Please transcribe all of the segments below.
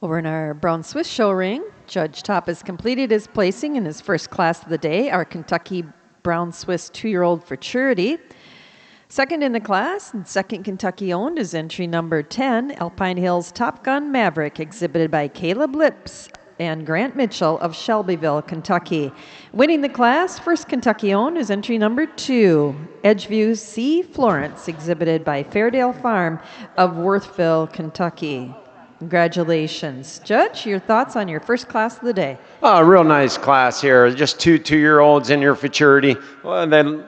Over in our Brown Swiss show ring, Judge Top has completed his placing in his first class of the day, our Kentucky Brown Swiss 2-year-old futurity. Second in the class, and second Kentucky owned, is entry number 10, Alpine Hills Top Gun Maverick, exhibited by Caleb Lips and Grant Mitchell of Shelbyville, Kentucky. Winning the class, first Kentucky owned, is entry number 2, Edgeview C. Florence, exhibited by Fairdale Farm of Worthville, Kentucky. Congratulations. Judge, your thoughts on your first class of the day? Oh, real nice class here. Just two-year-olds in your futurity. Well, then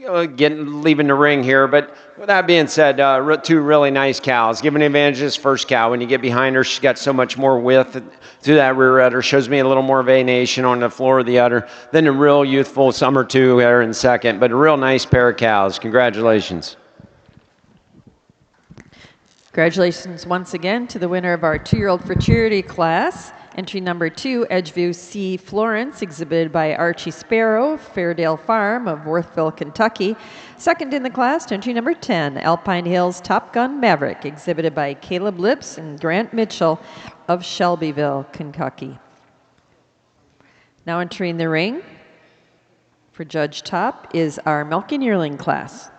leaving the ring here. But with that being said, two really nice cows. Giving advantage to this first cow. When you get behind her, she's got so much more width through that rear udder. Shows me a little more venation on the floor of the udder than a real youthful Summer 2 there in second. But a real nice pair of cows. Congratulations. Congratulations once again to the winner of our 2-year-old futurity class. Entry number 2, Edgeview C. Florence, exhibited by Archie Sparrow, Fairdale Farm of Worthville, Kentucky. Second in the class, entry number 10, Alpine Hills Top Gun Maverick, exhibited by Caleb Lips and Grant Mitchell of Shelbyville, Kentucky. Now entering the ring for Judge Top is our Milking Yearling class.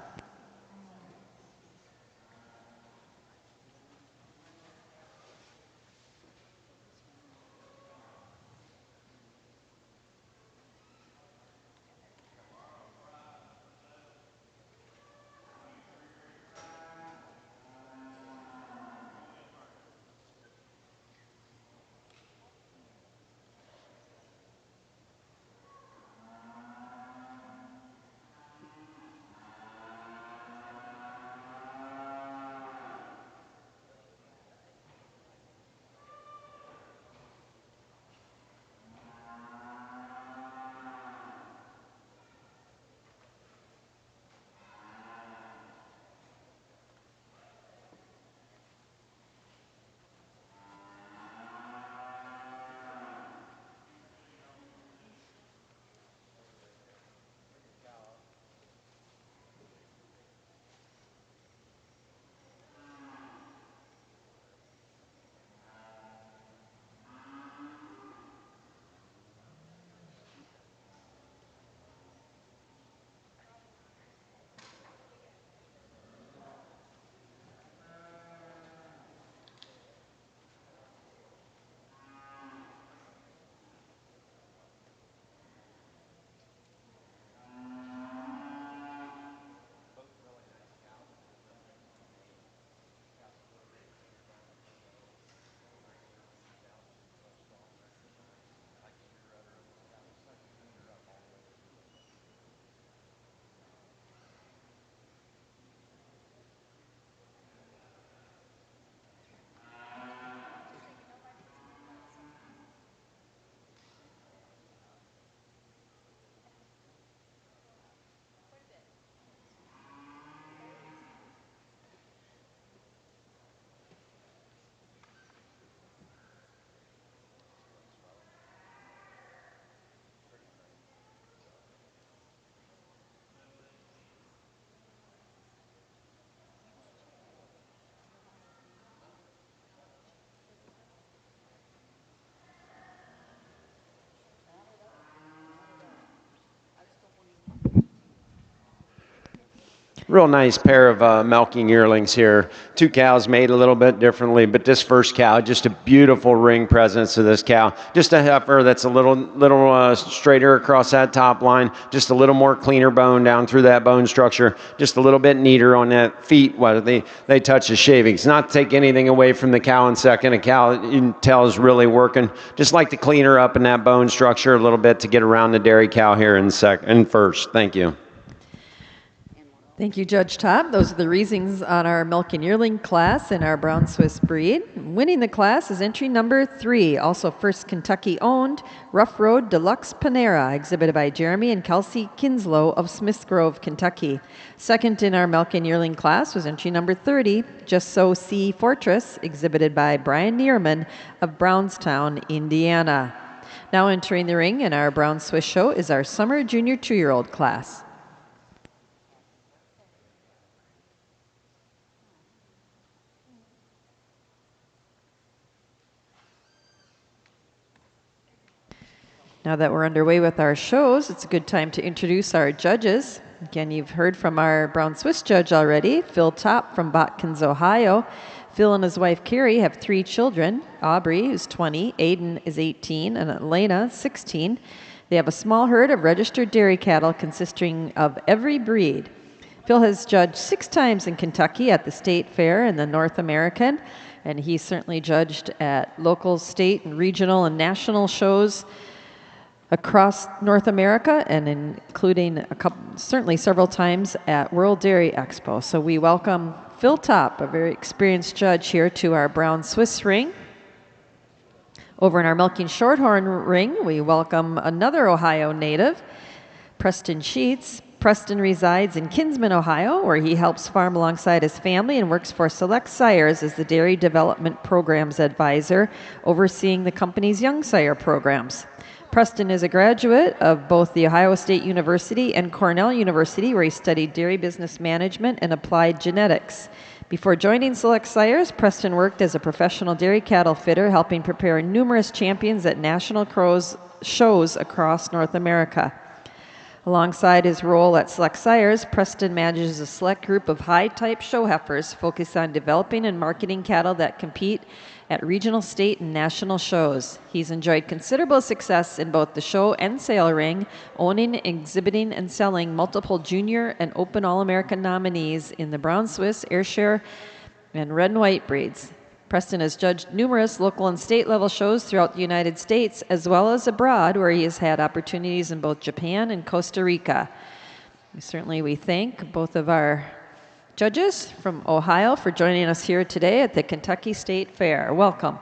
Real nice pair of milking yearlings here. Two cows made a little bit differently, but this first cow, just a beautiful ring presence of this cow. Just a heifer that's a little straighter across that top line, just a little more cleaner bone down through that bone structure, just a little bit neater on that feet while they touch the shavings. Not to take anything away from the cow in second. A cow, you can tell, is really working. Just like to clean her up in that bone structure a little bit to get around the dairy cow here in first. Thank you. Thank you, Judge Top. Those are the reasons on our Milking Yearling class in our Brown Swiss breed. Winning the class is entry number 3, also first Kentucky owned, Rough Road Deluxe Panera, exhibited by Jeremy and Kelsey Kinslow of Smith Grove, Kentucky. Second in our Milking Yearling class was entry number 30, Just So C Fortress, exhibited by Brian Neerman of Brownstown, Indiana. Now entering the ring in our Brown Swiss show is our Summer Junior 2-year-old class. Now that we're underway with our shows, it's a good time to introduce our judges. Again, you've heard from our Brown Swiss judge already, Phil Topp from Botkins, Ohio. Phil and his wife Carrie have 3 children, Aubrey, who's 20, Aiden is 18, and Elena, 16. They have a small herd of registered dairy cattle consisting of every breed. Phil has judged 6 times in Kentucky at the State Fair and the North American, and he certainly judged at local, state, and regional and national shows across North America, and including certainly several times at World Dairy Expo. So we welcome Phil Topp, a very experienced judge, here to our Brown Swiss ring. Over in our Milking Shorthorn ring, we welcome another Ohio native, Preston Sheets. Preston resides in Kinsman, Ohio, where he helps farm alongside his family and works for Select Sires as the Dairy Development Programs Advisor, overseeing the company's young sire programs. Preston is a graduate of both The Ohio State University and Cornell University, where he studied dairy business management and applied genetics. Before joining Select Sires, Preston worked as a professional dairy cattle fitter, helping prepare numerous champions at national shows across North America. Alongside his role at Select Sires, Preston manages a select group of high-type show heifers focused on developing and marketing cattle that compete at regional, state, and national shows. He's enjoyed considerable success in both the show and sale ring, owning, exhibiting, and selling multiple junior and open All-American nominees in the Brown Swiss, Ayrshire, and Red and White breeds. Preston has judged numerous local and state level shows throughout the United States, as well as abroad, where he has had opportunities in both Japan and Costa Rica. We thank both of our judges from Ohio for joining us here today at the Kentucky State Fair. Welcome.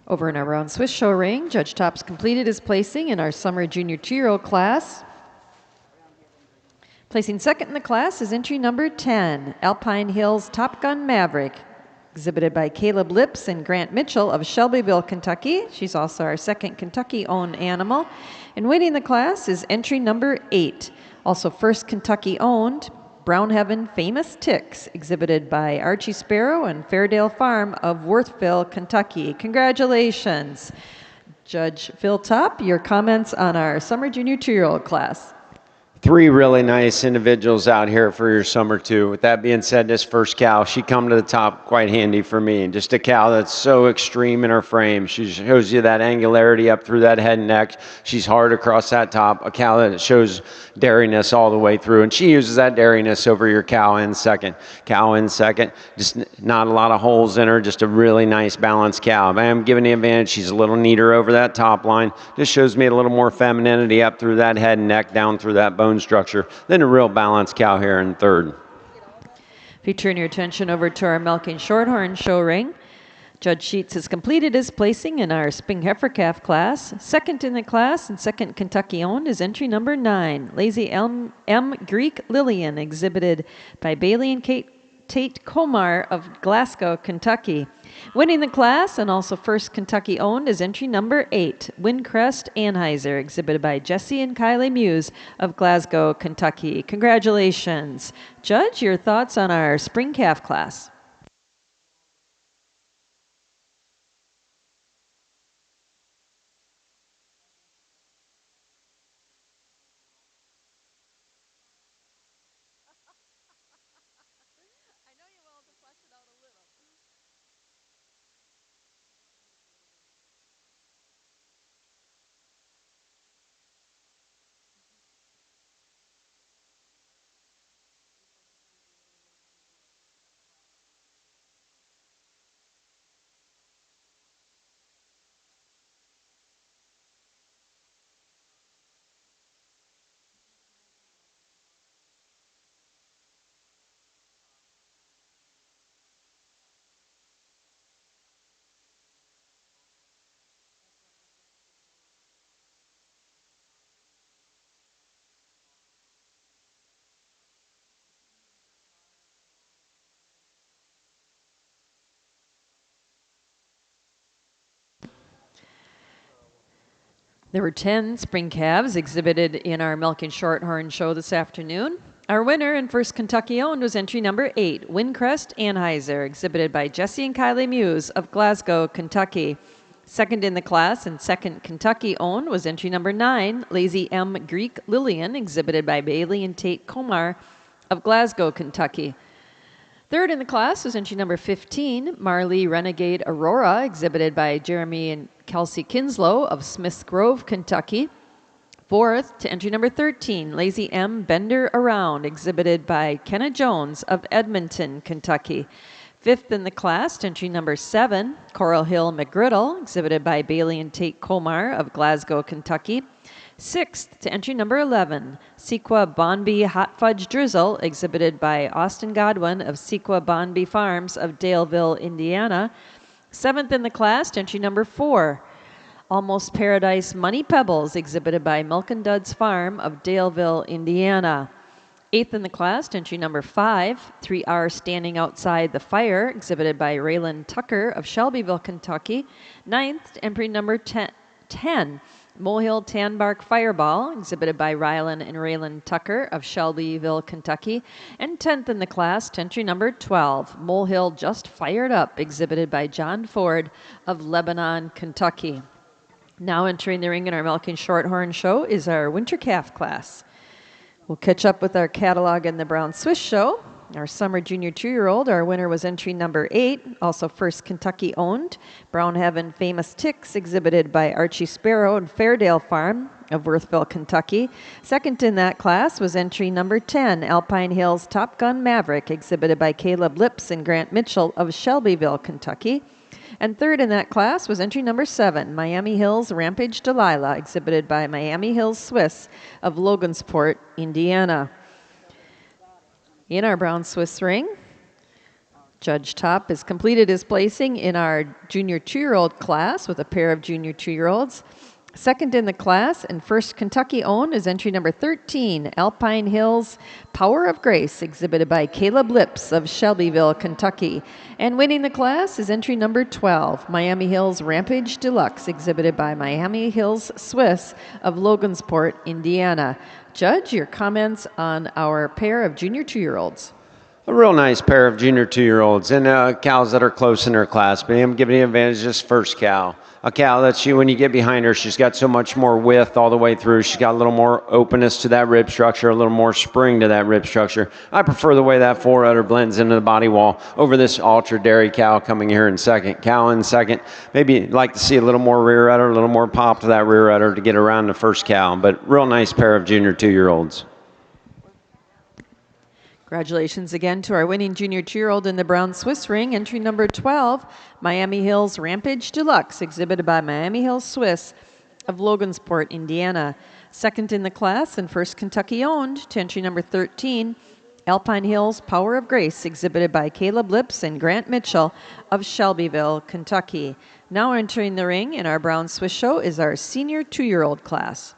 Over in our Brown Swiss show ring, Judge Topp's completed his placing in our summer junior 2-year-old class. Placing second in the class is entry number 10, Alpine Hills Top Gun Maverick, exhibited by Caleb Lips and Grant Mitchell of Shelbyville, Kentucky. She's also our second Kentucky-owned animal. And waiting the class is entry number 8, also first Kentucky-owned, Brown Heaven Famous Ticks, exhibited by Archie Sparrow and Fairdale Farm of Worthville, Kentucky. Congratulations. Judge Phil Topp, your comments on our summer junior 2-year-old class. Three really nice individuals out here for your summer too. With that being said, this first cow, she come to the top quite handy for me. Just a cow that's so extreme in her frame. She shows you that angularity up through that head and neck. She's hard across that top. A cow that shows dairyness all the way through. And she uses that dairyness over your cow in second. Cow in second. Just not a lot of holes in her. Just a really nice balanced cow. But I'm giving the advantage. She's a little neater over that top line. Just shows me a little more femininity up through that head and neck, down through that bone structure, then a real balanced cow here in third. If you turn your attention over to our milking shorthorn show ring, Judge Sheets has completed his placing in our spring heifer calf class. Second in the class and second Kentucky owned is entry number 9, Lazy M. Greek Lillian, exhibited by Bailey and Tate Komar of Glasgow, Kentucky. Winning the class and also first Kentucky owned is entry number 8, Windcrest Anheuser, exhibited by Jesse and Kylie Muse of Glasgow, Kentucky. Congratulations. Judge, your thoughts on our spring calf class? There were 10 spring calves exhibited in our Milking Shorthorn show this afternoon. Our winner and first Kentucky owned was entry number 8, Windcrest Anheuser, exhibited by Jesse and Kylie Muse of Glasgow, Kentucky. Second in the class and second Kentucky owned was entry number 9, Lazy M. Greek Lillian, exhibited by Bailey and Tate Komar of Glasgow, Kentucky. Third in the class was entry number 15, Marley Renegade Aurora, exhibited by Jeremy and Kelsey Kinslow of Smiths Grove, Kentucky. Fourth to entry number 13, Lazy M. Bender Around, exhibited by Kenna Jones of Edmonton, Kentucky. Fifth in the class to entry number 7, Coral Hill McGriddle, exhibited by Bailey and Tate Komar of Glasgow, Kentucky. Sixth to entry number 11, Sequa Bonby Hot Fudge Drizzle, exhibited by Austin Godwin of Sequa Bonby Farms of Daleville, Indiana. Seventh in the class, entry number 4, Almost Paradise Money Pebbles, exhibited by Milk and Duds Farm of Daleville, Indiana. Eighth in the class, entry number 5, 3R Standing Outside the Fire, exhibited by Raylan Tucker of Shelbyville, Kentucky. Ninth, entry number 10, Molehill Tanbark Fireball, exhibited by Rylan and Raylan Tucker of Shelbyville, Kentucky. And 10th in the class, entry number 12, Molehill Just Fired Up, exhibited by John Ford of Lebanon, Kentucky. Now entering the ring in our Milking Shorthorn show is our winter calf class. We'll catch up with our catalog in the Brown Swiss show. Our summer junior 2-year-old, our winner was entry number 8, also first Kentucky owned, Brown Heaven Famous Ticks, exhibited by Archie Sparrow and Fairdale Farm of Worthville, Kentucky. Second in that class was entry number 10, Alpine Hills Top Gun Maverick, exhibited by Caleb Lips and Grant Mitchell of Shelbyville, Kentucky. And third in that class was entry number 7, Miami Hills Rampage Delilah, exhibited by Miami Hills Swiss of Logansport, Indiana. In our Brown Swiss ring, Judge Top has completed his placing in our junior 2-year-old class with a pair of junior 2-year-olds. Second in the class and first Kentucky owned is entry number 13, Alpine Hills Power of Grace, exhibited by Caleb Lips of Shelbyville, Kentucky. And winning the class is entry number 12, Miami Hills Rampage Deluxe, exhibited by Miami Hills Swiss of Logansport, Indiana. Judge, your comments on our pair of junior 2-year-olds. A real nice pair of junior 2-year-olds and cows that are close in her class. But I'm giving the advantage this first cow. A cow that when you get behind her, she's got so much more width all the way through. She's got a little more openness to that rib structure, a little more spring to that rib structure. I prefer the way that forerunner blends into the body wall over this ultra dairy cow coming here in second. Cow in second. Maybe like to see a little more rear udder, a little more pop to that rear udder to get around the first cow. But real nice pair of junior 2-year-olds. Congratulations again to our winning junior 2-year-old in the brown Swiss ring, entry number 12, Miami Hills Rampage Deluxe, exhibited by Miami Hills Swiss of Logansport, Indiana. Second in the class and first Kentucky owned to entry number 13, Alpine Hills Power of Grace, exhibited by Caleb Lips and Grant Mitchell of Shelbyville, Kentucky. Now entering the ring in our brown Swiss show is our senior 2-year-old class.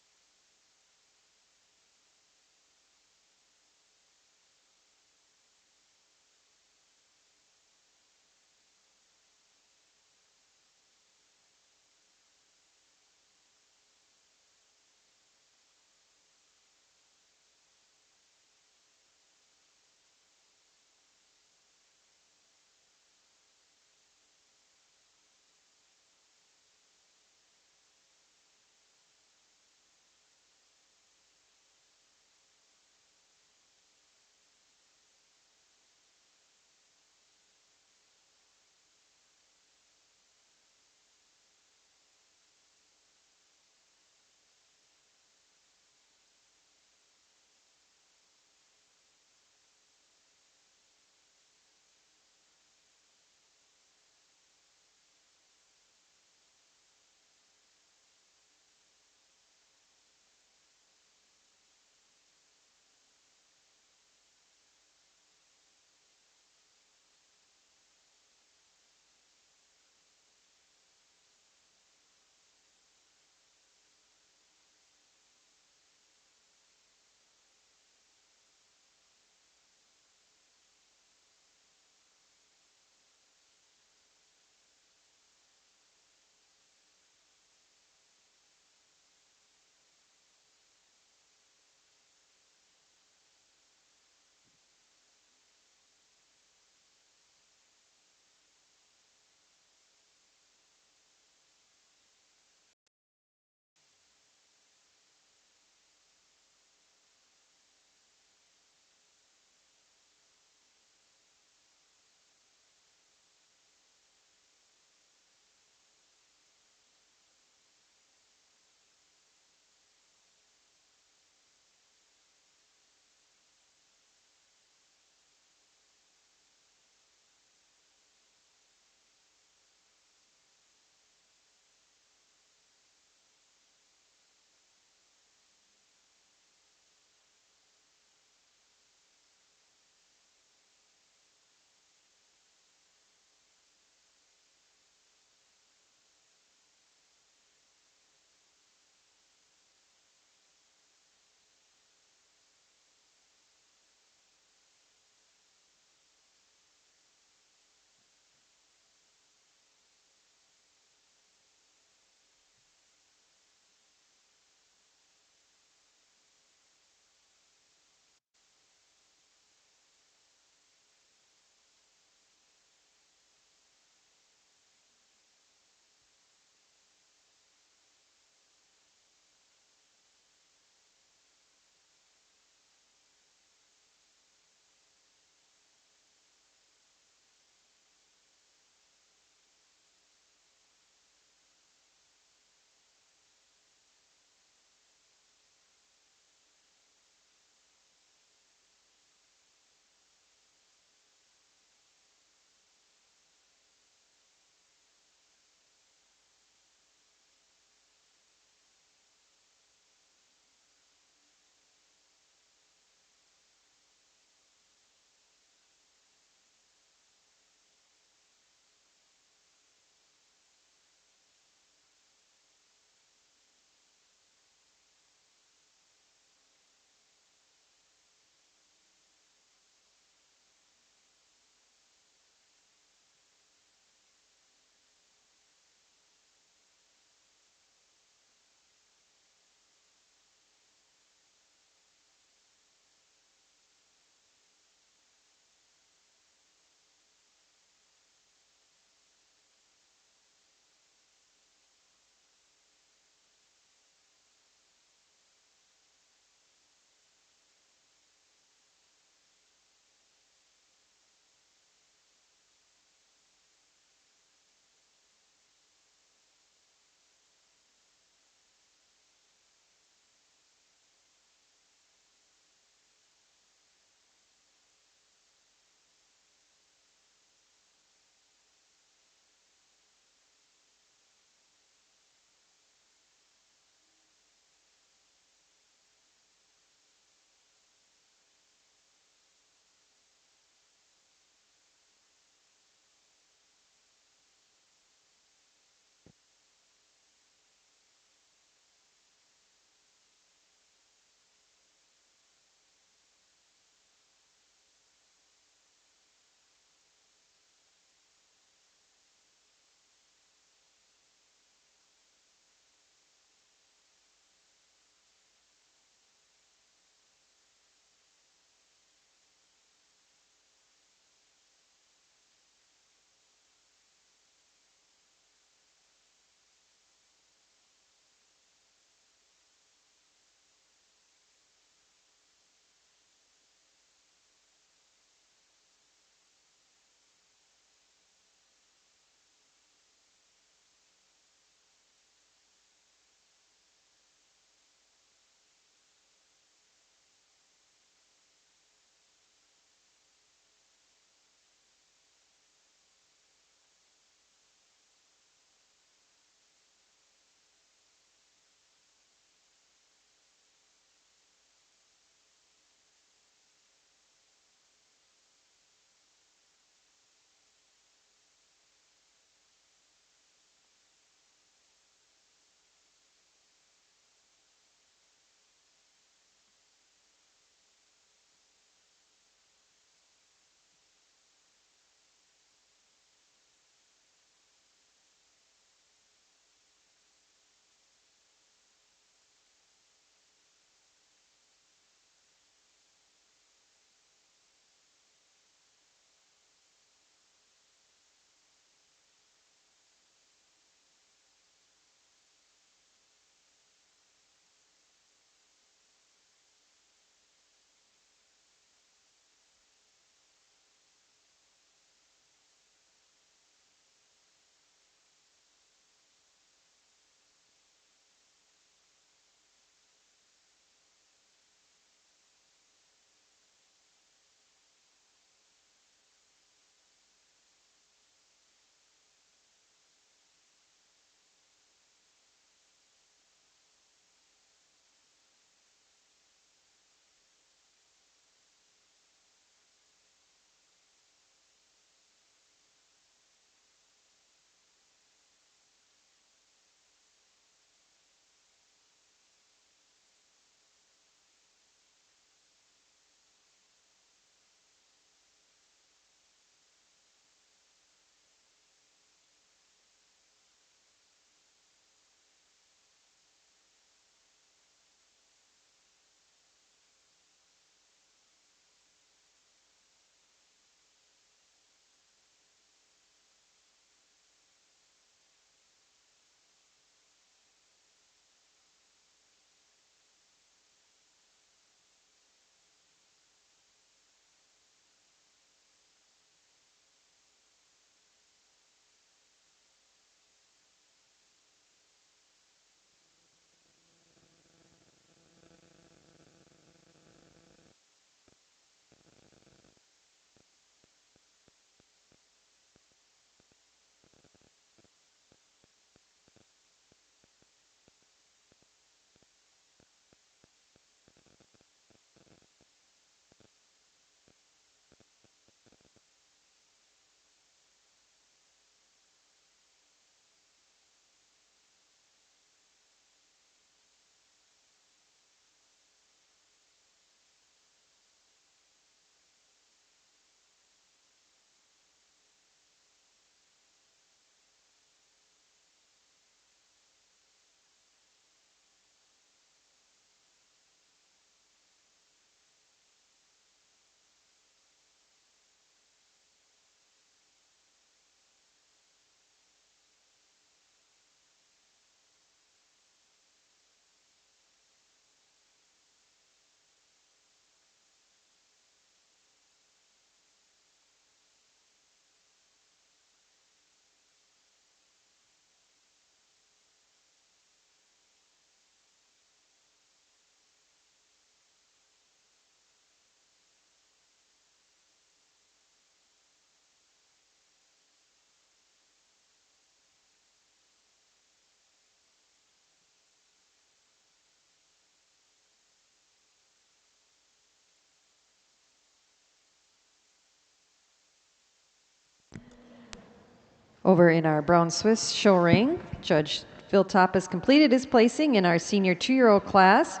Over in our Brown Swiss show ring, Judge Phil Top has completed his placing in our senior 2-year-old class.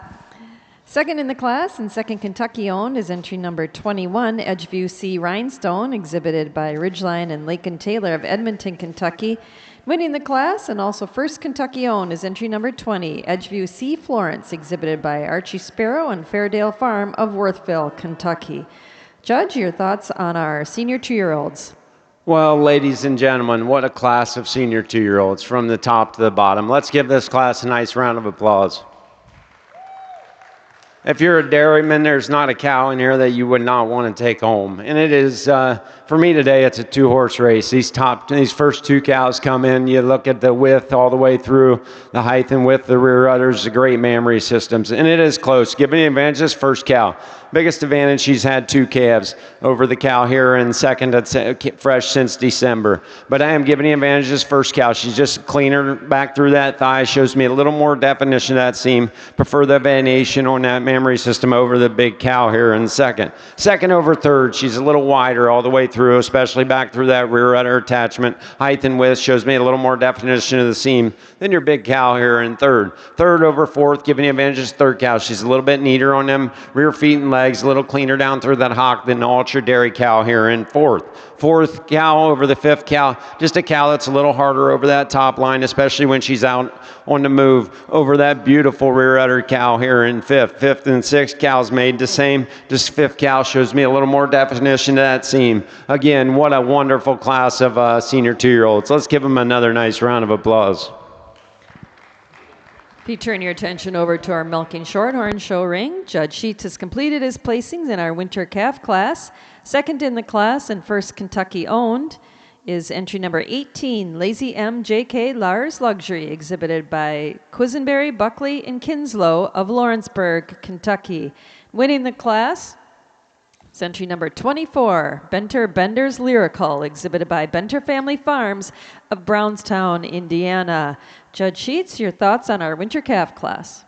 Second in the class and second Kentucky owned is entry number 21, Edgeview C. Rhinestone, exhibited by Ridgeline and Lakin Taylor of Edmonton, Kentucky. Winning the class and also first Kentucky owned is entry number 20, Edgeview C. Florence, exhibited by Archie Sparrow and Fairdale Farm of Worthville, Kentucky. Judge, your thoughts on our senior 2-year-olds? Well, ladies and gentlemen, what a class of senior 2-year-olds from the top to the bottom. Let's give this class a nice round of applause. If you're a dairyman, there's not a cow in here that you would not want to take home. And it is, for me today, it's a 2-horse race. These first 2 cows come in, you look at the width all the way through, the height and width, the rear udders, the great mammary systems. And it is close. Giving the advantage this first cow. Biggest advantage, she's had 2 calves over the cow here in second that's fresh since December. But I am giving the advantage this first cow. She's just cleaner back through that thigh, shows me a little more definition of that seam. Prefer the variation on that mammary system over the big cow here in second. Second over third, she's a little wider all the way through, especially back through that rear udder attachment. Height and width shows me a little more definition of the seam than your big cow here in third. Third over fourth, giving the advantage this third cow. She's a little bit neater on them rear feet and legs, a little cleaner down through that hock than the ultra dairy cow here in fourth. Fourth cow over the fifth cow, just a cow that's a little harder over that top line, especially when she's out on the move over that beautiful rear udder cow here in fifth. Fifth and sixth cows made the same. Just fifth cow shows me a little more definition to that seam. Again, what a wonderful class of senior 2-year-olds. Let's give them another nice round of applause. If you turn your attention over to our milking shorthorn show ring, Judge Sheets has completed his placings in our winter calf class. Second in the class and first Kentucky owned is entry number 18, Lazy M. J.K. Lars Luxury, exhibited by Quisenberry, Buckley, and Kinslow of Lawrenceburg, Kentucky. Winning the class is entry number 24, Benter Bender's Lyrical, exhibited by Benter Family Farms of Brownstown, Indiana. Judge Sheets, your thoughts on our winter calf class?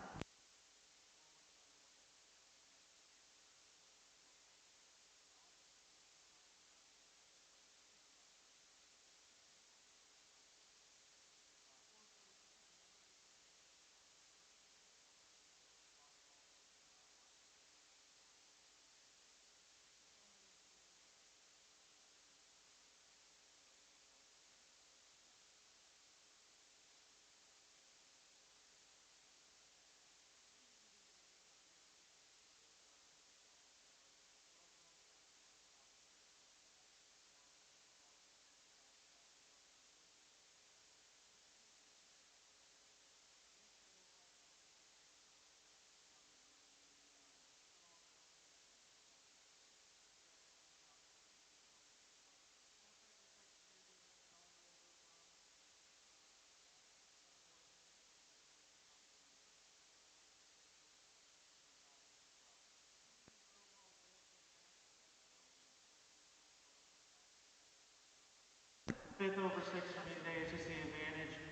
Fifth over 6 for me today is just the advantage in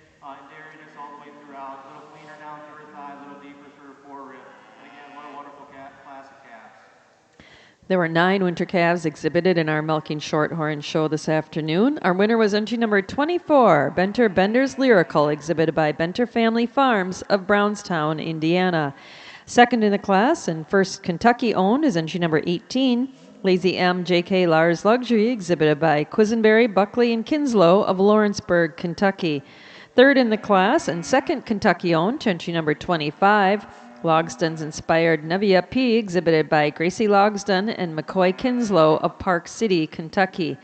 dairiness all the way throughout. A little cleaner down through her thigh, a little deeper through her forerib. And again, what a wonderful class of calves. There were 9 winter calves exhibited in our milking shorthorn show this afternoon. Our winner was entry number 24, Benter Bender's Lyrical, exhibited by Benter Family Farms of Brownstown, Indiana. Second in the class and first Kentucky owned is entry number 18, Lazy M. J.K. Lars Luxury, exhibited by Quisenberry, Buckley, and Kinslow of Lawrenceburg, Kentucky. Third in the class and second Kentucky owned, entry number 25, Logsdon's Inspired Nevia P, exhibited by Gracie Logsdon and McCoy Kinslow of Park City, Kentucky.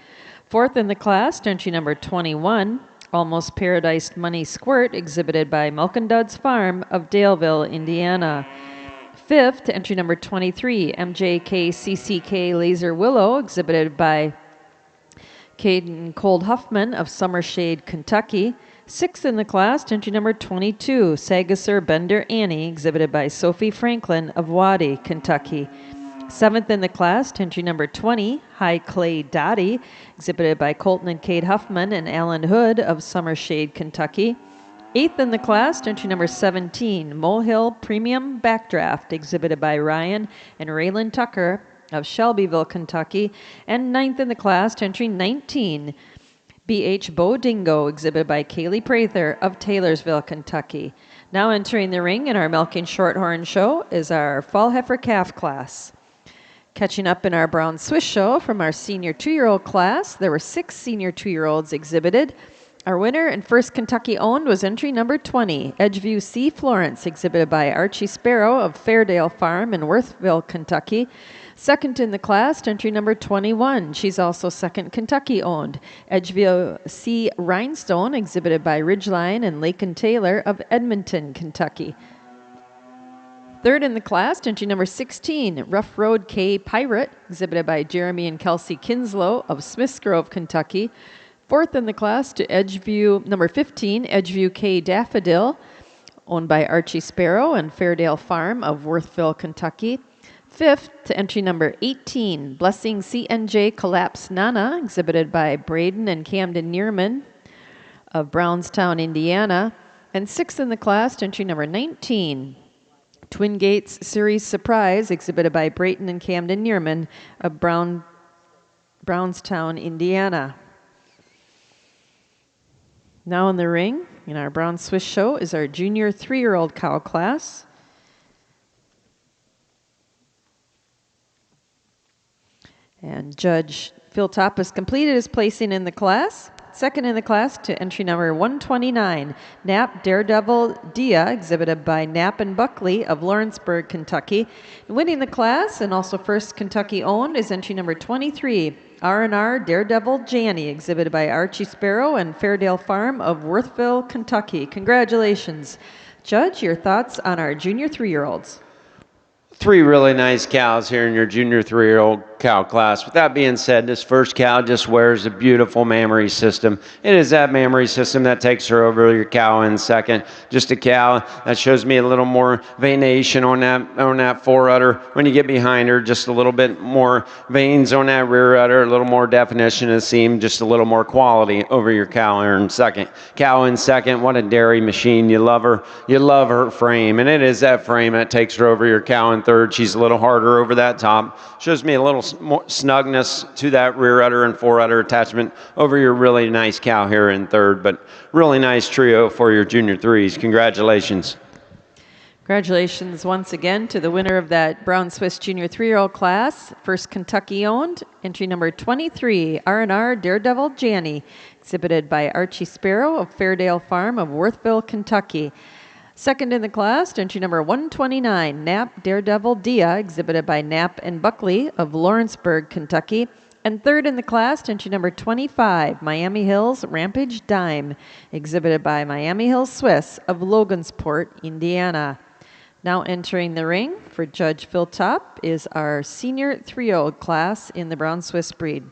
Fourth in the class, entry number 21, Almost Paradise Money Squirt, exhibited by Malkin-Dudd's Farm of Daleville, Indiana. Fifth, entry number 23, MJKCCK Laser Willow, exhibited by Caden Cold Huffman of Summershade, Kentucky. Sixth in the class, entry number 22, Sagasser Bender Annie, exhibited by Sophie Franklin of Waddy, Kentucky. Seventh in the class, entry number 20, High Clay Dottie, exhibited by Colton and Kate Huffman and Alan Hood of Summershade, Kentucky. Eighth in the class, entry number 17, Molehill Premium Backdraft, exhibited by Ryan and Raylan Tucker of Shelbyville, Kentucky. And ninth in the class, entry 19, BH Bo Dingo, exhibited by Kaylee Prather of Taylorsville, Kentucky. Now entering the ring in our Milking Shorthorn show is our Fall Heifer Calf class. Catching up in our Brown Swiss show from our senior 2-year-old class, there were 6 senior 2-year-olds exhibited. Our winner and first Kentucky owned was entry number 20, Edgeview C. Florence, exhibited by Archie Sparrow of Fairdale Farm in Worthville, Kentucky. Second in the class, entry number 21. She's also second Kentucky owned, Edgeview C. Rhinestone, exhibited by Ridgeline and Lakin Taylor of Edmonton, Kentucky. Third in the class, entry number 16, Rough Road K. Pirate, exhibited by Jeremy and Kelsey Kinslow of Smiths Grove, Kentucky. Fourth in the class to Edgeview, number 15, Edgeview K. Daffodil, owned by Archie Sparrow and Fairdale Farm of Worthville, Kentucky. Fifth to entry number 18, Blessing CNJ Collapse Nana, exhibited by Braden and Camden Neerman of Brownstown, Indiana. And sixth in the class to entry number 19, Twin Gates Series Surprise, exhibited by Brayton and Camden Neerman of Brownstown, Indiana. Now in the ring, in our Brown Swiss show, is our junior 3-year-old cow class. And Judge Phil Top has completed his placing in the class. Second in the class to entry number 129, Knapp Daredevil Dia, exhibited by Knapp and Buckley of Lawrenceburg, Kentucky. And winning the class, and also first Kentucky owned, is entry number 23, R&R Daredevil Janny, exhibited by Archie Sparrow and Fairdale Farm of Worthville, Kentucky. Congratulations. Judge, your thoughts on our junior 3-year-olds? 3 really nice cows here in your junior 3-year-old cow class. With that being said, this first cow just wears a beautiful mammary system. It is that mammary system that takes her over your cow in second. Just a cow that shows me a little more venation on that fore udder. When you get behind her, just a little bit more veins on that rear udder, a little more definition of seam, just a little more quality over your cow in second. Cow in second, what a dairy machine. You love her. You love her frame, and it is that frame that takes her over your cow in third. She's a little harder over that top. Shows me a little more snugness to that rear udder and fore udder attachment over your really nice cow here in third. But really nice trio for your junior 3s. Congratulations. Congratulations once again to the winner of that Brown Swiss junior 3-year-old class. First Kentucky owned, entry number 23, R&R Daredevil Janny, exhibited by Archie Sparrow of Fairdale Farm of Worthville, Kentucky. Second in the class, entry number 129, Knapp Daredevil Dia, exhibited by Knapp and Buckley of Lawrenceburg, Kentucky. And third in the class, entry number 25, Miami Hills Rampage Dime, exhibited by Miami Hills Swiss of Logansport, Indiana. Now entering the ring for Judge Phil Top is our senior 3-year-old class in the Brown Swiss breed.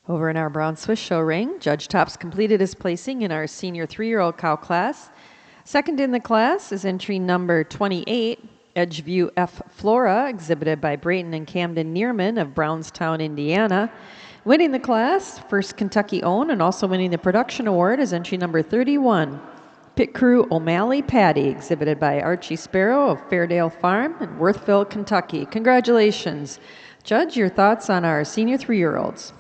Over in our Brown Swiss show ring, Judge Tops completed his placing in our senior 3-year-old cow class. Second in the class is entry number 28, Edgeview F. Flora, exhibited by Brayton and Camden Neerman of Brownstown, Indiana. Winning the class, first Kentucky owned, and also winning the production award is entry number 31, Pit Crew O'Malley Patty, exhibited by Archie Sparrow of Fairdale Farm in Worthville, Kentucky. Congratulations. Judge, your thoughts on our senior 3-year-olds?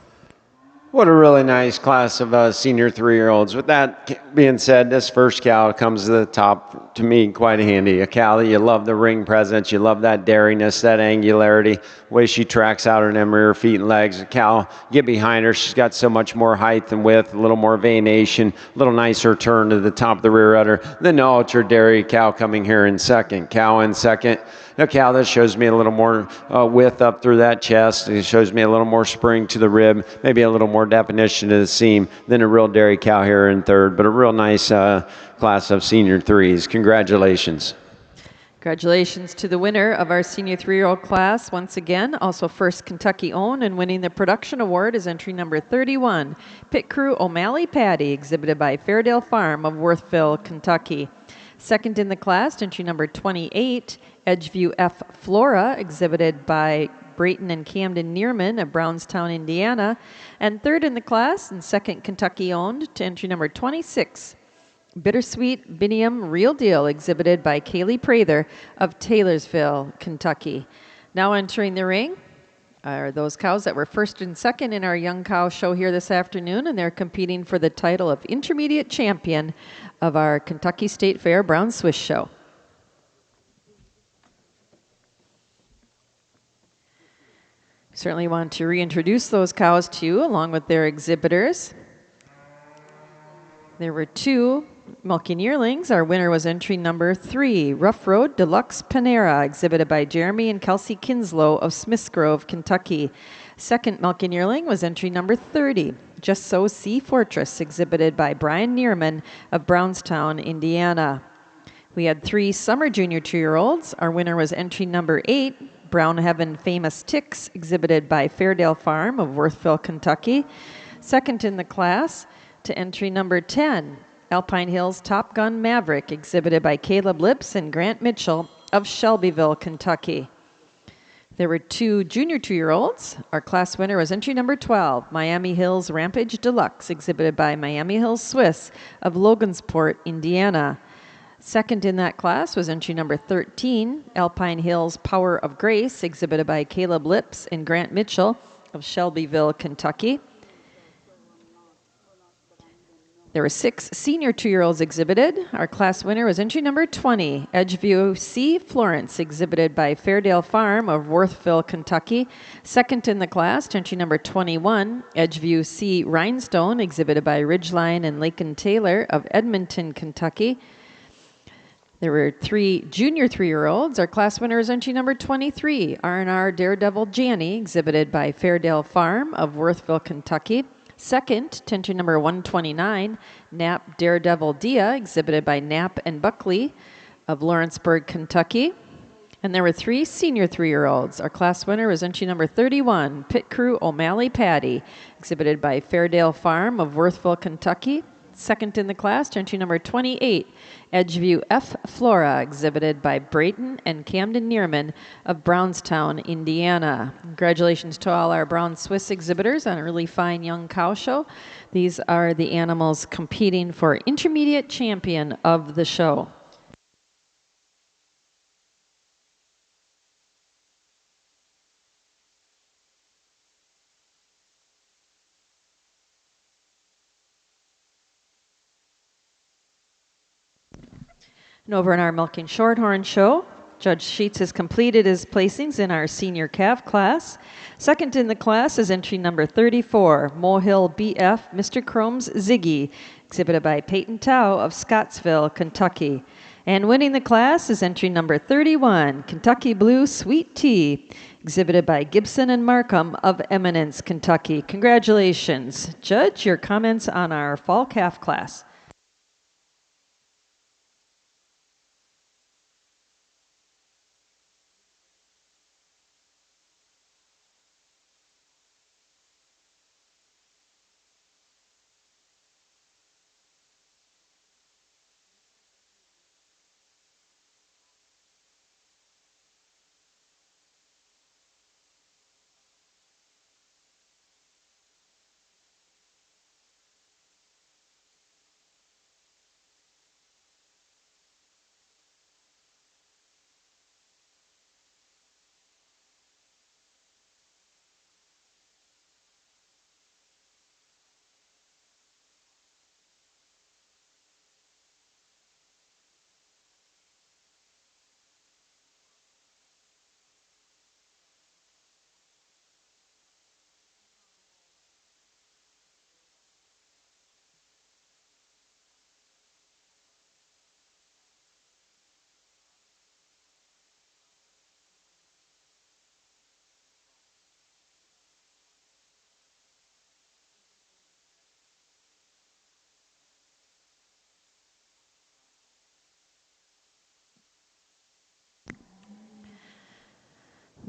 What a really nice class of senior 3-year-olds. With that being said, this first cow comes to the top, to me, quite handy. A cow that you love the ring presence, you love that dariness, that angularity, the way she tracks out her them rear feet and legs. A cow, get behind her, she's got so much more height and width, a little more venation, a little nicer turn to the top of the rear udder. Then the ultra dairy cow coming here in second. Cow in second. A cow that shows me a little more width up through that chest. It shows me a little more spring to the rib, maybe a little more definition to the seam than a real dairy cow here in third, but a real nice class of senior 3s. Congratulations. Congratulations to the winner of our senior 3-year-old class. Once again, also first Kentucky owned, and winning the production award is entry number 31, Pit Crew O'Malley Patty, exhibited by Fairdale Farm of Worthville, Kentucky. Second in the class, entry number 28, Edgeview F. Flora, exhibited by Brayton and Camden Neerman of Brownstown, Indiana. And third in the class, and second Kentucky owned, to entry number 26, Bittersweet Biniam Real Deal, exhibited by Kaylee Prather of Taylorsville, Kentucky. Now entering the ring are those cows that were first and second in our young cow show here this afternoon, and they're competing for the title of intermediate champion of our Kentucky State Fair Brown Swiss show. Certainly want to reintroduce those cows to you along with their exhibitors. There were 2 milking yearlings. Our winner was entry number 3, Rough Road Deluxe Panera, exhibited by Jeremy and Kelsey Kinslow of Smiths Grove, Kentucky. Second milking yearling was entry number 30, Just So Sea Fortress, exhibited by Brian Neerman of Brownstown, Indiana. We had 3 summer junior 2-year-olds. Our winner was entry number 8, Brown Heaven Famous Ticks, exhibited by Fairdale Farm of Worthville, Kentucky. Second in the class to entry number 10, Alpine Hills Top Gun Maverick, exhibited by Caleb Lips and Grant Mitchell of Shelbyville, Kentucky. There were 2 junior 2-year-olds. Our class winner was entry number 12, Miami Hills Rampage Deluxe, exhibited by Miami Hills Swiss of Logansport, Indiana. Second in that class was entry number 13, Alpine Hills Power of Grace, exhibited by Caleb Lips and Grant Mitchell of Shelbyville, Kentucky. There were 6 senior 2-year-olds exhibited. Our class winner was entry number 20, Edgeview C. Florence, exhibited by Fairdale Farm of Worthville, Kentucky. Second in the class, entry number 21, Edgeview C. Rhinestone, exhibited by Ridgeline and Lakin Taylor of Edmonton, Kentucky. There were 3 junior 3-year-olds. Our class winner is entry number 23, R&R Daredevil Janny, exhibited by Fairdale Farm of Worthville, Kentucky. Second, entry number 129, Knapp Daredevil Dia, exhibited by Knapp and Buckley of Lawrenceburg, Kentucky. And there were 3 senior 3-year-olds. Our class winner was entry number 31, Pit Crew O'Malley Patty, exhibited by Fairdale Farm of Worthville, Kentucky. Second in the class, entry number 28, Edgeview F. Flora, exhibited by Brayton and Camden Neerman of Brownstown, Indiana. Congratulations to all our Brown Swiss exhibitors on a really fine young cow show. These are the animals competing for intermediate champion of the show. And over in our Milking Shorthorn show, Judge Sheets has completed his placings in our senior calf class. Second in the class is entry number 34, Mohill BF Mr. Chrome's Ziggy, exhibited by Peyton Tao of Scottsville, Kentucky. And winning the class is entry number 31, Kentucky Blue Sweet Tea, exhibited by Gibson and Markham of Eminence, Kentucky. Congratulations. Judge, your comments on our fall calf class.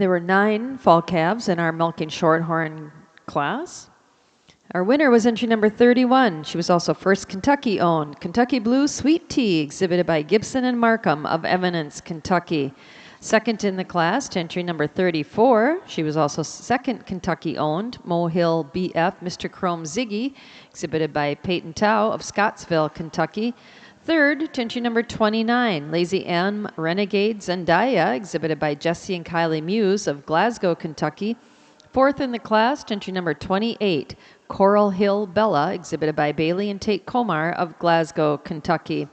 There were 9 fall calves in our milking shorthorn class. Our winner was entry number 31. She was also first Kentucky owned. Kentucky Blue Sweet Tea, exhibited by Gibson and Markham of Eminence, Kentucky. Second in the class to entry number 34. She was also second Kentucky owned. Mohill BF Mr. Chrome Ziggy, exhibited by Peyton Tao of Scottsville, Kentucky. Third to entry number 29. Lazy M Renegade Zendaya, exhibited by Jesse and Kylie Muse of Glasgow, Kentucky. Fourth in the class, entry number 28, Coral Hill Bella, exhibited by Bailey and Tate Komar of Glasgow, Kentucky.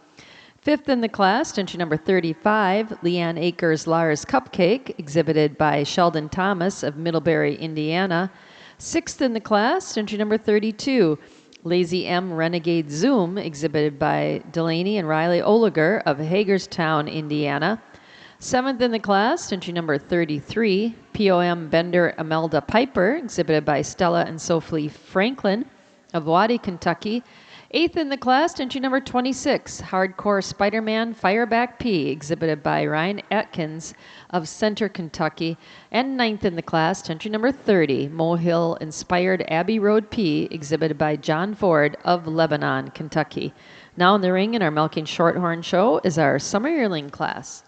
Fifth in the class, entry number 35, Leanne Akers Lars Cupcake, exhibited by Sheldon Thomas of Middlebury, Indiana. Sixth in the class, entry number 32, Lazy M Renegade Zoom, exhibited by Delaney and Riley Oliger of Hagerstown, Indiana. Seventh in the class, entry number 33, POM Bender Imelda Piper, exhibited by Stella and Sophie Franklin of Waddy, Kentucky. Eighth in the class, entry number 26, Hardcore Spider-Man Fireback P, exhibited by Ryan Atkins of Center, Kentucky. And ninth in the class, entry number 30, Mohill Inspired Abbey Road P, exhibited by John Ford of Lebanon, Kentucky. Now in the ring in our Milking Shorthorn show is our Summer Yearling class.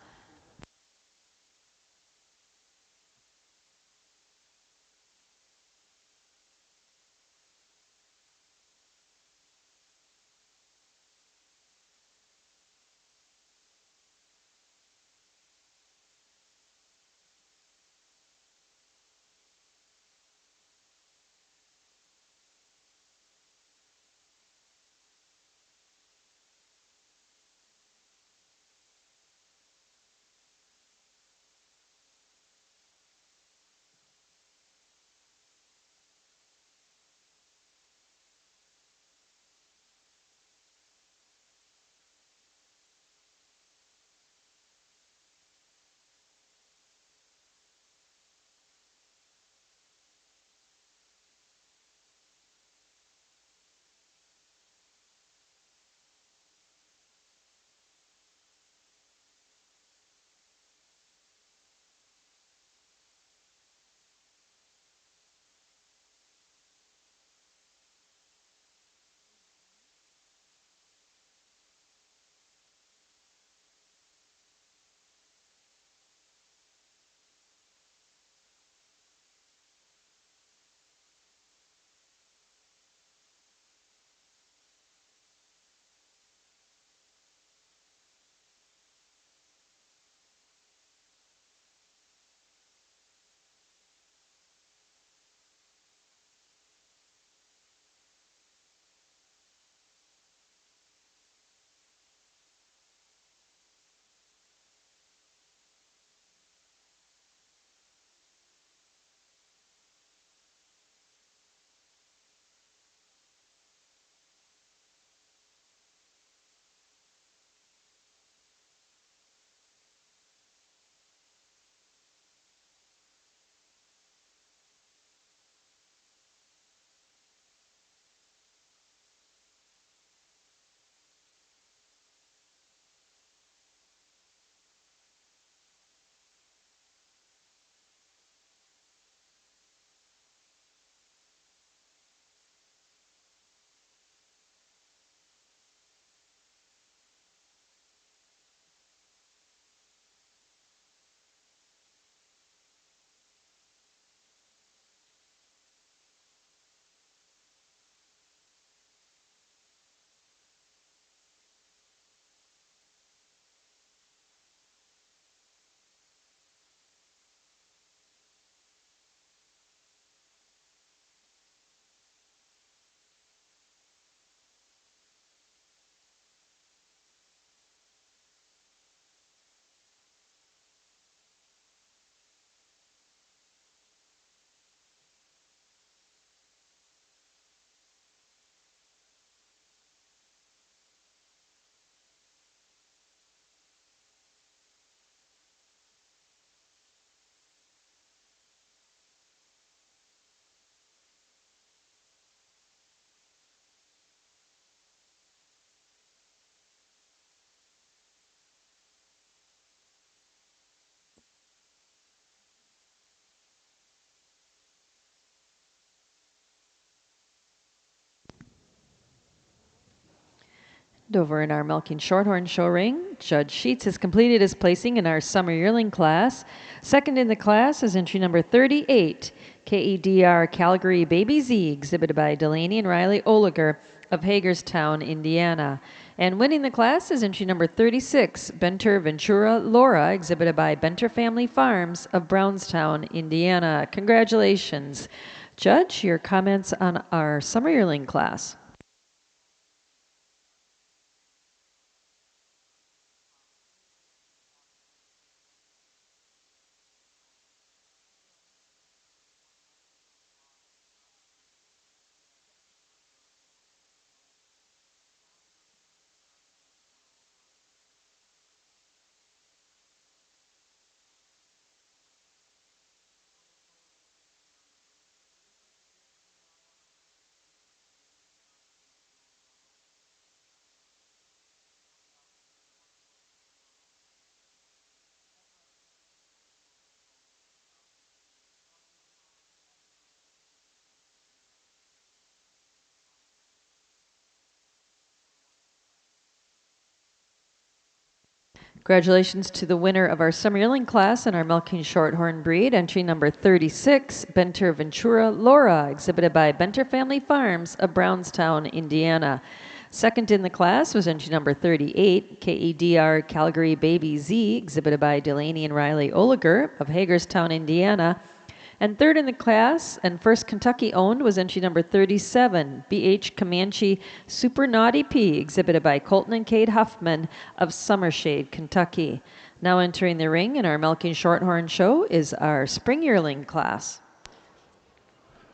Over in our Milking Shorthorn show ring, Judge Sheets has completed his placing in our summer yearling class. Second in the class is entry number 38, KEDR Calgary Baby Z, exhibited by Delaney and Riley Oliger of Hagerstown, Indiana. And winning the class is entry number 36, Benter Ventura Laura, exhibited by Benter Family Farms of Brownstown, Indiana. Congratulations. Judge, your comments on our summer yearling class. Congratulations to the winner of our summer yearling class in our Milking Shorthorn breed, entry number 36, Benter Ventura Laura, exhibited by Benter Family Farms of Brownstown, Indiana. Second in the class was entry number 38, KEDR Calgary Baby Z, exhibited by Delaney and Riley Oliger of Hagerstown, Indiana. And third in the class and first Kentucky owned was entry number 37, BH Comanche Super Naughty P, exhibited by Colton and Kate Huffman of Summershade, Kentucky. Now entering the ring in our Milking Shorthorn show is our spring yearling class.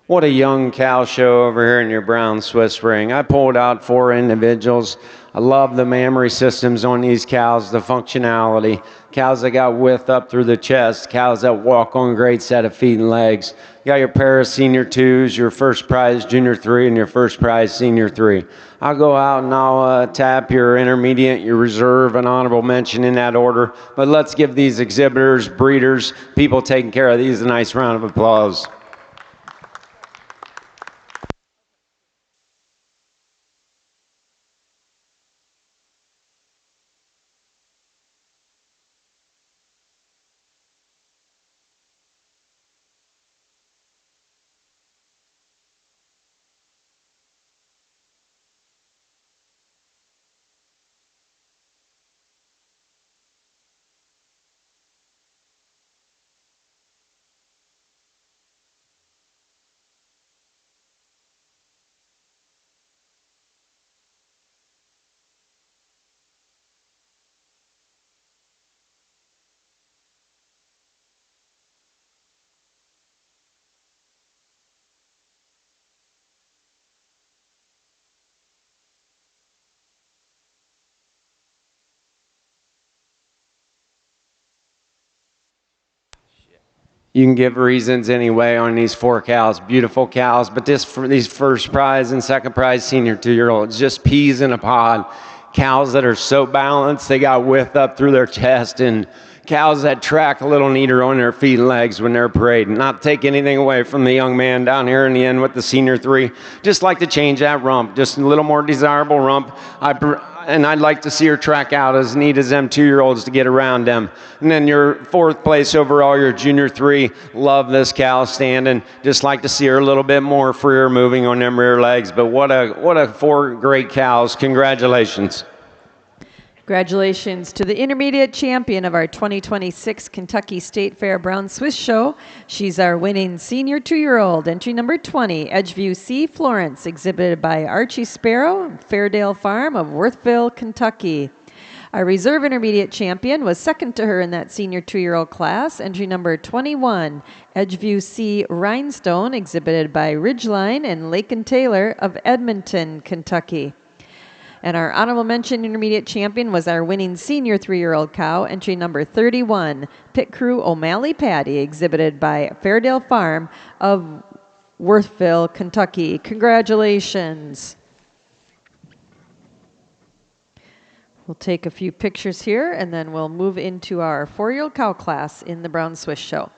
What a young cow show over here in your brown Swiss ring. I pulled out 4 individuals. I love the mammary systems on these cows, the functionality. Cows that got width up through the chest, cows that walk on a great set of feet and legs. You got your pair of senior 2s, your first prize junior 3, and your first prize senior 3. I'll go out and I'll tap your intermediate, your reserve, and honorable mention in that order. But let's give these exhibitors, breeders, people taking care of these a nice round of applause. You can give reasons anyway on these 4 cows, beautiful cows, but this for these first prize and second prize senior 2-year-olds, just peas in a pod. Cows that are so balanced, they got width up through their chest, and cows that track a little neater on their feet and legs when they're parading. Not take anything away from the young man down here in the end with the senior 3. Just like to change that rump, just a little more desirable rump. And I'd like to see her track out as neat as them 2-year-olds to get around them. And then your 4th place overall, your junior 3, love this cow standing. Just like to see her a little bit more freer moving on them rear legs. But what a 4 great cows. Congratulations. Congratulations to the intermediate champion of our 2026 Kentucky State Fair Brown Swiss Show. She's our winning senior 2-year-old, entry number 20, Edgeview C. Florence, exhibited by Archie Sparrow, Fairdale Farm of Worthville, Kentucky. Our reserve intermediate champion was second to her in that senior 2-year-old class, entry number 21, Edgeview C. Rhinestone, exhibited by Ridgeline and Lakin Taylor of Edmonton, Kentucky. And our honorable mention intermediate champion was our winning senior 3-year-old cow, entry number 31, Pit Crew O'Malley Patty, exhibited by Fairdale Farm of Worthville, Kentucky. Congratulations. We'll take a few pictures here, and then we'll move into our 4-year-old cow class in the Brown Swiss Show.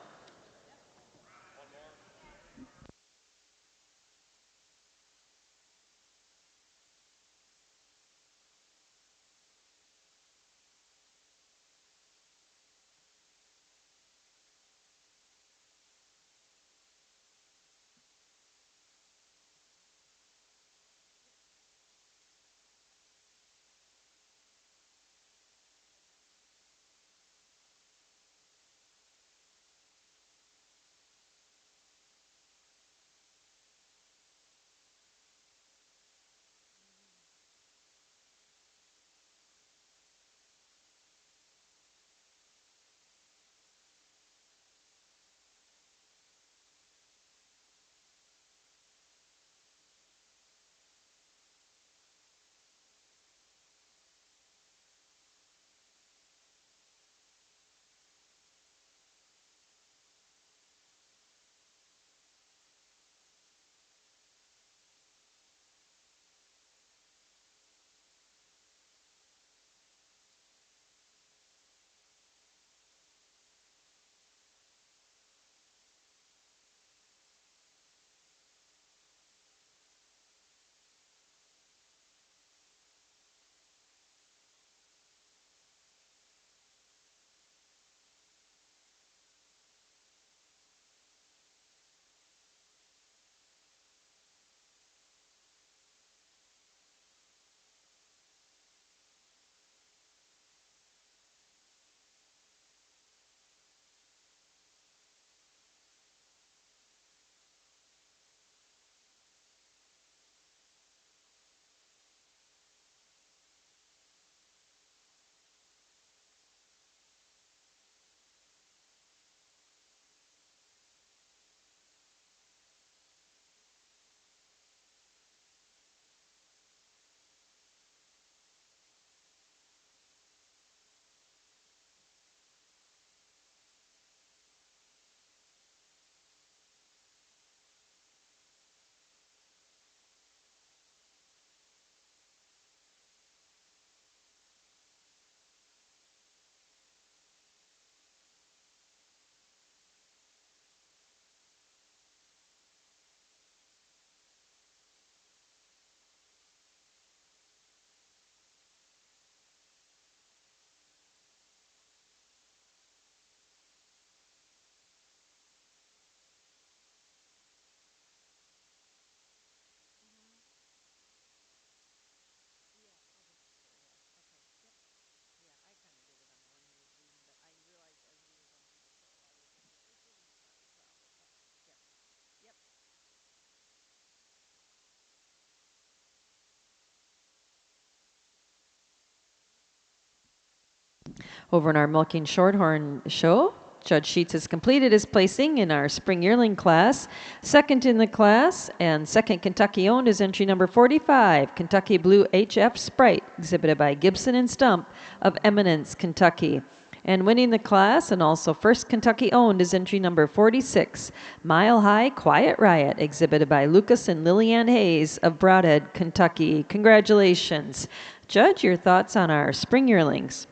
Over in our Milking Shorthorn show, Judge Sheets has completed his placing in our spring yearling class. Second in the class and second Kentucky owned is entry number 45, Kentucky Blue HF Sprite, exhibited by Gibson and Stump of Eminence, Kentucky. And winning the class and also first Kentucky owned is entry number 46, Mile High Quiet Riot, exhibited by Lucas and Lillian Hayes of Broadhead, Kentucky. Congratulations. Judge, your thoughts on our spring yearlings?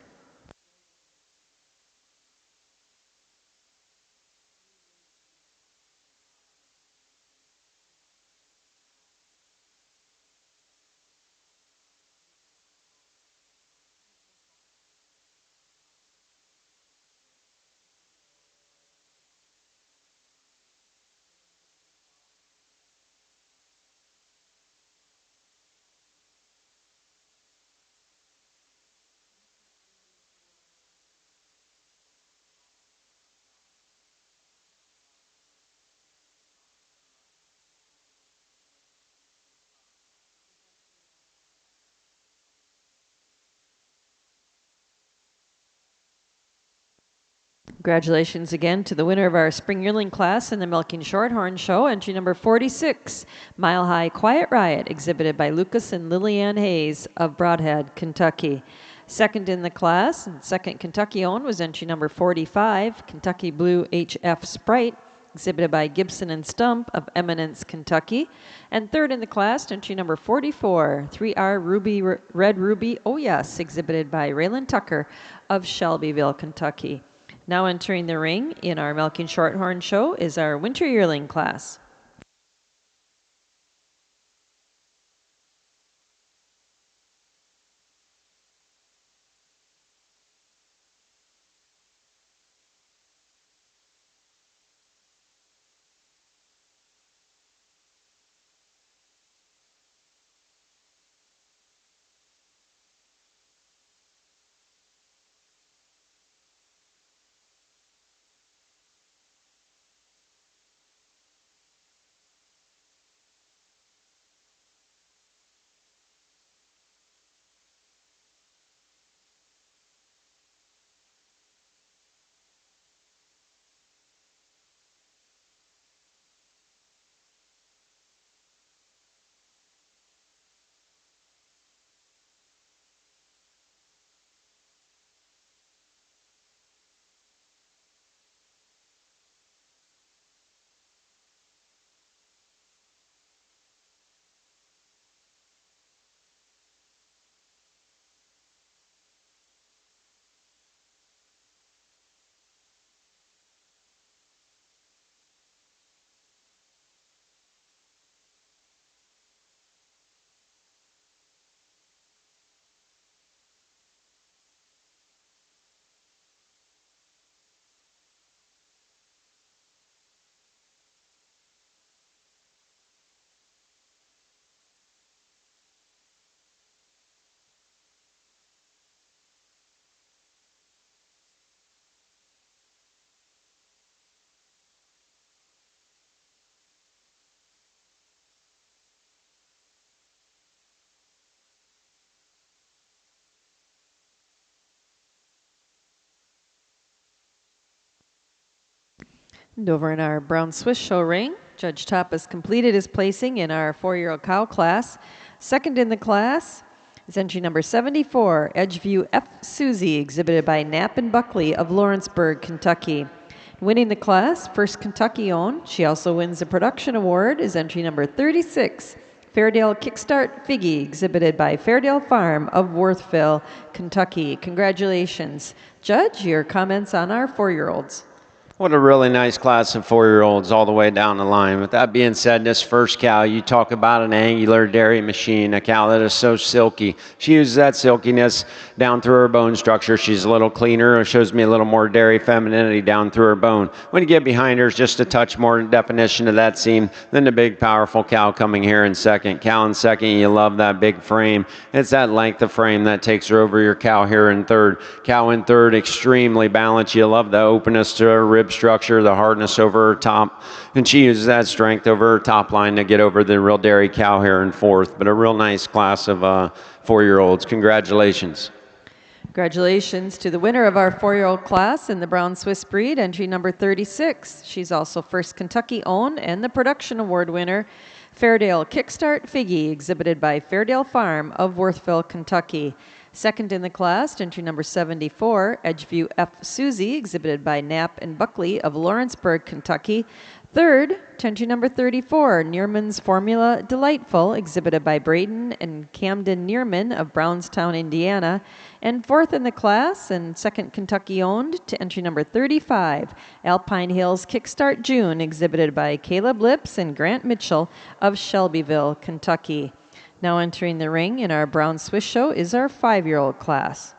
Congratulations again to the winner of our spring yearling class in the Milking Shorthorn show, entry number 46, Mile High Quiet Riot, exhibited by Lucas and Lillian Hayes of Broadhead, Kentucky. Second in the class and second Kentucky owned was entry number 45, Kentucky Blue HF Sprite, exhibited by Gibson and Stump of Eminence, Kentucky. And third in the class, entry number 44, 3R Ruby Red Ruby, oh yes, exhibited by Raylan Tucker of Shelbyville, Kentucky. Now entering the ring in our Milking Shorthorn show is our winter yearling class. And over in our Brown Swiss show ring, Judge Top has completed his placing in our 4-year-old cow class. Second in the class is entry number 74, Edgeview F. Susie, exhibited by Knapp and Buckley of Lawrenceburg, Kentucky. Winning the class, first Kentucky owned, she also wins the production award, is entry number 36, Fairdale Kickstart Figgy, exhibited by Fairdale Farm of Worthville, Kentucky. Congratulations. Judge, your comments on our 4-year-olds. What a really nice class of 4-year-olds all the way down the line. With that being said, this first cow, you talk about an angular dairy machine, a cow that is so silky. She uses that silkiness down through her bone structure. She's a little cleaner. It shows me a little more dairy femininity down through her bone. When you get behind her, it's just a touch more definition of that seam than the big, powerful cow coming here in second. Cow in second, you love that big frame. It's that length of frame that takes her over your cow here in third. Cow in third, extremely balanced. You love the openness to her rib structure, the hardness over her top, and she uses that strength over her top line to get over the real dairy cow here in fourth. But a real nice class of 4-year-olds. Congratulations. Congratulations to the winner of our 4-year-old class in the Brown Swiss breed, entry number 36. She's also first Kentucky owned and the production award winner, Fairdale Kickstart Figgy, exhibited by Fairdale Farm of Worthville, Kentucky. Second in the class, entry number 74, Edgeview F. Susie, exhibited by Knapp and Buckley of Lawrenceburg, Kentucky. Third, entry number 34, Neerman's Formula Delightful, exhibited by Braden and Camden Neerman of Brownstown, Indiana. And fourth in the class and second Kentucky owned to entry number 35, Alpine Hills Kickstart June, exhibited by Caleb Lips and Grant Mitchell of Shelbyville, Kentucky. Now entering the ring in our Brown Swiss show is our 5-year-old class.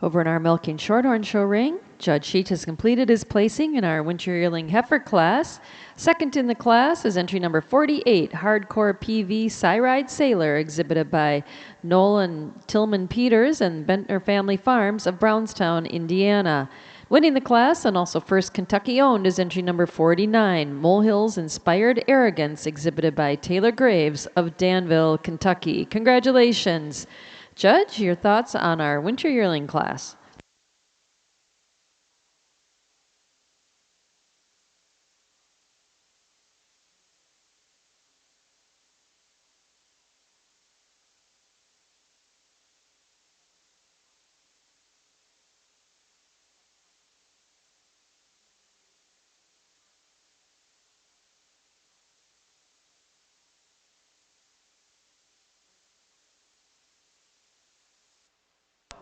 Over in our milking shorthorn show ring, Judge Sheet has completed his placing in our winter yearling heifer class. Second in the class is entry number 48, Hardcore PV Cyride Sailor, exhibited by Nolan Tillman Peters and Bentner Family Farms of Brownstown, Indiana. Winning the class and also first Kentucky owned is entry number 49, Molehills Inspired Arrogance, exhibited by Taylor Graves of Danville, Kentucky. Congratulations. Judge, your thoughts on our winter yearling class?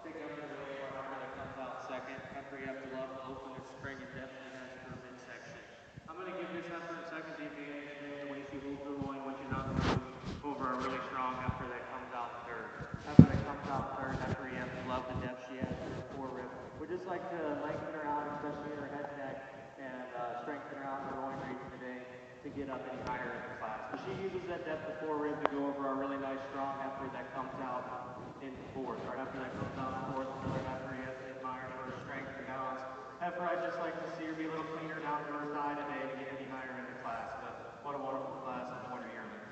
Pick up the really farmer that comes out second. Heifer you have to love, open its spring and definitely has through midsection. I'm going to give this heifer in second the advantage today, the way she holds her loin when she's on the move over a really strong heifer that comes out third. Heifer that comes out third, heifer you have to love the depth she has through her forerib. Would just like to lengthen her out, especially in her head neck, and strengthen her out in her loin region today to get up any higher in the class. But she uses that depth of forerib to go over a really nice strong heifer that comes out in fourth. Our heifer that comes out in fourth, another heifer you have to admire for her strength and balance. Heifer, I'd just like to see her be a little cleaner down to her thigh today to get any higher in the class. But what a wonderful class of winter yearling.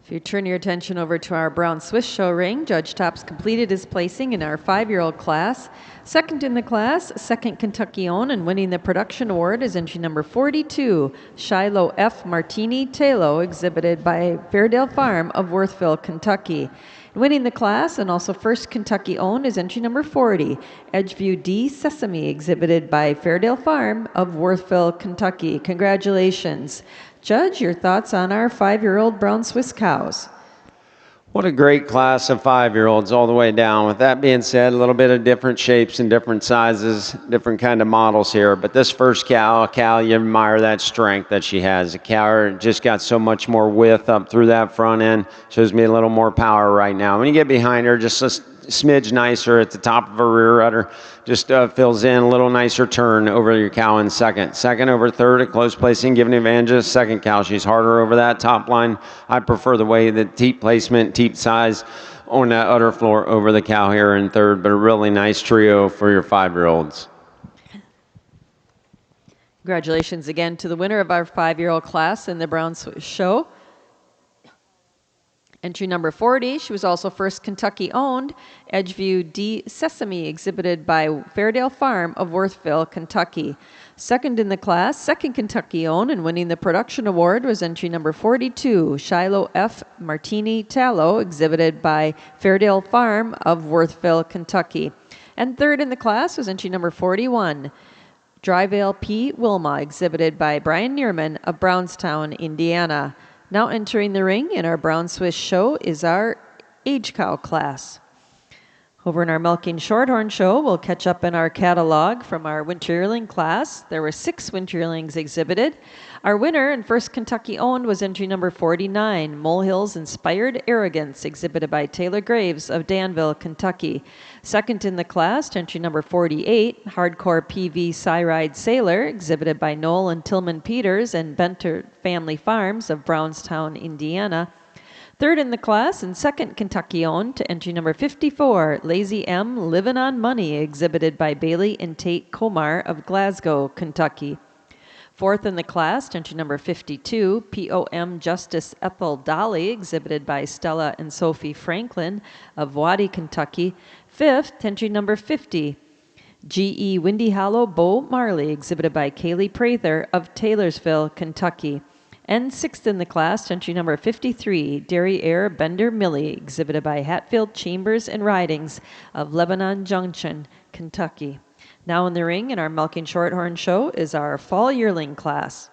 If you turn your attention over to our Brown Swiss show ring, Judge Tops completed his placing in our 5-year-old class. Second in the class, second Kentucky owned, and winning the production award is entry number 42, Shiloh F. Martini Talo, exhibited by Fairdale Farm of Worthville, Kentucky. Winning the class and also first Kentucky owned is entry number 40, Edgeview D. Sesame, exhibited by Fairdale Farm of Worthville, Kentucky. Congratulations. Judge, your thoughts on our 5-year-old brown Swiss cows? What a great class of 5-year-olds all the way down. With that being said, a little bit of different shapes and different sizes, different kind of models here. But this first cow, you admire that strength that she has. The cow just got so much more width up through that front end. Shows me a little more power right now. When you get behind her, just a smidge nicer at the top of her rear udder. Just fills in a little nicer turn over your cow in second. Second over third at close placing, giving advantage to the second cow. She's harder over that top line. I prefer the way the teat placement, teat size on that udder floor over the cow here in third, but a really nice trio for your 5-year-olds. Congratulations again to the winner of our 5-year-old class in the Brown Swiss show. Entry number 40, she was also first Kentucky owned, Edgeview D. Sesame, exhibited by Fairdale Farm of Worthville, Kentucky. Second in the class, second Kentucky owned, and winning the production award was entry number 42, Shiloh F. Martini Tallow, exhibited by Fairdale Farm of Worthville, Kentucky. And third in the class was entry number 41, Dryvale P. Wilma, exhibited by Brian Neerman of Brownstown, Indiana. Now entering the ring in our Brown Swiss show is our age cow class. Over in our milking shorthorn show, we'll catch up in our catalog from our winter yearling class. There were 6 winter yearlings exhibited. Our winner and first Kentucky owned was entry number 49, Molehills Inspired Arrogance, exhibited by Taylor Graves of Danville, Kentucky. Second in the class, entry number 48, Hardcore PV Cyride Sailor, exhibited by Noel and Tillman Peters and Benter Family Farms of Brownstown, Indiana. Third in the class and second Kentucky owned to entry number 54, Lazy M Livin' on Money, exhibited by Bailey and Tate Komar of Glasgow, Kentucky. Fourth in the class, entry number 52, POM Justice Ethel Dolly, exhibited by Stella and Sophie Franklin of Waddy, Kentucky. Fifth, entry number 50, GE Windy Hollow Bo Marley, exhibited by Kaylee Prather of Taylorsville, Kentucky. And sixth in the class, entry number 53, Dairy Air Bender Millie, exhibited by Hatfield Chambers and Ridings of Lebanon Junction, Kentucky. Now in the ring in our Milking Shorthorn show is our fall yearling class.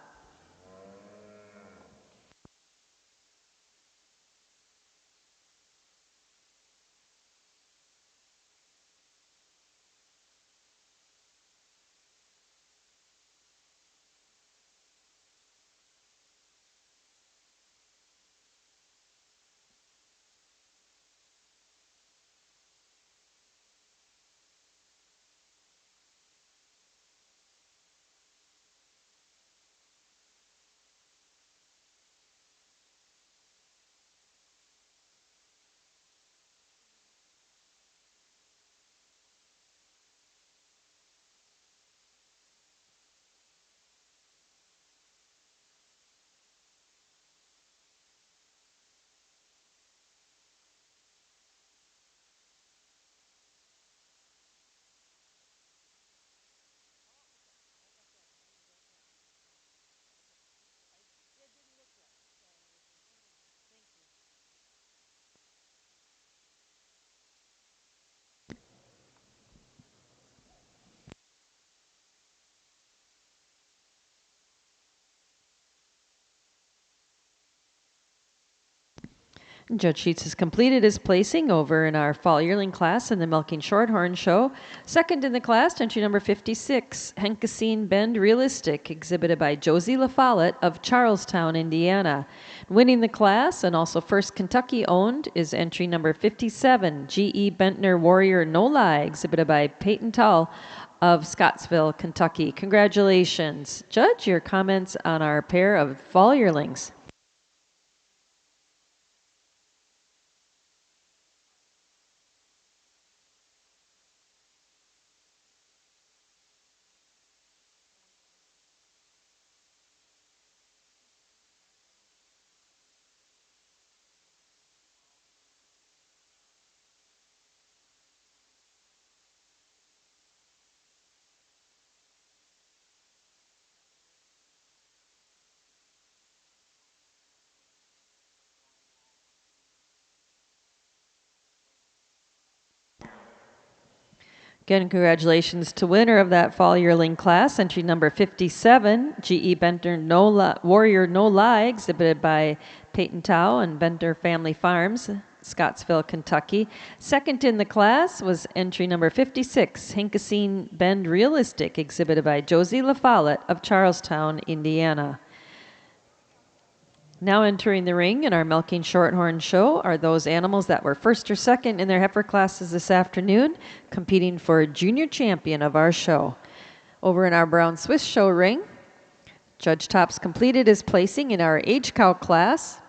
Judge Sheets has completed his placing over in our fall yearling class in the Milking Shorthorn Show. Second in the class, entry number 56, Henkasine Bend Realistic, exhibited by Josie LaFollette of Charlestown, Indiana. Winning the class, and also first Kentucky owned, is entry number 57, G.E. Bentner Warrior No Lie, exhibited by Peyton Tull of Scottsville, Kentucky. Congratulations. Judge, your comments on our pair of fall yearlings. Again, congratulations to winner of that fall yearling class, entry number 57, G.E. Benter Warrior No Lie, exhibited by Peyton Tao and Benter Family Farms, Scottsville, Kentucky. Second in the class was entry number 56, Henkasine Bend Realistic, exhibited by Josie LaFollette of Charlestown, Indiana. Now entering the ring in our Milking Shorthorn Show are those animals that were first or second in their heifer classes this afternoon, competing for junior champion of our show. Over in our Brown Swiss Show ring, Judge Tops completed his placing in our age cow class.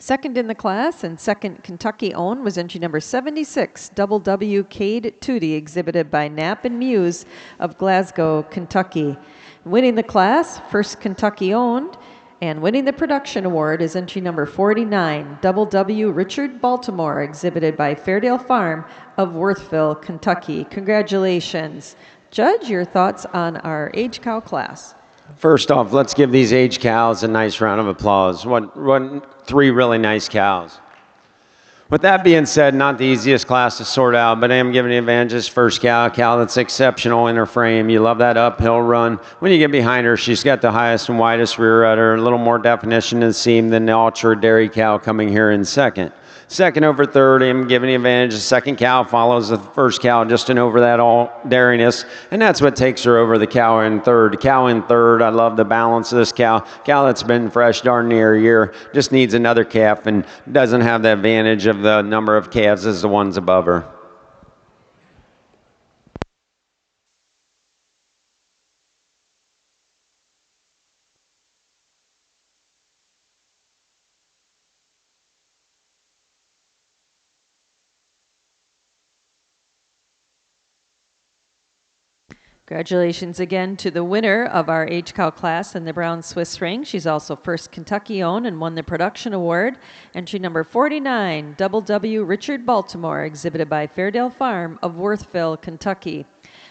Second in the class and second Kentucky owned was entry number 76, Double W Cade Tootie, exhibited by Knapp and Muse of Glasgow, Kentucky. Winning the class, first Kentucky owned, and winning the production award is entry number 49, Double W Richard Baltimore, exhibited by Fairdale Farm of Worthville, Kentucky. Congratulations. Judge, your thoughts on our age cow class? First off, let's give these age cows a nice round of applause. Three really nice cows. With that being said, not the easiest class to sort out, but I am giving the advantage this first cow, a cow that's exceptional in her frame. You love that uphill run. When you get behind her, she's got the highest and widest rear udder, a little more definition in the seam than the ultra dairy cow coming here in second. Second over third, I'm giving the advantage. The second cow follows the first cow just in over that all dairiness, and that's what takes her over the cow in third. Cow in third, I love the balance of this cow. Cow that's been fresh darn near a year, just needs another calf and doesn't have the advantage of the number of calves as the ones above her. Congratulations again to the winner of our age cow class in the Brown Swiss ring. She's also first Kentucky owned and won the production award. Entry number 49, Double W Richard Baltimore, exhibited by Fairdale Farm of Worthville, Kentucky.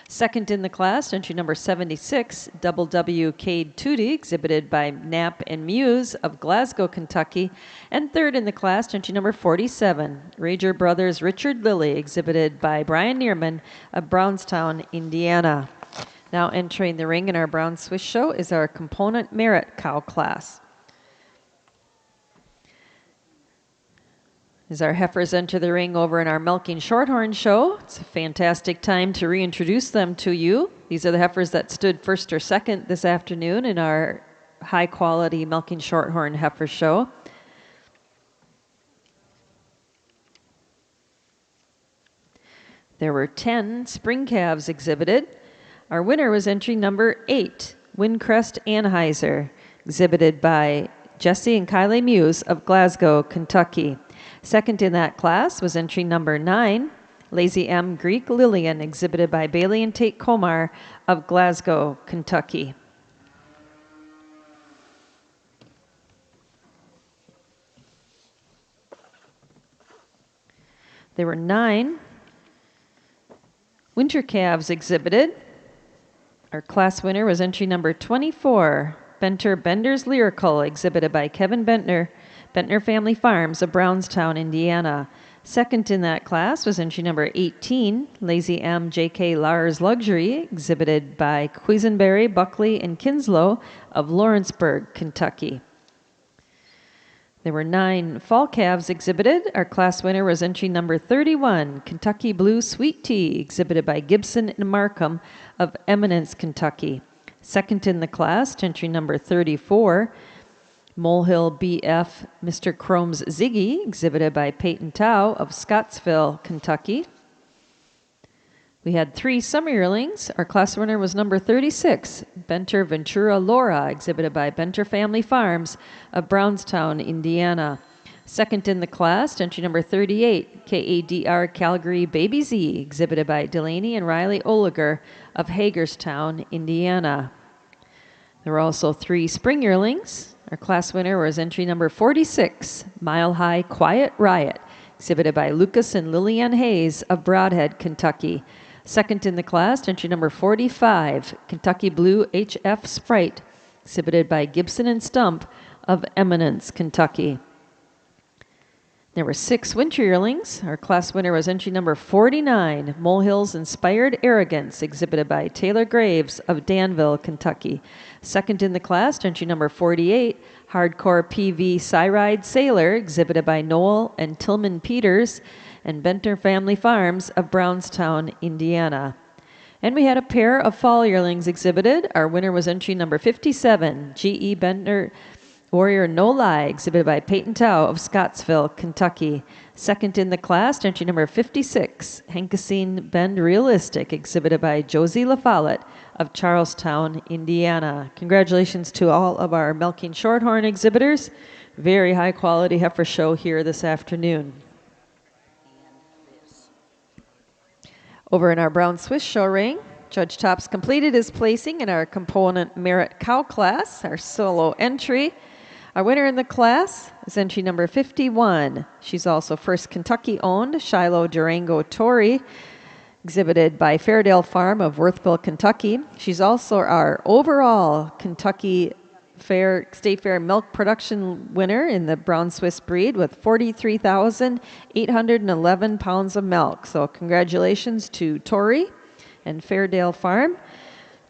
Second in the class, entry number 76, Double W Cade Tootie, exhibited by Knapp and Muse of Glasgow, Kentucky. And third in the class, entry number 47, Rager Brothers Richard Lilly, exhibited by Brian Neerman of Brownstown, Indiana. Now entering the ring in our Brown Swiss Show is our component merit cow class. As our heifers enter the ring over in our Milking Shorthorn Show, it's a fantastic time to reintroduce them to you. These are the heifers that stood first or second this afternoon in our high-quality Milking Shorthorn Heifer Show. There were 10 spring calves exhibited. Our winner was entry number 8, Windcrest Anheuser, exhibited by Jesse and Kylie Muse of Glasgow, Kentucky. Second in that class was entry number 9, Lazy M Greek Lillian, exhibited by Bailey and Tate Komar of Glasgow, Kentucky. There were 9 winter calves exhibited. Our class winner was entry number 24, Benter Bender's Lyrical, exhibited by Kevin Bentner, Bentner Family Farms of Brownstown, Indiana. Second in that class was entry number 18, Lazy M J.K. Lars Luxury, exhibited by Quisenberry, Buckley, and Kinslow of Lawrenceburg, Kentucky. There were 9 fall calves exhibited. Our class winner was entry number 31, Kentucky Blue Sweet Tea, exhibited by Gibson and Markham of Eminence, Kentucky. Second in the class, entry number 34, Molehill BF Mr. Chrome's Ziggy, exhibited by Peyton Tao of Scottsville, Kentucky. We had 3 summer yearlings. Our class winner was number 36, Benter Ventura Laura, exhibited by Benter Family Farms of Brownstown, Indiana. Second in the class, entry number 38, KADR Calgary Baby Z, exhibited by Delaney and Riley Oliger of Hagerstown, Indiana. There were also 3 spring yearlings. Our class winner was entry number 46, Mile High Quiet Riot, exhibited by Lucas and Lillian Hayes of Broadhead, Kentucky. Second in the class, entry number 45, Kentucky Blue HF Sprite, exhibited by Gibson and Stump of Eminence, Kentucky. There were 6 winter yearlings. Our class winner was entry number 49, Molehill's Inspired Arrogance, exhibited by Taylor Graves of Danville, Kentucky. Second in the class, entry number 48, Hardcore PV Cyride Sailor, exhibited by Noel and Tillman Peters and Benter Family Farms of Brownstown, Indiana. And we had a pair of fall yearlings exhibited. Our winner was entry number 57, G.E. Bender Warrior No Lie, exhibited by Peyton Tao of Scottsville, Kentucky. Second in the class, entry number 56, Hankasine Bend Realistic, exhibited by Josie LaFollette of Charlestown, Indiana. Congratulations to all of our milking shorthorn exhibitors. Very high quality heifer show here this afternoon. Over in our Brown Swiss show ring, Judge Tops completed his placing in our component merit cow class, our solo entry. Our winner in the class is entry number 51. She's also first Kentucky-owned Shiloh Durango Tory, exhibited by Fairdale Farm of Worthville, Kentucky. She's also our overall Kentucky State Fair milk production winner in the Brown Swiss breed with 43,811 pounds of milk. So congratulations to Tori and Fairdale Farm.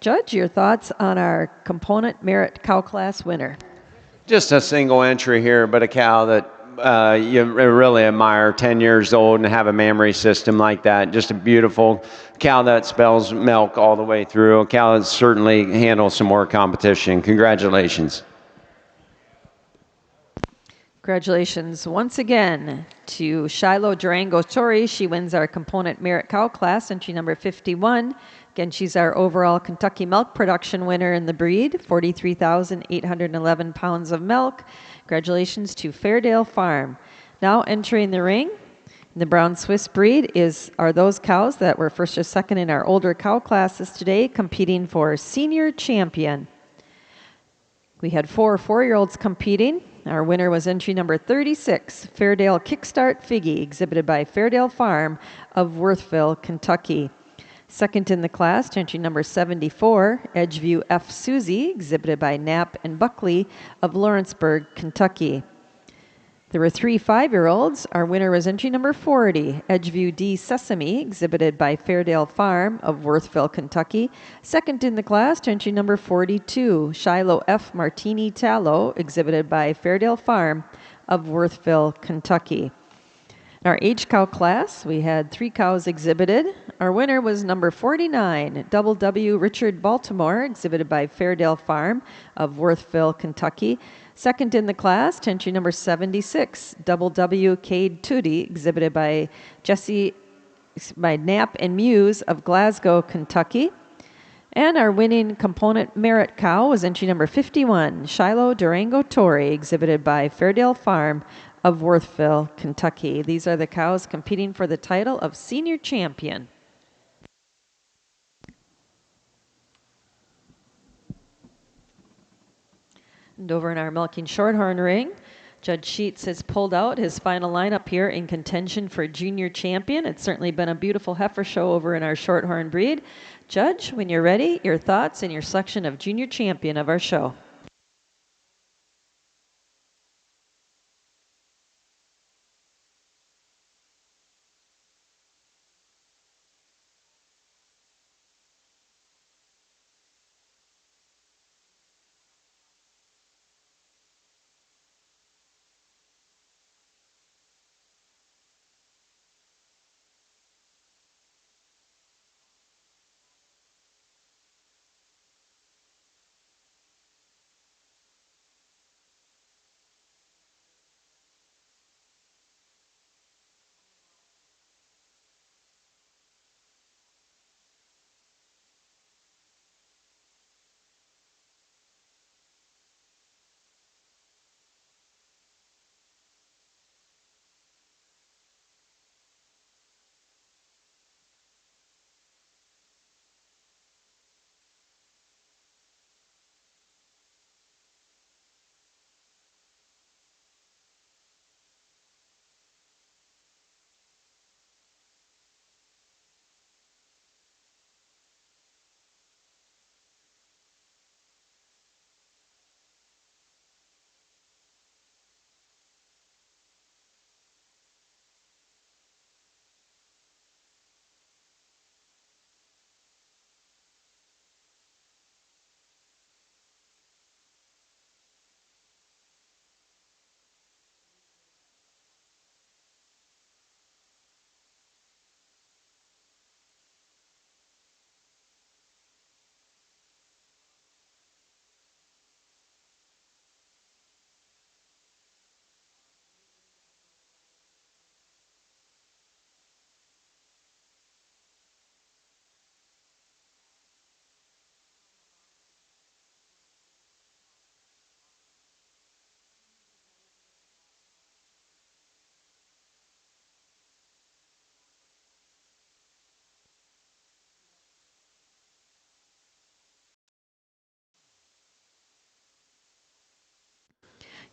Judge, your thoughts on our component merit cow class winner? Just a single entry here, but a cow that you really admire, 10 years old and have a mammary system like that. Just a beautiful cow that spells milk all the way through. A cow that certainly handles some more competition. Congratulations. Congratulations once again to Shiloh Durango Tori. She wins our component merit cow class, entry number 51. Again, she's our overall Kentucky milk production winner in the breed, 43,811 pounds of milk. Congratulations to Fairdale Farm. Now entering the ring, the Brown Swiss breed are those cows that were first or second in our older cow classes today, competing for senior champion. We had 4 4-year-olds competing. Our winner was entry number 36, Fairdale Kickstart Figgy, exhibited by Fairdale Farm of Worthville, Kentucky. Second in the class, entry number 74, Edgeview F. Susie, exhibited by Knapp and Buckley of Lawrenceburg, Kentucky. There were 3 5-year-olds. Our winner was entry number 40, Edgeview D. Sesame, exhibited by Fairdale Farm of Worthville, Kentucky. Second in the class, entry number 42, Shiloh F. Martini Tallow, exhibited by Fairdale Farm of Worthville, Kentucky. In our age cow class, we had 3 cows exhibited. Our winner was number 49, Double W. Richard Baltimore, exhibited by Fairdale Farm of Worthville, Kentucky. Second in the class, entry number 76, Double W. Cade Tootie, exhibited by Knapp and Muse of Glasgow, Kentucky. And our winning component merit cow was entry number 51, Shiloh Durango Tory, exhibited by Fairdale Farm of Worthville, Kentucky. These are the cows competing for the title of senior champion. And over in our milking shorthorn ring, Judge Sheets has pulled out his final lineup here in contention for junior champion. It's certainly been a beautiful heifer show over in our shorthorn breed. Judge, when you're ready, your thoughts and your selection of junior champion of our show.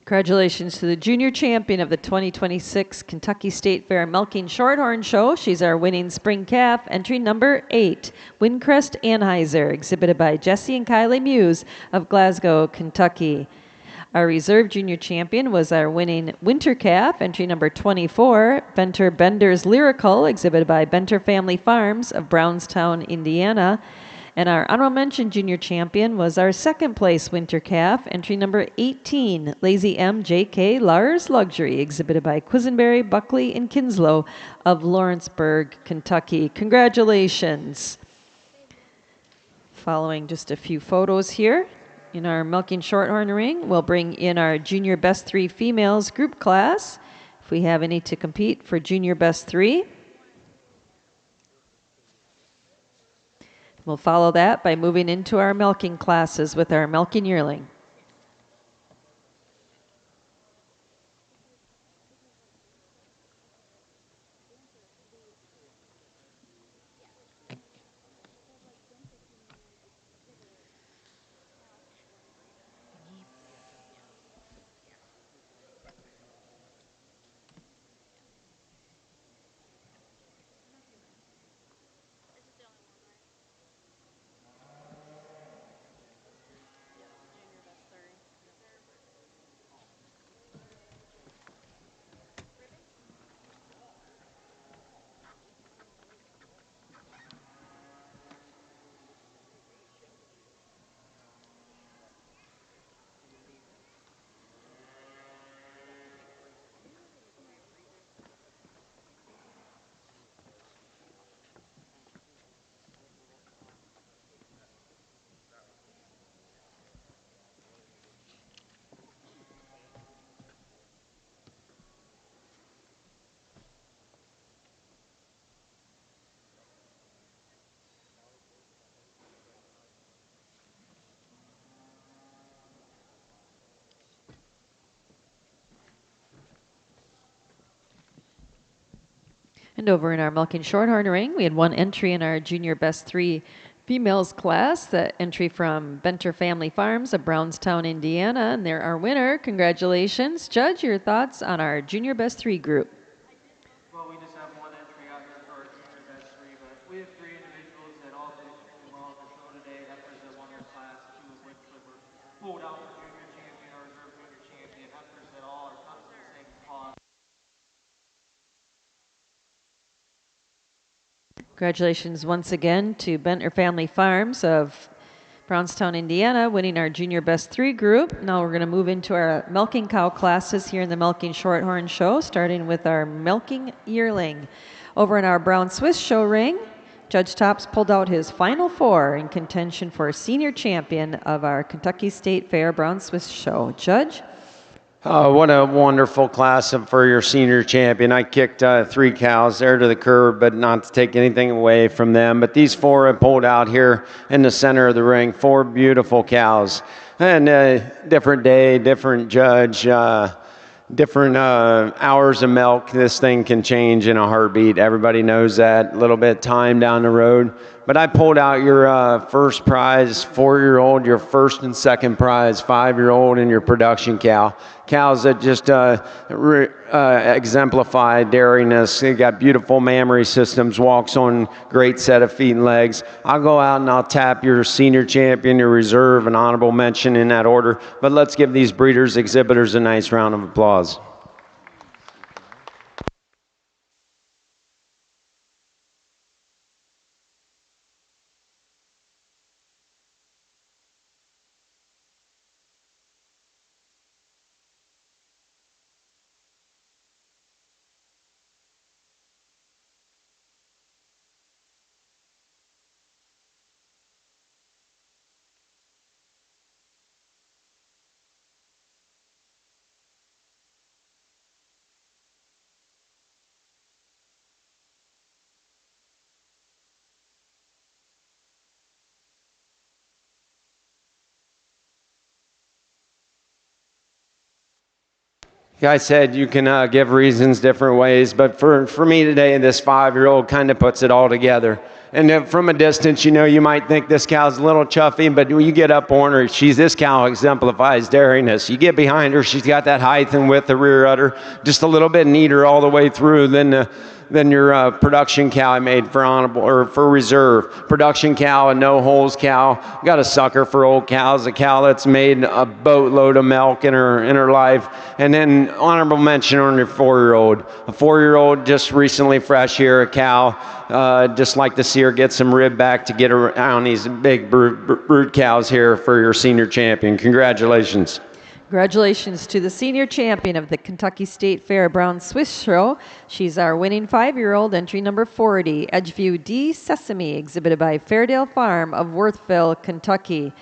Congratulations to the junior champion of the 2026 Kentucky State Fair Milking Shorthorn Show. She's our winning spring calf, entry number 8, Windcrest Anheuser, exhibited by Jesse and Kylie Muse of Glasgow, Kentucky. Our reserve junior champion was our winning winter calf, entry number 24, Benter Bender's Lyrical, exhibited by Benter Family Farms of Brownstown, Indiana. And our honorable mention junior champion was our second place winter calf, entry number 18, Lazy M J.K. Lars Luxury, exhibited by Quisenberry, Buckley, and Kinslow of Lawrenceburg, Kentucky. Congratulations. Following just a few photos here. In our milking shorthorn ring, we'll bring in our junior best 3 females group class, if we have any to compete for junior best 3. We'll follow that by moving into our milking classes with our milking yearling. And over in our milking shorthorn ring, we had one entry in our junior best 3 females class, the entry from Benter Family Farms of Brownstown, Indiana, and they're our winner. Congratulations. Judge, your thoughts on our junior best 3 group? Well, we just have one entry out there for our junior best 3, but we have 3 individuals that all did extremely well on the show today. Heifers that won their class, 2 of which were pulled out for junior champion or reserve junior champion. Heifers that all are cut to the same cost. Congratulations once again to Benter Family Farms of Brownstown, Indiana, winning our junior best 3 group. Now we're going to move into our milking cow classes here in the Milking Shorthorn Show, starting with our milking yearling. Over in our Brown Swiss show ring, Judge Tops pulled out his final 4 in contention for senior champion of our Kentucky State Fair Brown Swiss show. Judge? What a wonderful class for your senior champion. I kicked 3 cows there to the curb, but not to take anything away from them. But these 4 have pulled out here in the center of the ring, 4 beautiful cows. And different day, different judge, different hours of milk. This thing can change in a heartbeat. Everybody knows that. A little bit time down the road. But I pulled out your first prize, 4-year-old, your first and second prize, 5-year-old, and your production cow. Cows that just exemplify dairiness. They got beautiful mammary systems, walks on great set of feet and legs. I'll go out and I'll tap your senior champion, your reserve, and honorable mention in that order. But let's give these breeders, exhibitors a nice round of applause. Like I said, you can give reasons different ways, but for me today, this 5-year-old kind of puts it all together. And from a distance, you might think this cow's a little chuffy, but when you get up on her, this cow exemplifies daringness. You get behind her, she's got that height and width of rear udder, just a little bit neater all the way through than your production cow I made for honorable or for reserve. Production cow, a no holes cow. Got a sucker for old cows, a cow that's made a boatload of milk in her life. And then honorable mention on your 4-year-old. A 4-year-old just recently fresh here, a cow. Just like to see her get some rib back to get around these big brood cows here for your senior champion. Congratulations. Congratulations to the senior champion of the Kentucky State Fair Brown Swiss Show. She's our winning 5-year-old, entry number 40, Edgeview D. Sesame, exhibited by Fairdale Farm of Worthville, Kentucky.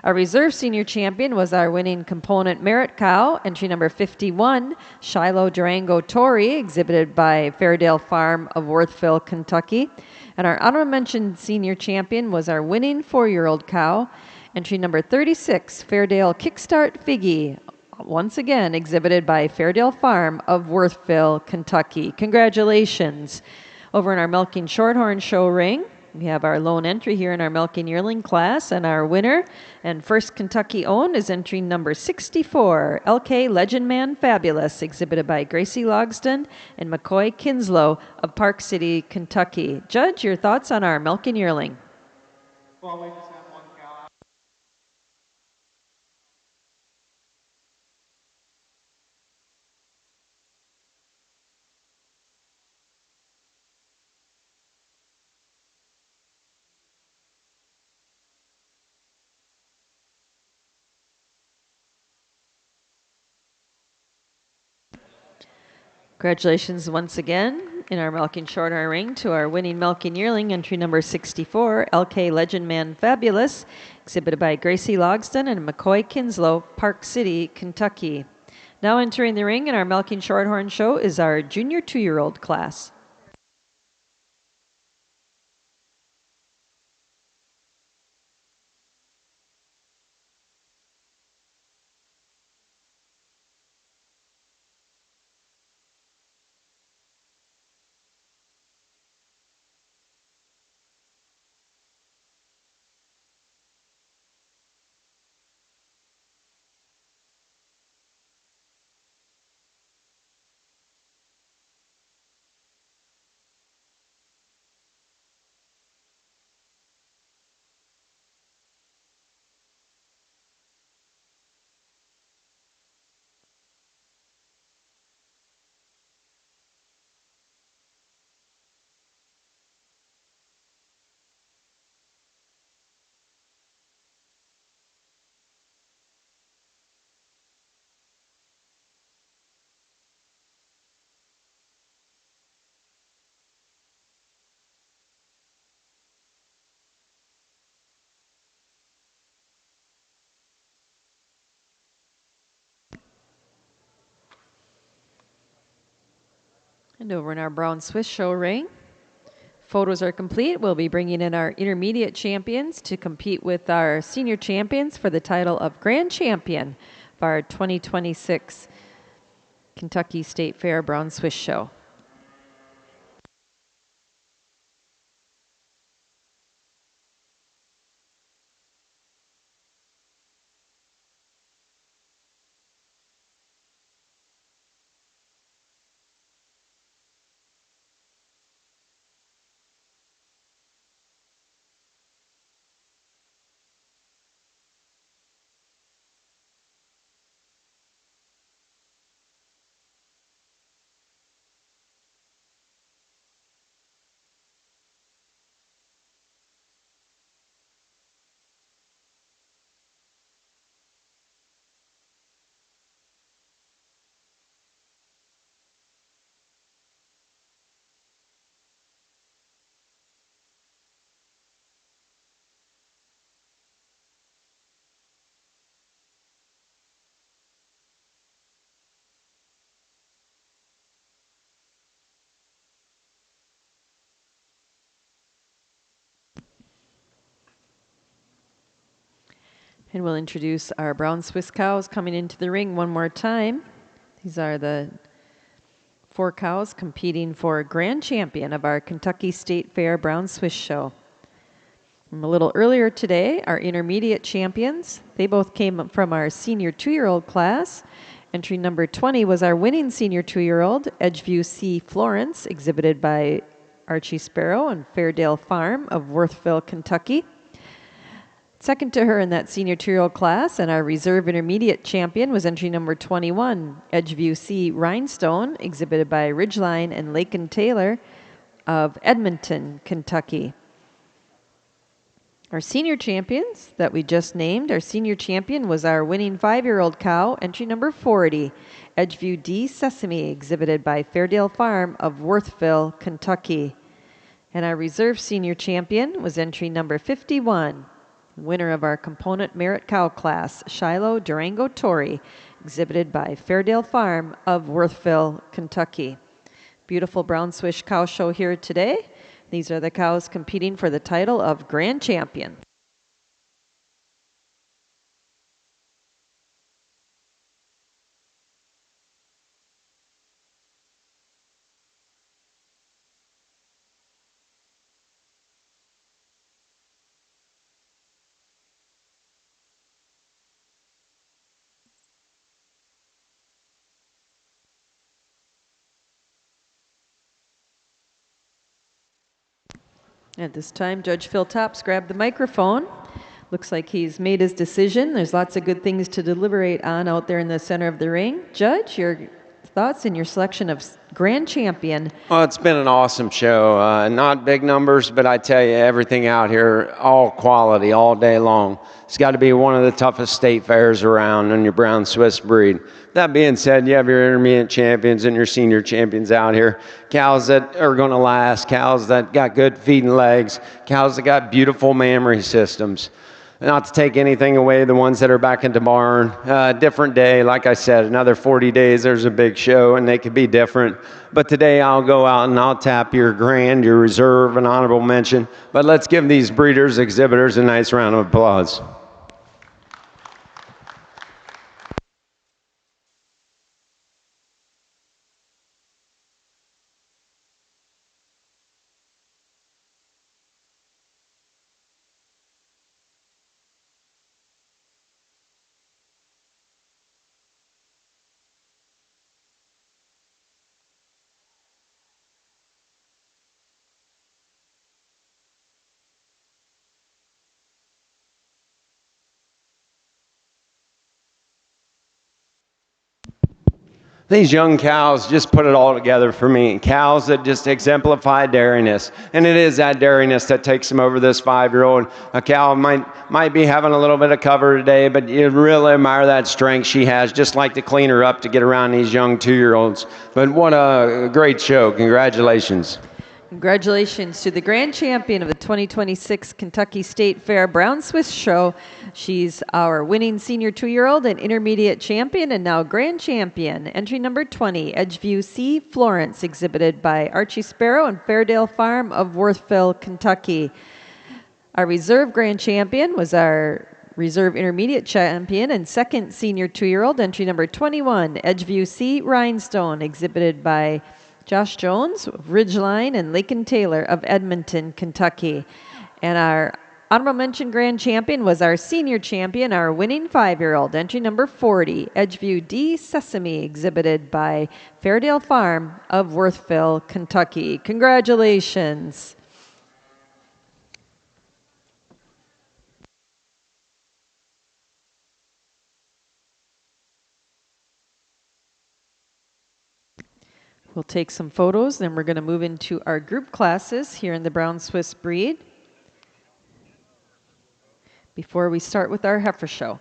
Our reserve senior champion was our winning component merit cow, entry number 51, Shiloh Durango Tory, exhibited by Fairdale Farm of Worthville, Kentucky. And our honorable mention senior champion was our winning 4-year-old cow, entry number 36, Fairdale Kickstart Figgy, once again exhibited by Fairdale Farm of Worthville, Kentucky. Congratulations. Over in our Milking Shorthorn show ring, we have our lone entry here in our Milking Yearling class, and our winner and first Kentucky owned is entry number 64, LK Legend Man Fabulous, exhibited by Gracie Logston and McCoy Kinslow of Park City, Kentucky. Judge, your thoughts on our Milking Yearling? Well, we just have one cow. Congratulations once again in our Milking Shorthorn ring to our winning Milking Yearling, entry number 64, LK Legend Man Fabulous, exhibited by Gracie Logston and McCoy Kinslow, Park City, Kentucky. Now entering the ring in our Milking Shorthorn show is our junior 2-year-old class. And over in our Brown Swiss show ring, photos are complete. We'll be bringing in our intermediate champions to compete with our senior champions for the title of Grand Champion of our 2026 Kentucky State Fair Brown Swiss Show. And we'll introduce our brown Swiss cows coming into the ring one more time. These are the 4 cows competing for grand champion of our Kentucky State Fair Brown Swiss Show. From a little earlier today, our intermediate champions, they both came from our senior 2-year-old class. Entry number 20 was our winning senior 2-year-old, Edgeview C. Florence, exhibited by Archie Sparrow and Fairdale Farm of Worthville, Kentucky. Second to her in that senior 2-year-old class and our reserve intermediate champion was entry number 21, Edgeview C. Rhinestone, exhibited by Ridgeline and Lakin Taylor of Edmonton, Kentucky. Our senior champions that we just named, our senior champion was our winning 5-year-old cow, entry number 40, Edgeview D. Sesame, exhibited by Fairdale Farm of Worthville, Kentucky. And our reserve senior champion was entry number 51, winner of our component merit cow class, Shiloh Durango Tory, exhibited by Fairdale Farm of Worthville, Kentucky. Beautiful Brown Swiss cow show here today. These are the cows competing for the title of Grand Champion. At this time, Judge Phil Tops grabbed the microphone. Looks like he's made his decision. There's lots of good things to deliberate on out there in the center of the ring. Judge, your thoughts and your selection of Grand Champion. Well, it's been an awesome show. Not big numbers, but I tell you, everything out here, all quality, all day long. It's got to be one of the toughest state fairs around in your brown Swiss breed. That being said, you have your intermediate champions and your senior champions out here. Cows that are going to last, cows that got good feeding legs, cows that got beautiful mammary systems. Not to take anything away, the ones that are back in the barn, different day. Like I said, another 40 days, there's a big show, and they could be different. But today I'll go out and I'll tap your grand, your reserve, and honorable mention. But let's give these breeders, exhibitors a nice round of applause. These young cows just put it all together for me. Cows that just exemplify dairiness. And it is that dairiness that takes them over this 5-year-old. A cow might be having a little bit of cover today, but you really admire that strength she has, just like to clean her up to get around these young 2-year-olds. But what a great show. Congratulations. Congratulations to the grand champion of the 2026 Kentucky State Fair Brown Swiss Show. She's our winning senior 2-year-old and intermediate champion and now grand champion. Entry number 20, Edgeview C. Florence, exhibited by Archie Sparrow and Fairdale Farm of Worthville, Kentucky. Our reserve grand champion was our reserve intermediate champion and second senior 2-year-old, entry number 21, Edgeview C. Rhinestone, exhibited by Josh Jones, Ridgeline, and Lakin Taylor of Edmonton, Kentucky. And our honorable mention grand champion was our senior champion, our winning 5-year-old, entry number 40, Edgeview D. Sesame, exhibited by Fairdale Farm of Worthville, Kentucky. Congratulations. We'll take some photos, then we're going to move into our group classes here in the Brown Swiss breed before we start with our heifer show.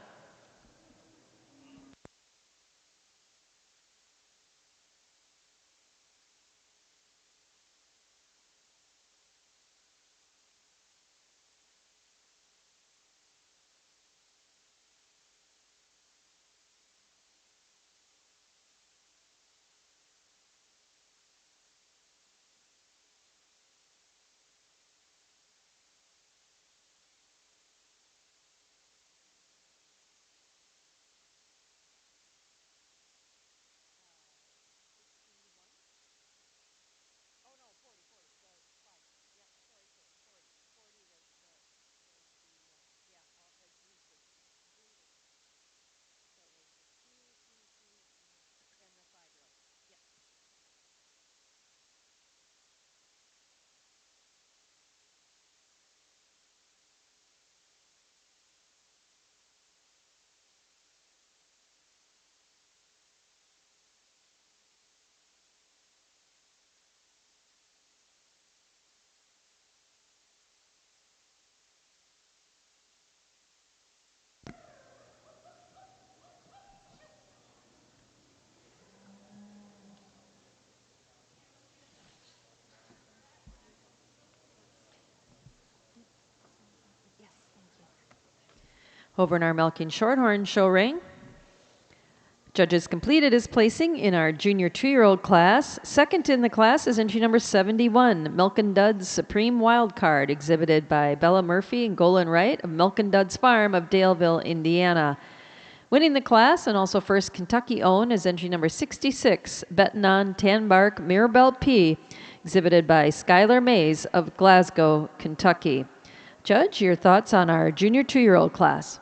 Over in our Milking Shorthorn show ring, judges completed his placing in our junior 2-year-old class. Second in the class is entry number 71, Milk and Duds Supreme Wild Card, exhibited by Bella Murphy and Golan Wright of Milk and Duds Farm of Daleville, Indiana. Winning the class and also first Kentucky own is entry number 66, Betanon Tanbark Mirabelle P, exhibited by Skylar Mays of Glasgow, Kentucky. Judge, your thoughts on our junior 2-year-old class?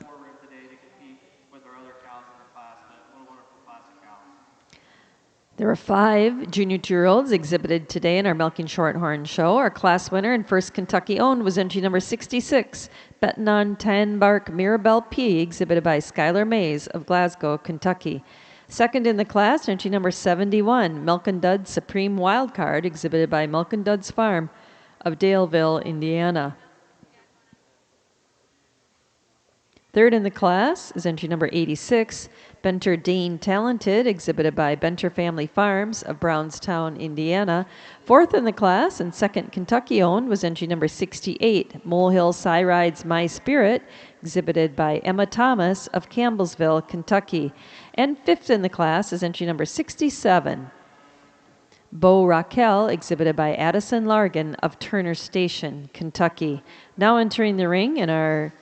More room today to compete with our other cows in the class, but what a wonderful class of cows. There were 5 junior 2-year-olds exhibited today in our Milking Shorthorn show. Our class winner and first Kentucky owned was entry number 66, Betanon Tanbark Mirabelle P, exhibited by Skylar Mays of Glasgow, Kentucky. Second in the class, entry number 71, Milk and Duds Supreme Wild Card, exhibited by Milk and Duds Farm of Daleville, Indiana. Third in the class is entry number 86, Benter Dane Talented, exhibited by Benter Family Farms of Brownstown, Indiana. Fourth in the class and second Kentucky owned was entry number 68, Molehill Cyride's My Spirit, exhibited by Emma Thomas of Campbellsville, Kentucky. And fifth in the class is entry number 67, Bo Raquel, exhibited by Addison Largan of Turner Station, Kentucky. Now entering the ring in our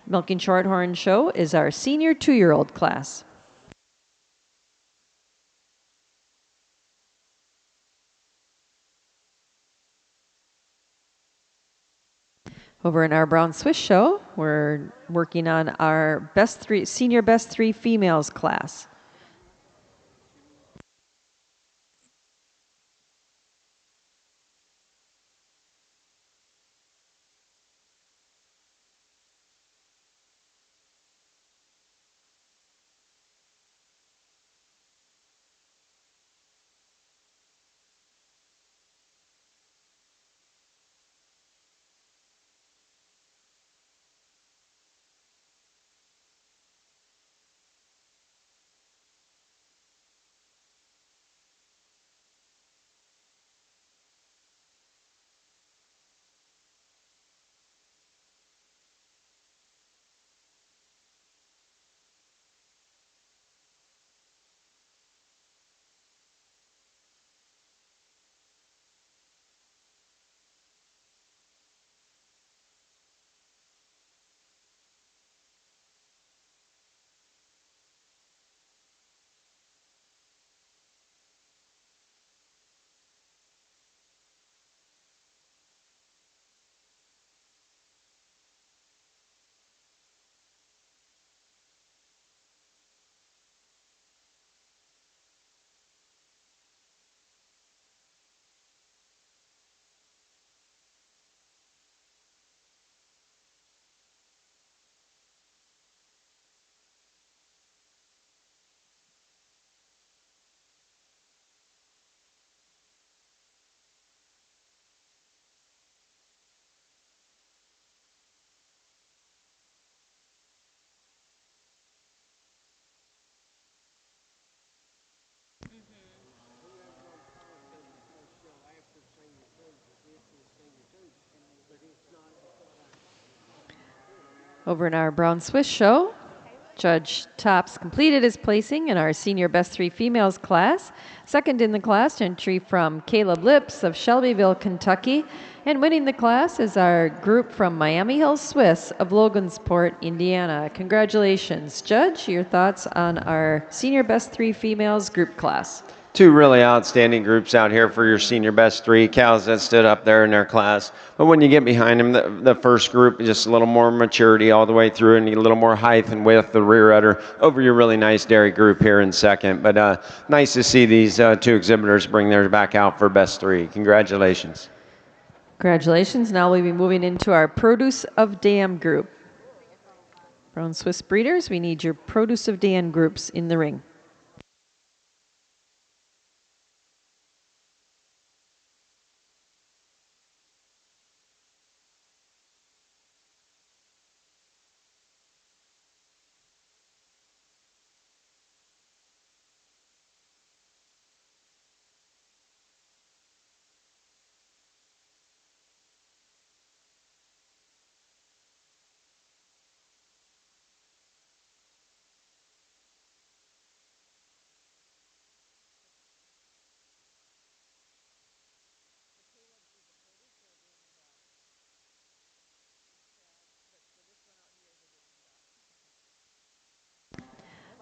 Milking Shorthorn show is our senior 2-year-old class. Over in our Brown Swiss show, we're working on our senior best 3 females class. Over in our Brown Swiss show, Judge Tops completed his placing in our senior best three females class. Second in the class, entry from Caleb Lips of Shelbyville, Kentucky. And winning the class is our group from Miami Hills Swiss of Logansport, Indiana. Congratulations. Judge, your thoughts on our senior best three females group class? Two really outstanding groups out here for your senior best three cows that stood up there in their class. But when you get behind them, the first group is just a little more maturity all the way through and a little more height and width, the rear udder, over your really nice dairy group here in second. But nice to see these two exhibitors bring theirs back out for best three. Congratulations. Congratulations. Now we'll be moving into our Produce of Dan group. Brown Swiss breeders, we need your Produce of Dan groups in the ring.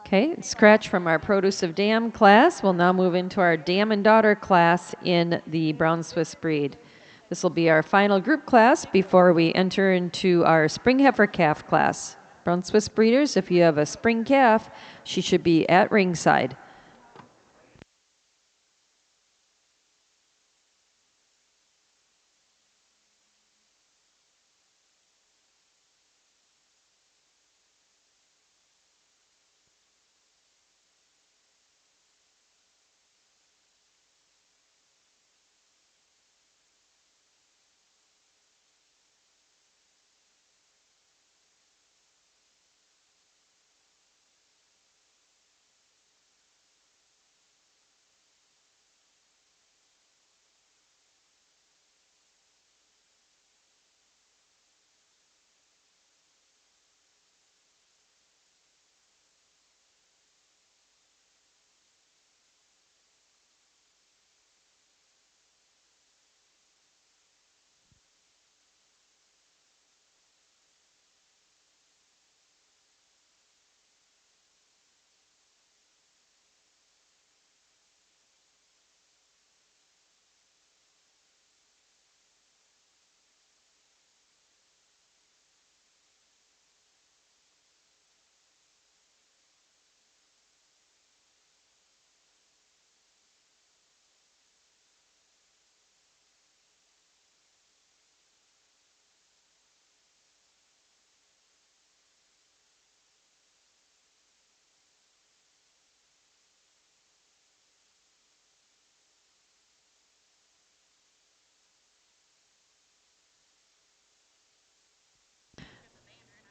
Okay, scratch from our Produce of Dam class. We'll now move into our Dam and Daughter class in the Brown Swiss breed. This will be our final group class before we enter into our Spring Heifer Calf class. Brown Swiss breeders, if you have a spring calf, she should be at ringside.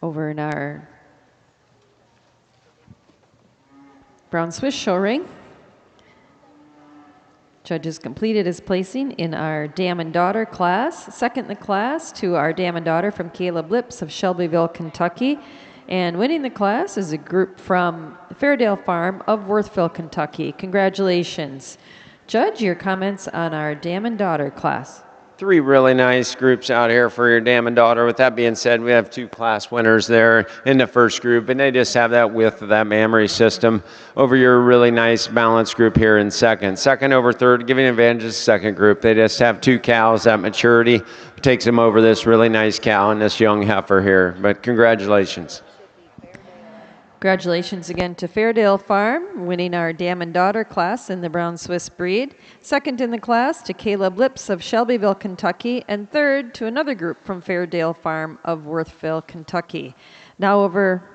Over in our Brown Swiss show ring, Judge has completed his placing in our Dam and Daughter class. Second in the class to our Dam and Daughter from Caleb Lips of Shelbyville, Kentucky. And winning the class is a group from Fairdale Farm of Worthville, Kentucky. Congratulations. Judge, your comments on our Dam and Daughter class. Three really nice groups out here for your Dam and Daughter. With that being said, we have two class winners there in the first group, and they just have that width of that mammary system over your really nice balanced group here in second. Second over third, giving advantage to the second group. They just have two cows at maturity. Takes them over this really nice cow and this young heifer here. But congratulations. Congratulations again to Fairdale Farm, winning our Dam and Daughter class in the Brown Swiss breed. Second in the class to Caleb Lips of Shelbyville, Kentucky. And third to another group from Fairdale Farm of Worthville, Kentucky. Now over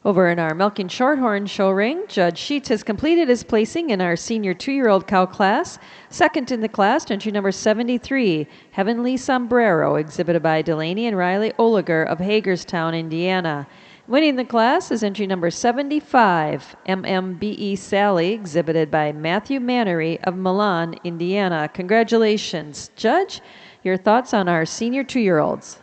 Over in our Milking Shorthorn show ring, Judge Sheets has completed his placing in our senior 2-year-old cow class. Second in the class, entry number 73, Heavenly Sombrero, exhibited by Delaney and Riley Oliger of Hagerstown, Indiana. Winning the class is entry number 75, MMBE Sally, exhibited by Matthew Mannery of Milan, Indiana. Congratulations. Judge, your thoughts on our senior 2-year-olds?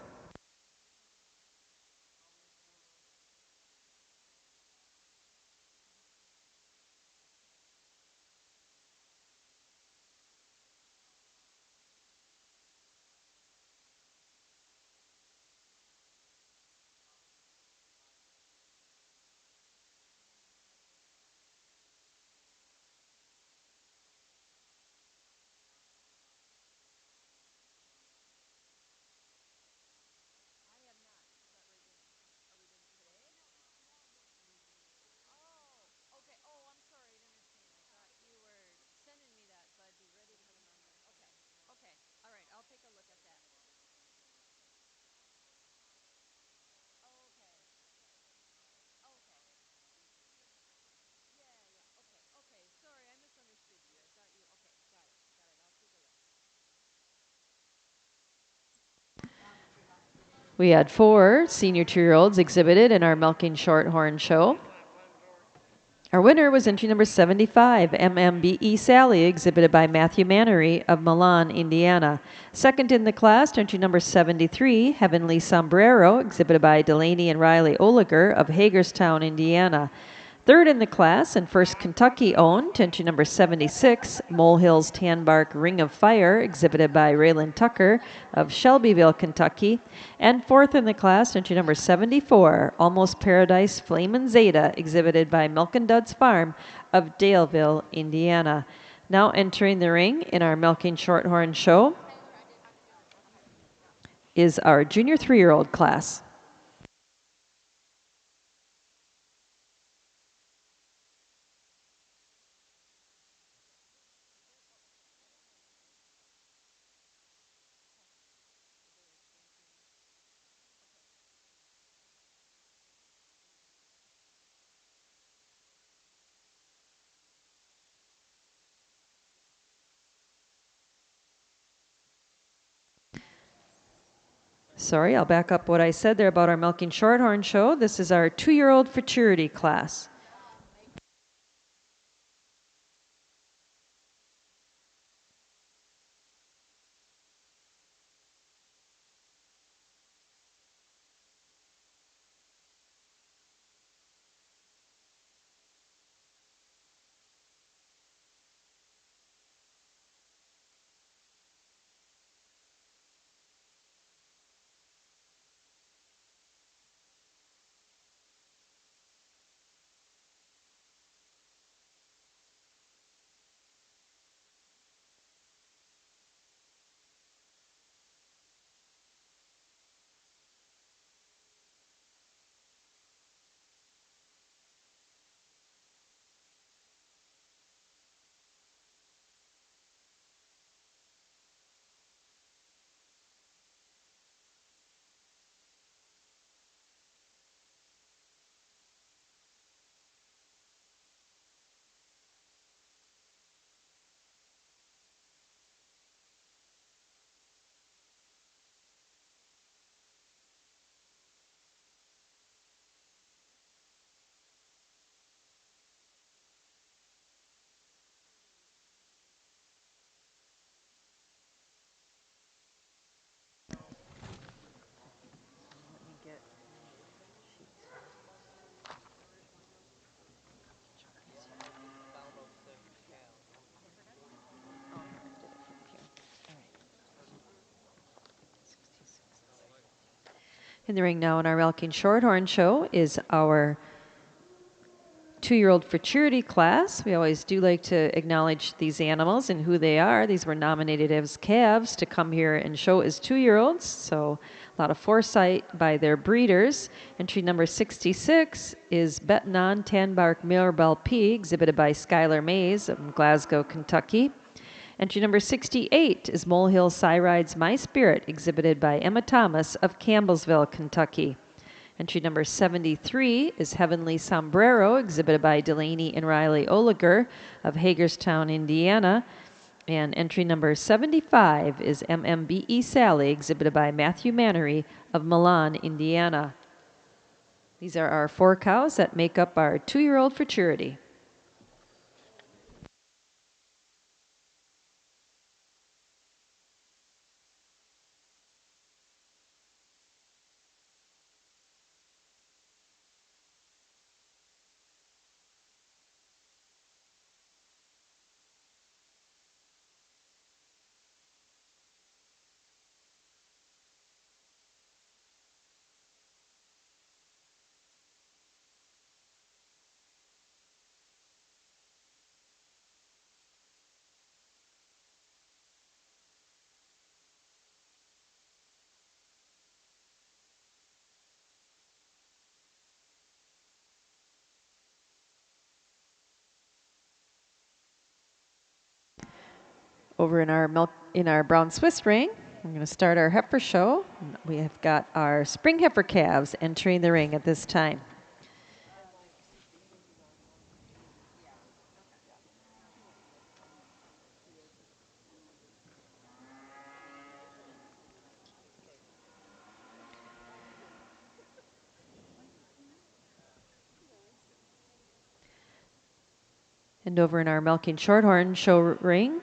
We had 4 senior 2-year-olds exhibited in our Milking Shorthorn show. Our winner was entry number 75, MMBE Sally, exhibited by Matthew Mannery of Milan, Indiana. Second in the class, entry number 73, Heavenly Sombrero, exhibited by Delaney and Riley Oliger of Hagerstown, Indiana. Third in the class and first Kentucky owned, entry number 76, Molehills Tanbark Ring of Fire, exhibited by Raylan Tucker of Shelbyville, Kentucky. And fourth in the class, entry number 74, Almost Paradise Flamin' Zeta, exhibited by Milk and Duds Farm of Daleville, Indiana. Now entering the ring in our Milking Shorthorn show is our junior 3-year-old class. Sorry, I'll back up what I said there about our Milking Shorthorn show. This is our 2-year-old futurity class. In the ring now in our Milking Shorthorn show is our 2-year-old futurity class. We always do like to acknowledge these animals and who they are. These were nominated as calves to come here and show as 2-year-olds, so a lot of foresight by their breeders. Entry number 66 is Betnon Tanbark Mirabelle P, exhibited by Skylar Mays of Glasgow, Kentucky. Entry number 68 is Molehill Cyride's My Spirit, exhibited by Emma Thomas of Campbellsville, Kentucky. Entry number 73 is Heavenly Sombrero, exhibited by Delaney and Riley Oliger of Hagerstown, Indiana. And entry number 75 is MMBE Sally, exhibited by Matthew Mannery of Milan, Indiana. These are our 4 cows that make up our 2-year-old futurity. Over in our brown Swiss ring, we're going to start our heifer show. We have got our spring heifer calves entering the ring at this time. And over in our milking shorthorn show ring,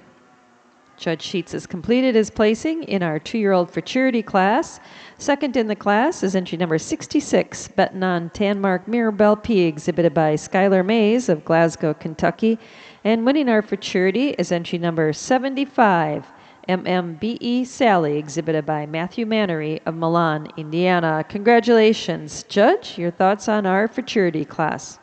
Judge Sheets has completed his placing in our 2-year-old futurity class. Second in the class is entry number 66, betting on Tanmark Mirabelle P, exhibited by Skylar Mays of Glasgow, Kentucky. And winning our futurity is entry number 75, MMBE Sally, exhibited by Matthew Mannery of Milan, Indiana. Congratulations. Judge, your thoughts on our futurity class?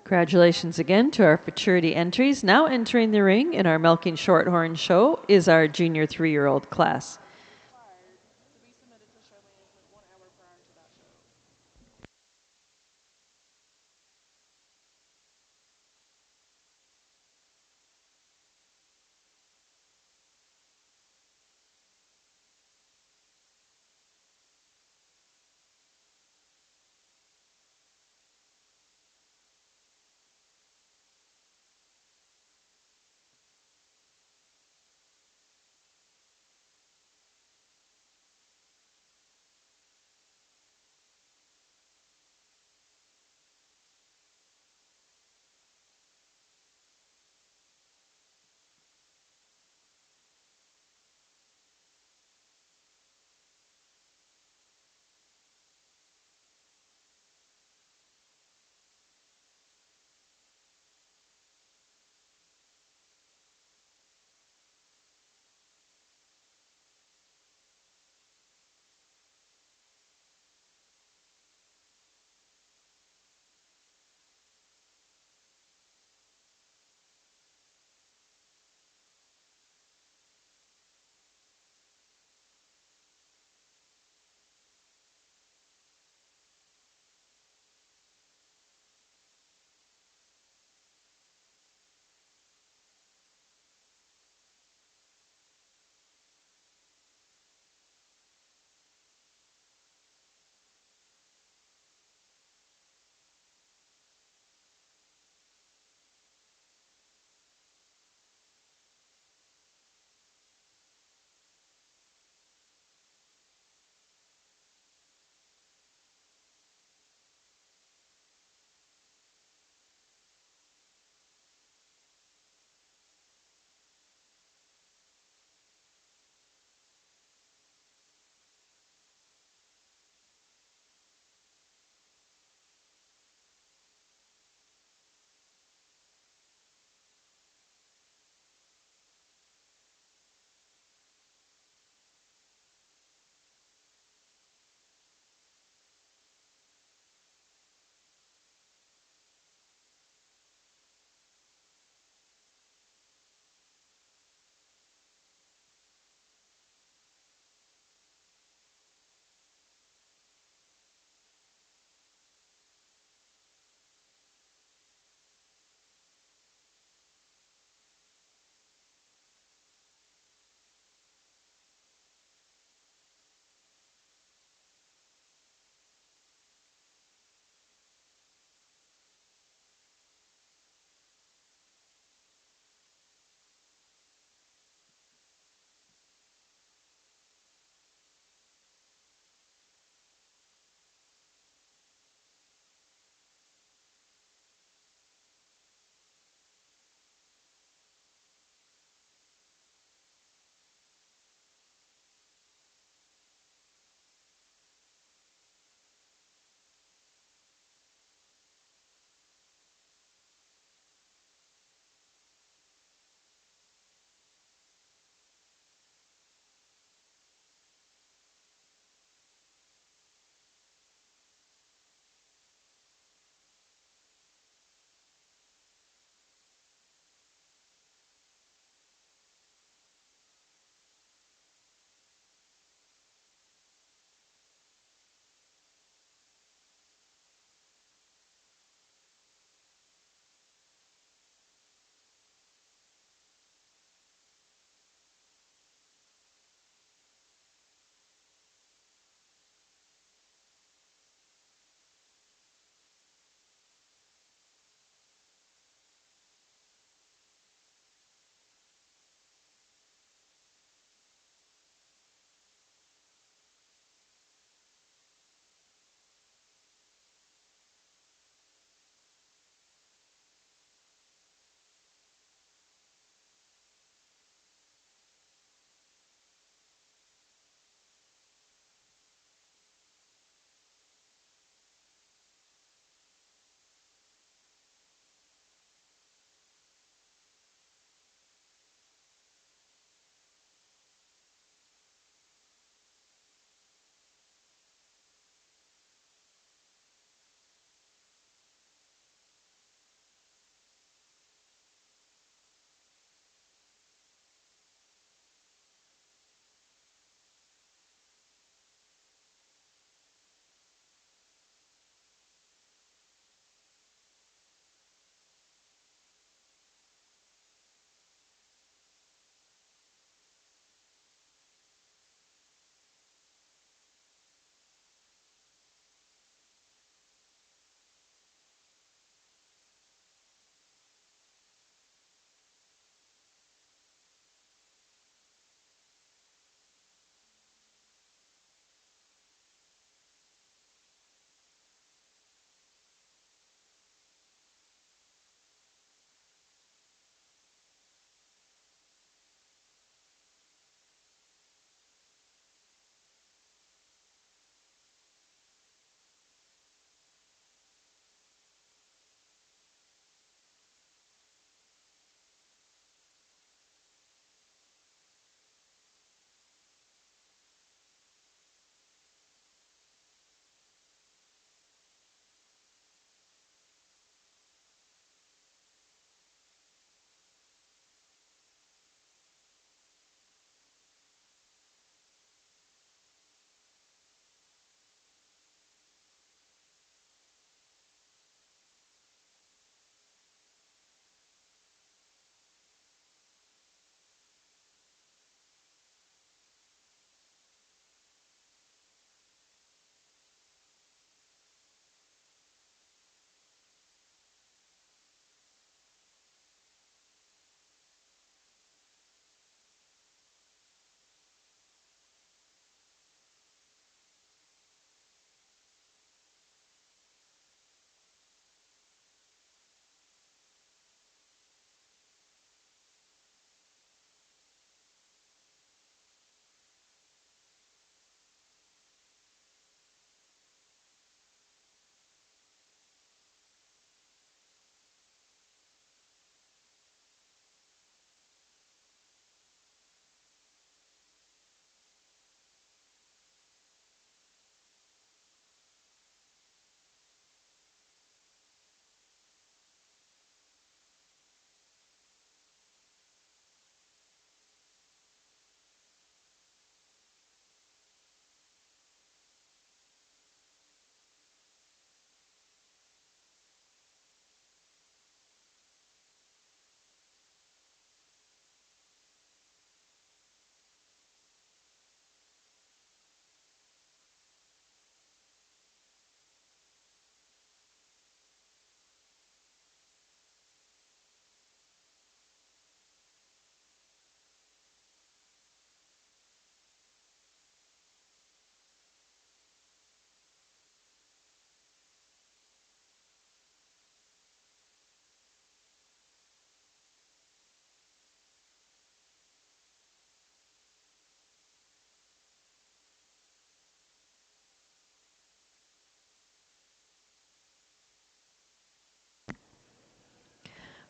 Congratulations again to our futurity entries. Now entering the ring in our milking shorthorn show is our junior 3-year-old class.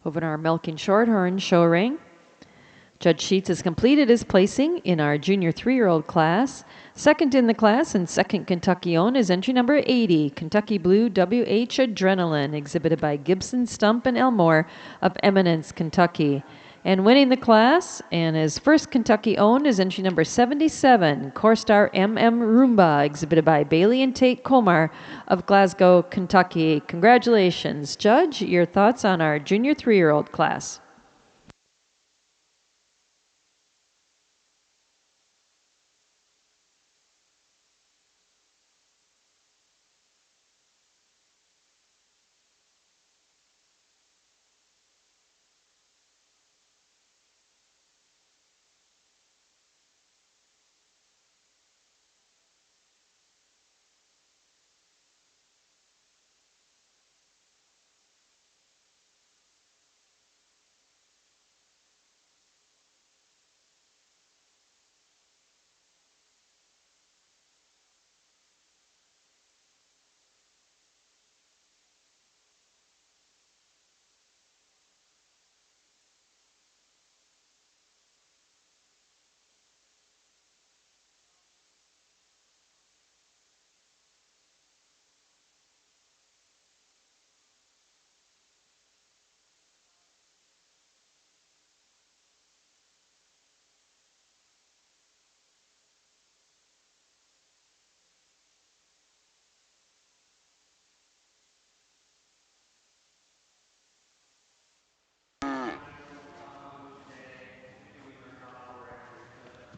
Over in our milking shorthorn show ring, Judge Sheets has completed his placing in our junior 3-year-old class. Second in the class and second Kentucky owned is entry number 80, Kentucky Blue WH Adrenaline, exhibited by Gibson, Stump, and Elmore of Eminence, Kentucky. And winning the class and his first Kentucky owned is entry number 77, Corstar MM Roomba, exhibited by Bailey and Tate Colmar of Glasgow, Kentucky. Congratulations. Judge, your thoughts on our junior 3-year-old class?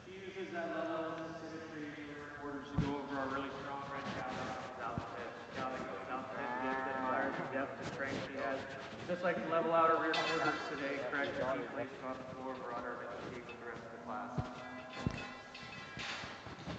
She uses that level of symmetry in her quarters to go over our really strong red cow that comes out the pit. Cow that goes out the pit to get that fire, the depth and strength she has. Just like to level out her rear quarters today, correct her knee placement on the floor, we're on her to compete with the rest of the class.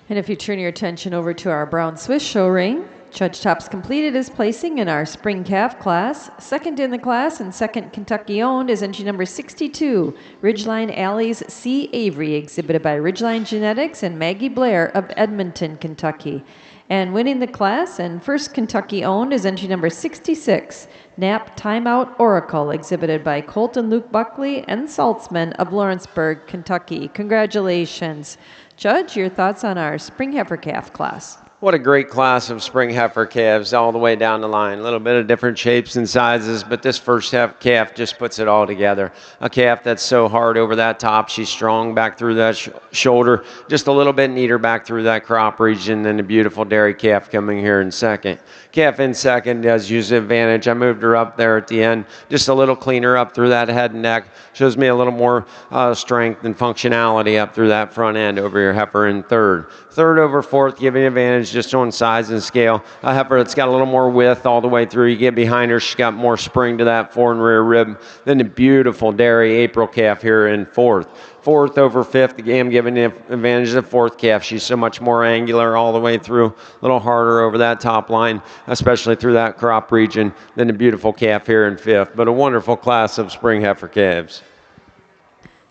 And if you turn your attention over to our brown Swiss show ring, Judge Top's completed his placing in our spring calf class. Second in the class and second Kentucky owned is entry number 62, Ridgeline Alley's C. Avery, exhibited by Ridgeline Genetics and Maggie Blair of Edmonton, Kentucky. And winning the class and first Kentucky owned is entry number 66, Nap Timeout Oracle, exhibited by Colton Luke Buckley and Saltzman of Lawrenceburg, Kentucky. Congratulations. Judge, your thoughts on our spring heifer calf class? What a great class of spring heifer calves all the way down the line. A little bit of different shapes and sizes, but this first calf just puts it all together. A calf that's so hard over that top. She's strong back through that shoulder, just a little bit neater back through that crop region, and a beautiful dairy calf coming here in second. Calf in second does use the advantage. I moved her up there at the end, just a little cleaner up through that head and neck. Shows me a little more strength and functionality up through that front end over your heifer in third. Third over fourth, giving advantage just on size and scale. A heifer that's got a little more width all the way through. You get behind her, she's got more spring to that fore and rear rib. Then the beautiful dairy April calf here in fourth. Fourth over fifth, again giving the advantage of the fourth calf. She's so much more angular all the way through, a little harder over that top line, especially through that crop region, than the beautiful calf here in fifth. But a wonderful class of spring heifer calves.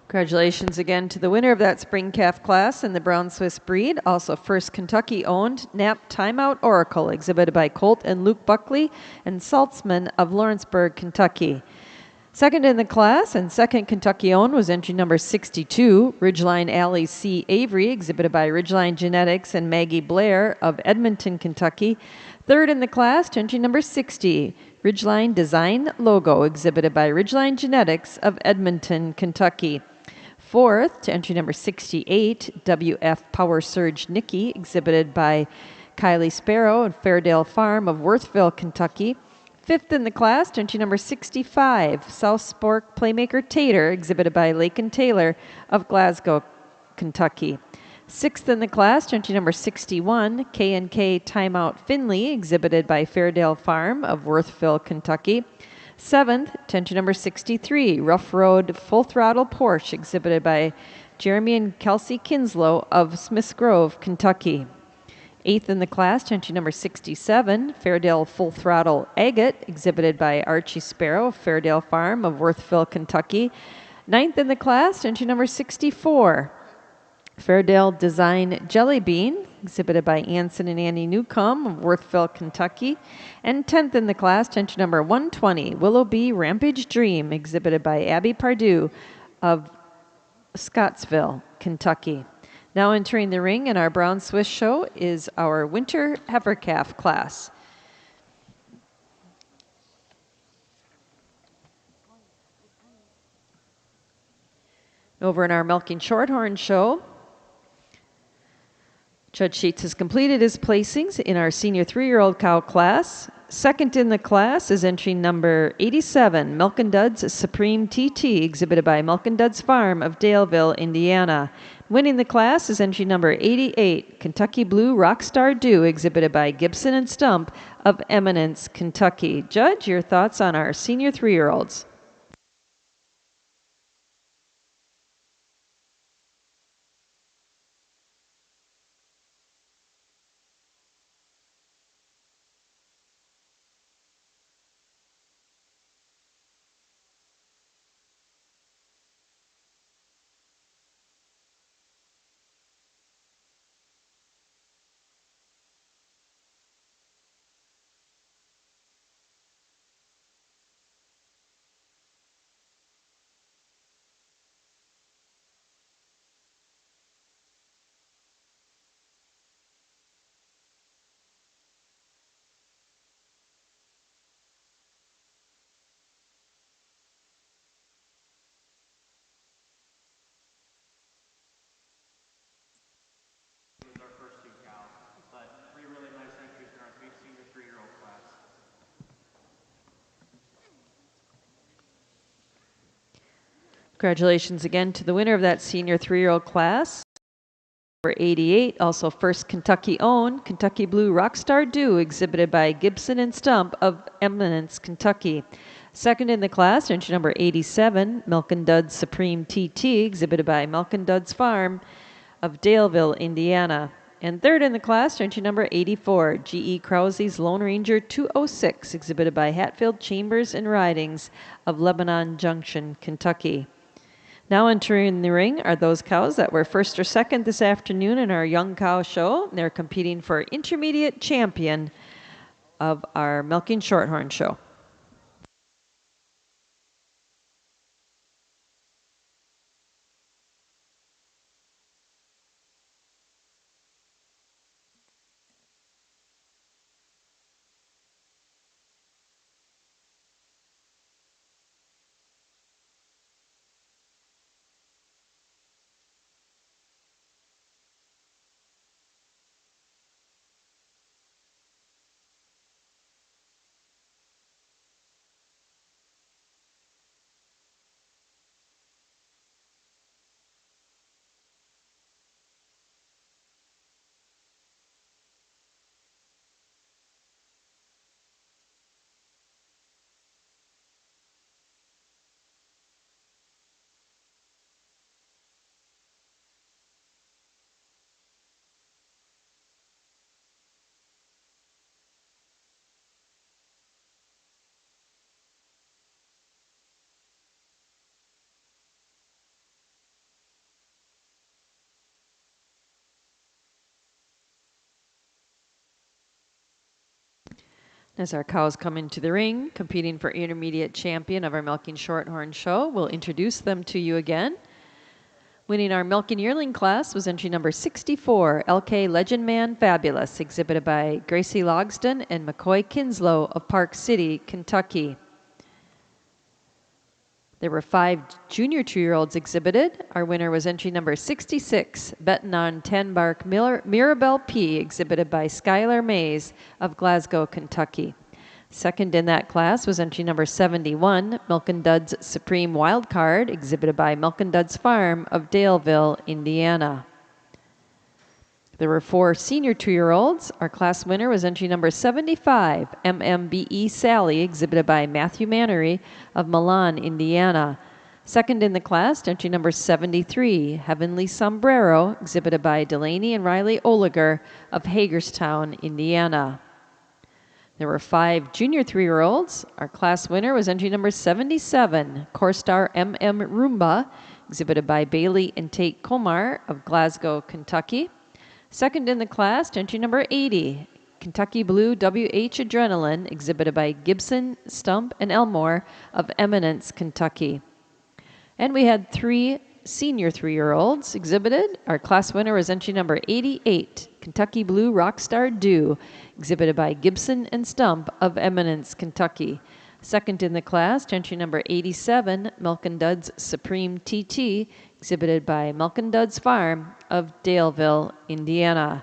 Congratulations again to the winner of that spring calf class in the brown Swiss breed. Also first Kentucky owned Nap Timeout Oracle, exhibited by Colt and Luke Buckley and Saltzman of Lawrenceburg, Kentucky. Second in the class and second Kentucky owned was entry number 62, Ridgeline Alley C. Avery, exhibited by Ridgeline Genetics and Maggie Blair of Edmonton, Kentucky. Third in the class, entry number 60, Ridgeline Design Logo, exhibited by Ridgeline Genetics of Edmonton, Kentucky. Fourth to entry number 68, WF Power Surge Nikki, exhibited by Kylie Sparrow and Fairdale Farm of Worthville, Kentucky. Fifth in the class to entry number 65, South Spork Playmaker Tater, exhibited by Lakin Taylor of Glasgow, Kentucky. Sixth in the class to entry number 61, K&K Timeout Finley, exhibited by Fairdale Farm of Worthville, Kentucky. Seventh, to entry number 63, Rough Road Full Throttle Porsche, exhibited by Jeremy and Kelsey Kinslow of Smiths Grove, Kentucky. Eighth in the class, to entry number 67, Fairdale Full Throttle Agate, exhibited by Archie Sparrow of Fairdale Farm of Worthville, Kentucky. Ninth in the class, to entry number 64, Fairdale Design Jelly Bean, exhibited by Anson and Annie Newcomb of Worthville, Kentucky. And 10th in the class, entry number 120, Willow Bee Rampage Dream, exhibited by Abby Pardue of Scottsville, Kentucky. Now entering the ring in our Brown Swiss show is our Winter Heifer Calf class. Over in our Milking Shorthorn show, Judge Sheets has completed his placings in our senior 3-year-old cow class. Second in the class is entry number 87, Milk and Duds Supreme TT, exhibited by Milk and Duds Farm of Daleville, Indiana. Winning the class is entry number 88, Kentucky Blue Rockstar Dew, exhibited by Gibson and Stump of Eminence, Kentucky. Judge, your thoughts on our senior 3-year-olds? Our first 2 cows, but 3 really nice entries in our senior 3-year-old class. Congratulations again to the winner of that senior 3-year-old class. Number 88, also first Kentucky owned, Kentucky Blue Rockstar Dew, exhibited by Gibson and Stump of Eminence, Kentucky. Second in the class, entry number 87, Milk and Duds Supreme TT, exhibited by Milk and Duds Farm of Daleville, Indiana. And third in the class, entry number 84, G.E. Krause's Lone Ranger 206, exhibited by Hatfield Chambers and Ridings of Lebanon Junction, Kentucky. Now entering the ring are those cows that were first or second this afternoon in our Young Cow Show. They're competing for intermediate champion of our Milking Shorthorn Show. As our cows come into the ring, competing for intermediate champion of our Milking Shorthorn Show, we'll introduce them to you again. Winning our Milking Yearling class was entry number 64, LK Legend Man Fabulous, exhibited by Gracie Logsdon and McCoy Kinslow of Park City, Kentucky. There were 5 junior 2-year-olds exhibited. Our winner was entry number 66, Betting on 10 Bark Mirabelle P, exhibited by Skylar Mays of Glasgow, Kentucky. Second in that class was entry number 71, Milk and Duds Supreme Wild Card, exhibited by Milk and Duds Farm of Daleville, Indiana. There were 4 senior 2-year-olds. Our class winner was entry number 75, MMBE Sally, exhibited by Matthew Mannery of Milan, Indiana. Second in the class, entry number 73, Heavenly Sombrero, exhibited by Delaney and Riley Oliger of Hagerstown, Indiana. There were 5 junior 3-year-olds. Our class winner was entry number 77, Corstar MM Roomba, exhibited by Bailey and Tate Komar of Glasgow, Kentucky. Second in the class, entry number 80, Kentucky Blue WH Adrenaline, exhibited by Gibson, Stump, and Elmore of Eminence, Kentucky. And we had 3 senior 3-year-olds exhibited. Our class winner was entry number 88, Kentucky Blue Rockstar Dew, exhibited by Gibson and Stump of Eminence, Kentucky. Second in the class, entry number 87, Milk and Duds Supreme TT, exhibited by Milk and Duds Farm of Daleville, Indiana.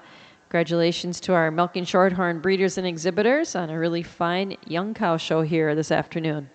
Congratulations to our Milking Shorthorn breeders and exhibitors on a really fine young cow show here this afternoon.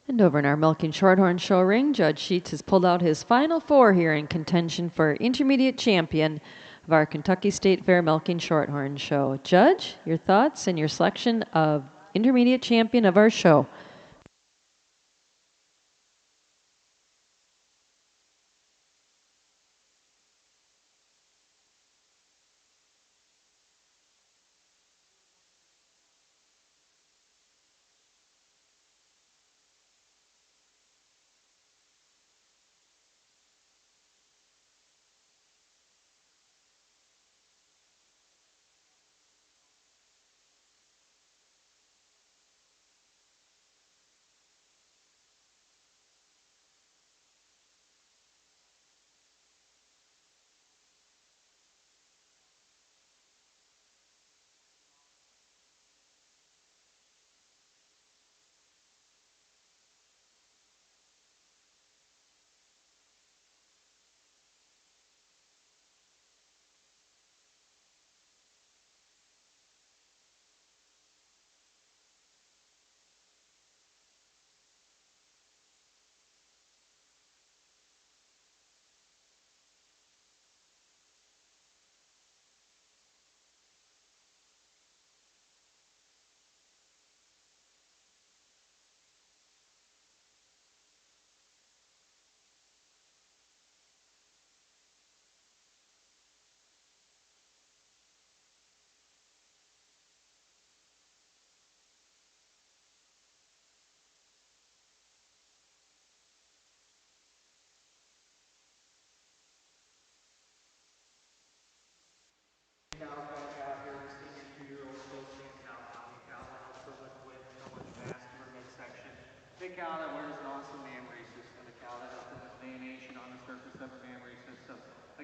And over in our Milking Shorthorn show ring, Judge Sheets has pulled out his final 4 here in contention for intermediate champion of our Kentucky State Fair Milking Shorthorn show. Judge, your thoughts and your selection of intermediate champion of our show.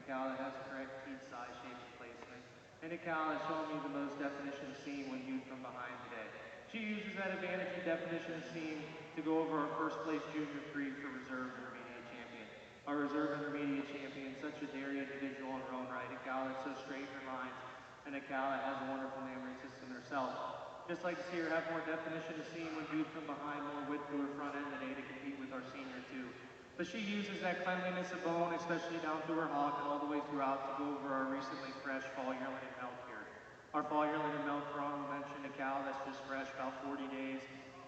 cow that has correct teeth size, shape, and placement, and a cow that's showing me the most definition of seam when viewed from behind today. She uses that advantage in definition of seam to go over our first place junior 3 for reserve intermediate champion. Our reserve intermediate champion, such a dairy individual in her own right, a cow that's so straight in her lines, and a cow that has a wonderful mammary system herself. Just like to see her have more definition of seam when viewed from behind, more width to her front end today to compete with our senior 2. But she uses that cleanliness of bone, especially down through her hock and all the way throughout, to go over our recently fresh fall yearling and milk here. Our fall yearling and milk, for honorable mention, a cow that's just fresh, about 40 days,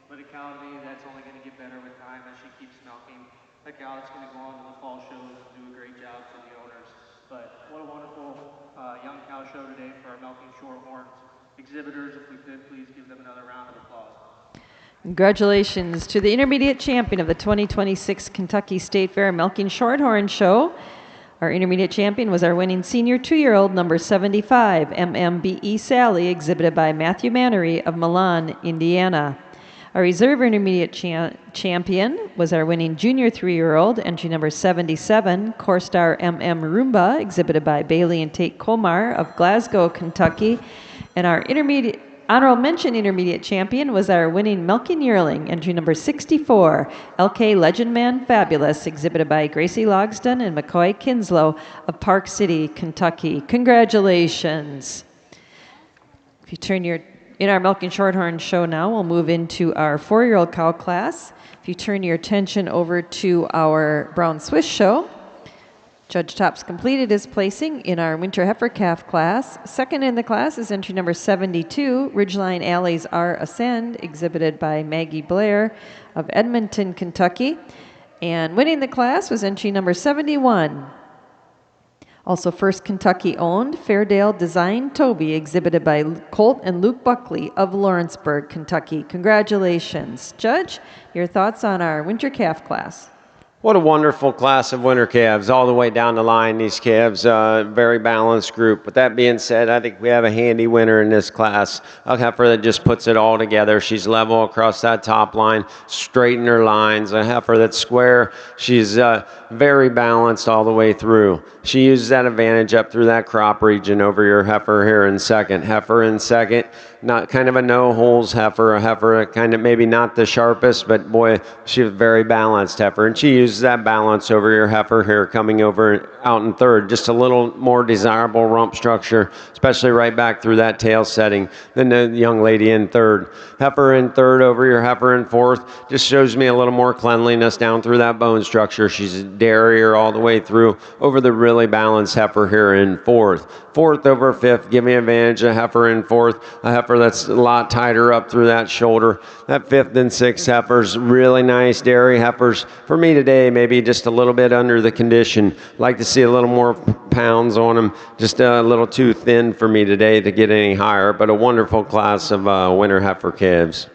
but a cow to me that's only going to get better with time as she keeps milking. A cow that's going to go on to the fall shows and do a great job for the owners. But what a wonderful young cow show today for our milking shorthorns exhibitors. If we could, please give them another round of applause. Congratulations to the intermediate champion of the 2026 Kentucky State Fair Milking Shorthorn Show. Our intermediate champion was our winning senior 2-year-old, number 75, MMBE Sally, exhibited by Matthew Mannery of Milan, Indiana. Our reserve intermediate champion was our winning junior 3-year-old, entry number 77, Corstar MM Roomba, exhibited by Bailey and Tate Colmar of Glasgow, Kentucky. And our honorable mention intermediate champion was our winning milking yearling, entry number 64, LK Legend Man Fabulous, exhibited by Gracie Logsdon and McCoy Kinslow of Park City, Kentucky. Congratulations. If you turn in our Milking Shorthorn show now, we'll move into our 4-year-old cow class. If you turn your attention over to our Brown Swiss show, Judge Tops completed his placing in our Winter Heifer Calf class. Second in the class is entry number 72, Ridgeline Alley's R Ascend, exhibited by Maggie Blair of Edmonton, Kentucky. And winning the class was entry number 71. Also first Kentucky owned, Fairdale Design Toby, exhibited by Colt and Luke Buckley of Lawrenceburg, Kentucky. Congratulations. Judge, your thoughts on our Winter Calf class? What a wonderful class of winter calves, all the way down the line, these calves, very balanced group. With that being said, I think we have a handy winner in this class. A heifer that just puts it all together. She's level across that top line, straight in her lines. A heifer that's square. She's very balanced all the way through. She uses that advantage up through that crop region over your heifer here in second. Heifer in second, not kind of a no-holes heifer, a heifer kind of maybe not the sharpest, but boy, she's a very balanced heifer. And she uses that balance over your heifer here coming over out in third. Just a little more desirable rump structure, especially right back through that tail setting than the young lady in third. Heifer in third over your heifer in fourth just shows me a little more cleanliness down through that bone structure. She's a dairier all the way through over the really balanced heifer here in fourth. Fourth over fifth, give me advantage. A heifer in fourth, a heifer that's a lot tighter up through that shoulder. That fifth and sixth heifers, really nice dairy heifers. For me today, maybe just a little bit under the condition. Like to see a little more pounds on them. Just a little too thin for me today to get any higher, but a wonderful class of winter heifer calves.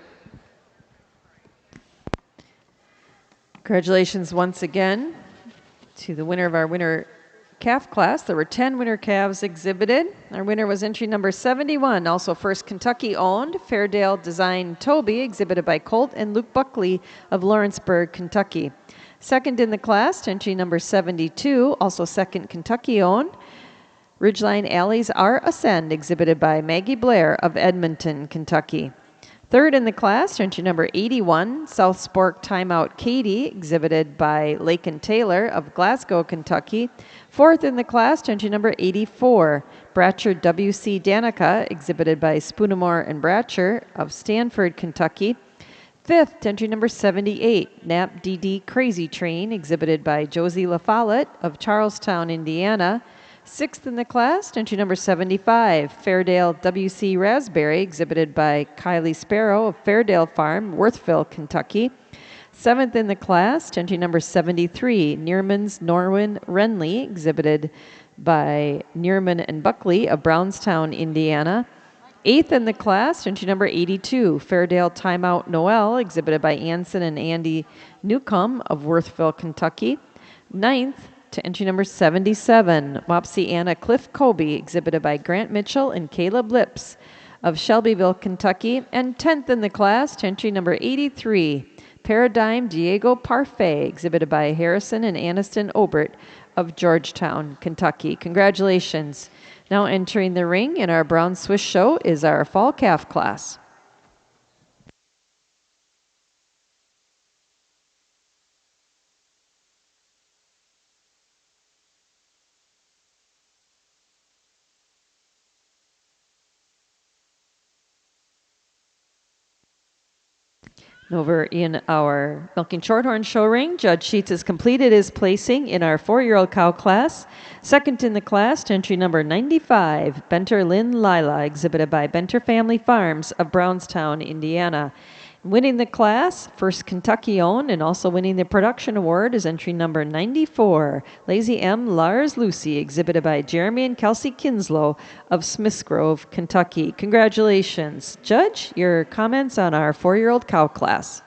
Congratulations once again to the winner of our winter calf class. There were 10 winter calves exhibited. Our winner was entry number 71, also first Kentucky owned, Fairdale Design Toby, exhibited by Colt and Luke Buckley of Lawrenceburg, Kentucky. Second in the class, entry number 72, also second Kentucky owned, Ridgeline Alley's R Ascend, exhibited by Maggie Blair of Edmonton, Kentucky. Third in the class, entry number 81, South Spork Timeout Katie, exhibited by Lakin Taylor of Glasgow, Kentucky. Fourth in the class, entry number 84, Bratcher W.C. Danica, exhibited by Spoonamore and Bratcher of Stanford, Kentucky. Fifth, entry number 78, Nap DD Crazy Train, exhibited by Josie LaFollette of Charlestown, Indiana. Sixth in the class, entry number 75, Fairdale W.C. Raspberry, exhibited by Kylie Sparrow of Fairdale Farm, Worthville, Kentucky. Seventh in the class, entry number 73, Neerman's Norwin Renly, exhibited by Neerman and Buckley of Brownstown, Indiana. Eighth in the class, entry number 82, Fairdale Timeout Noel, exhibited by Anson and Andy Newcomb of Worthville, Kentucky. Ninth to entry number 77, Wapsie Anna Cliff Colby, exhibited by Grant Mitchell and Caleb Lips of Shelbyville, Kentucky. And 10th in the class, to entry number 83, Paradigm Diego Parfait, exhibited by Harrison and Aniston Obert of Georgetown, Kentucky. Congratulations. Now entering the ring in our Brown Swiss show is our fall calf class. Over in our Milking Shorthorn show ring, Judge Sheets has completed his placing in our 4-year-old cow class. Second in the class to entry number 95, Benter Lynn Lila, exhibited by Benter Family Farms of Brownstown, Indiana. Winning the class, first Kentucky owned, and also winning the production award is entry number 94, Lazy M. Lars Lucy, exhibited by Jeremy and Kelsey Kinslow of Smiths Grove, Kentucky. Congratulations. Judge, your comments on our 4-year-old cow class.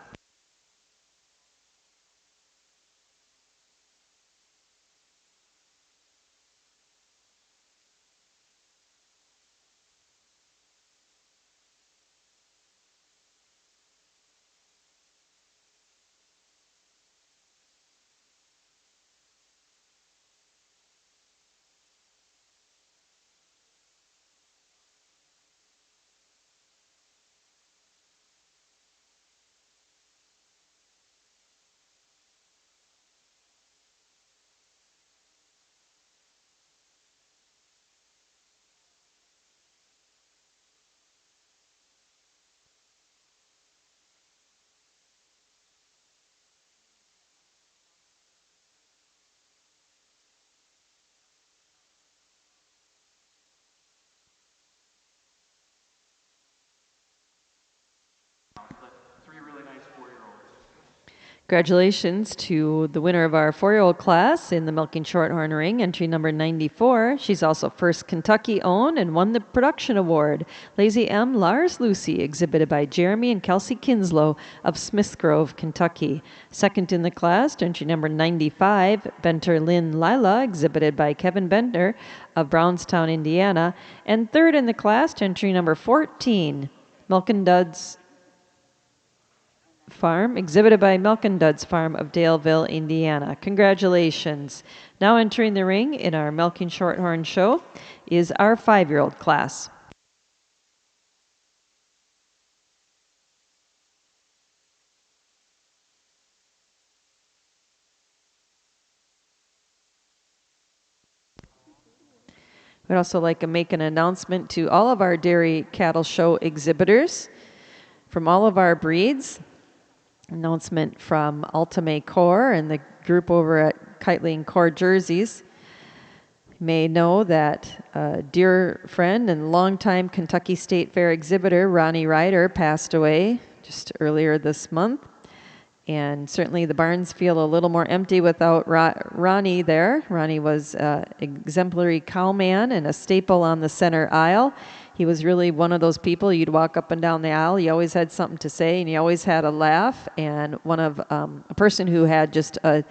Three really nice 4-year-olds. Congratulations to the winner of our 4-year-old class in the Milking Shorthorn ring, entry number 94. She's also first Kentucky owned and won the production award. Lazy M. Lars Lucy, exhibited by Jeremy and Kelsey Kinslow of Smiths Grove, Kentucky. Second in the class, entry number 95, Benter Lynn Lila, exhibited by Kevin Bender of Brownstown, Indiana. And third in the class, entry number 14, Milk and Duds Farm, exhibited by Milk and Duds Farm of Daleville, Indiana. Congratulations. Now entering the ring in our Milking Shorthorn show is our 5-year-old class. We'd also like to make an announcement to all of our dairy cattle show exhibitors from all of our breeds. Announcement from Ultimate Core and the group over at Kiteling Core Jerseys. You may know that a dear friend and longtime Kentucky State Fair exhibitor, Ronnie Ryder, passed away just earlier this month. And certainly the barns feel a little more empty without Ronnie there. Ronnie was an exemplary cowman and a staple on the center aisle. He was really one of those people you'd walk up and down the aisle. He always had something to say, and he always had a laugh. And one of a person who had just a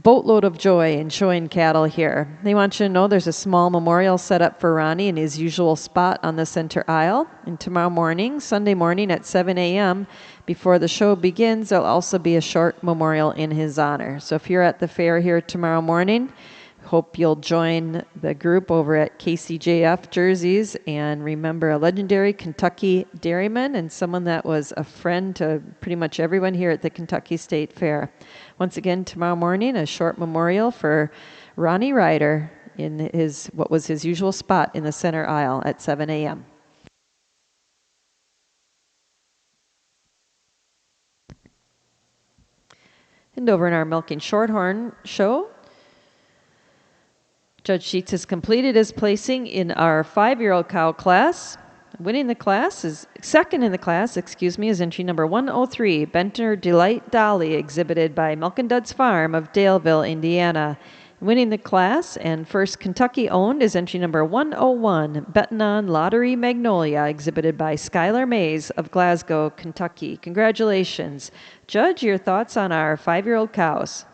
boatload of joy in showing cattle here. They want you to know there's a small memorial set up for Ronnie in his usual spot on the center aisle. And tomorrow morning, Sunday morning at 7 a.m., before the show begins, there'll also be a short memorial in his honor. So if you're at the fair here tomorrow morning, hope you'll join the group over at KCJF Jerseys and remember a legendary Kentucky dairyman and someone that was a friend to pretty much everyone here at the Kentucky State Fair. Once again, tomorrow morning, a short memorial for Ronnie Ryder in what was his usual spot in the center aisle at 7 a.m. And over in our Milking Shorthorn show, Judge Sheets has completed his placing in our 5-year-old cow class. Winning the class is second in the class, is entry number 103, Benter Delight Dolly, exhibited by Milk and Duds Farm of Daleville, Indiana. Winning the class and first Kentucky owned is entry number 101, Bettenon Lottery Magnolia, exhibited by Skylar Mays of Glasgow, Kentucky. Congratulations. Judge, your thoughts on our 5-year-old cows?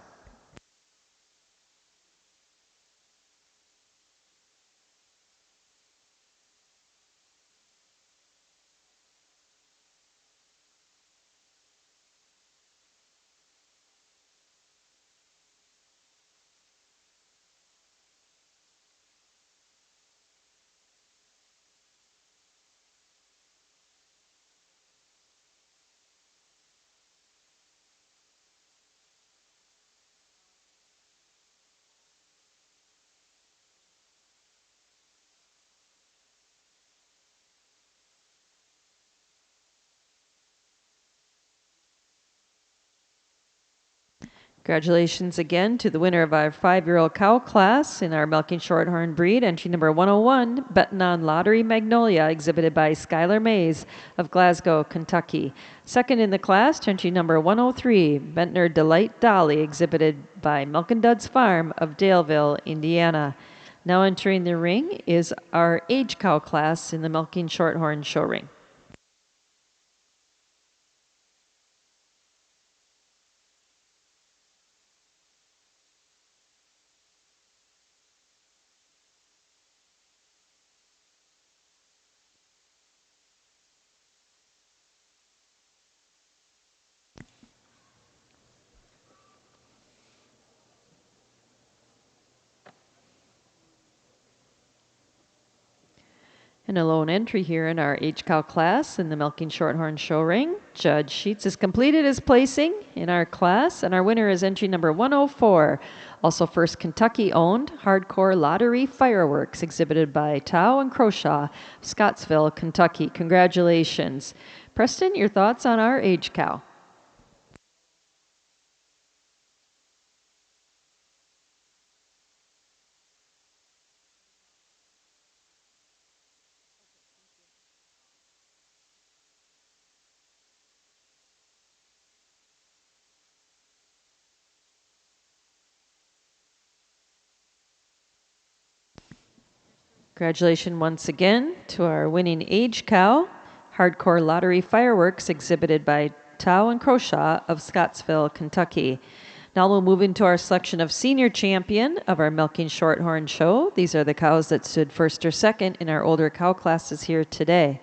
Congratulations again to the winner of our 5-year-old cow class in our milking shorthorn breed, entry number 101, Betting on Lottery Magnolia, exhibited by Skylar Mays of Glasgow, Kentucky. Second in the class, entry number 103, Bentner Delight Dolly, exhibited by Milk and Duds Farm of Daleville, Indiana. Now entering the ring is our age cow class in the milking shorthorn show ring. And a lone entry here in our H-Cow class in the Milking Shorthorn show ring. Judge Sheets has completed his placing in our class, and our winner is entry number 104. Also first Kentucky-owned Hardcore Lottery Fireworks, exhibited by Tao and Croshaw, Scottsville, Kentucky. Congratulations. Preston, your thoughts on our H-Cow? Congratulations once again to our winning age cow, Hardcore Lottery Fireworks, exhibited by Tao and Croshaw of Scottsville, Kentucky. Now we'll move into our selection of senior champion of our Milking Shorthorn show. These are the cows that stood first or second in our older cow classes here today.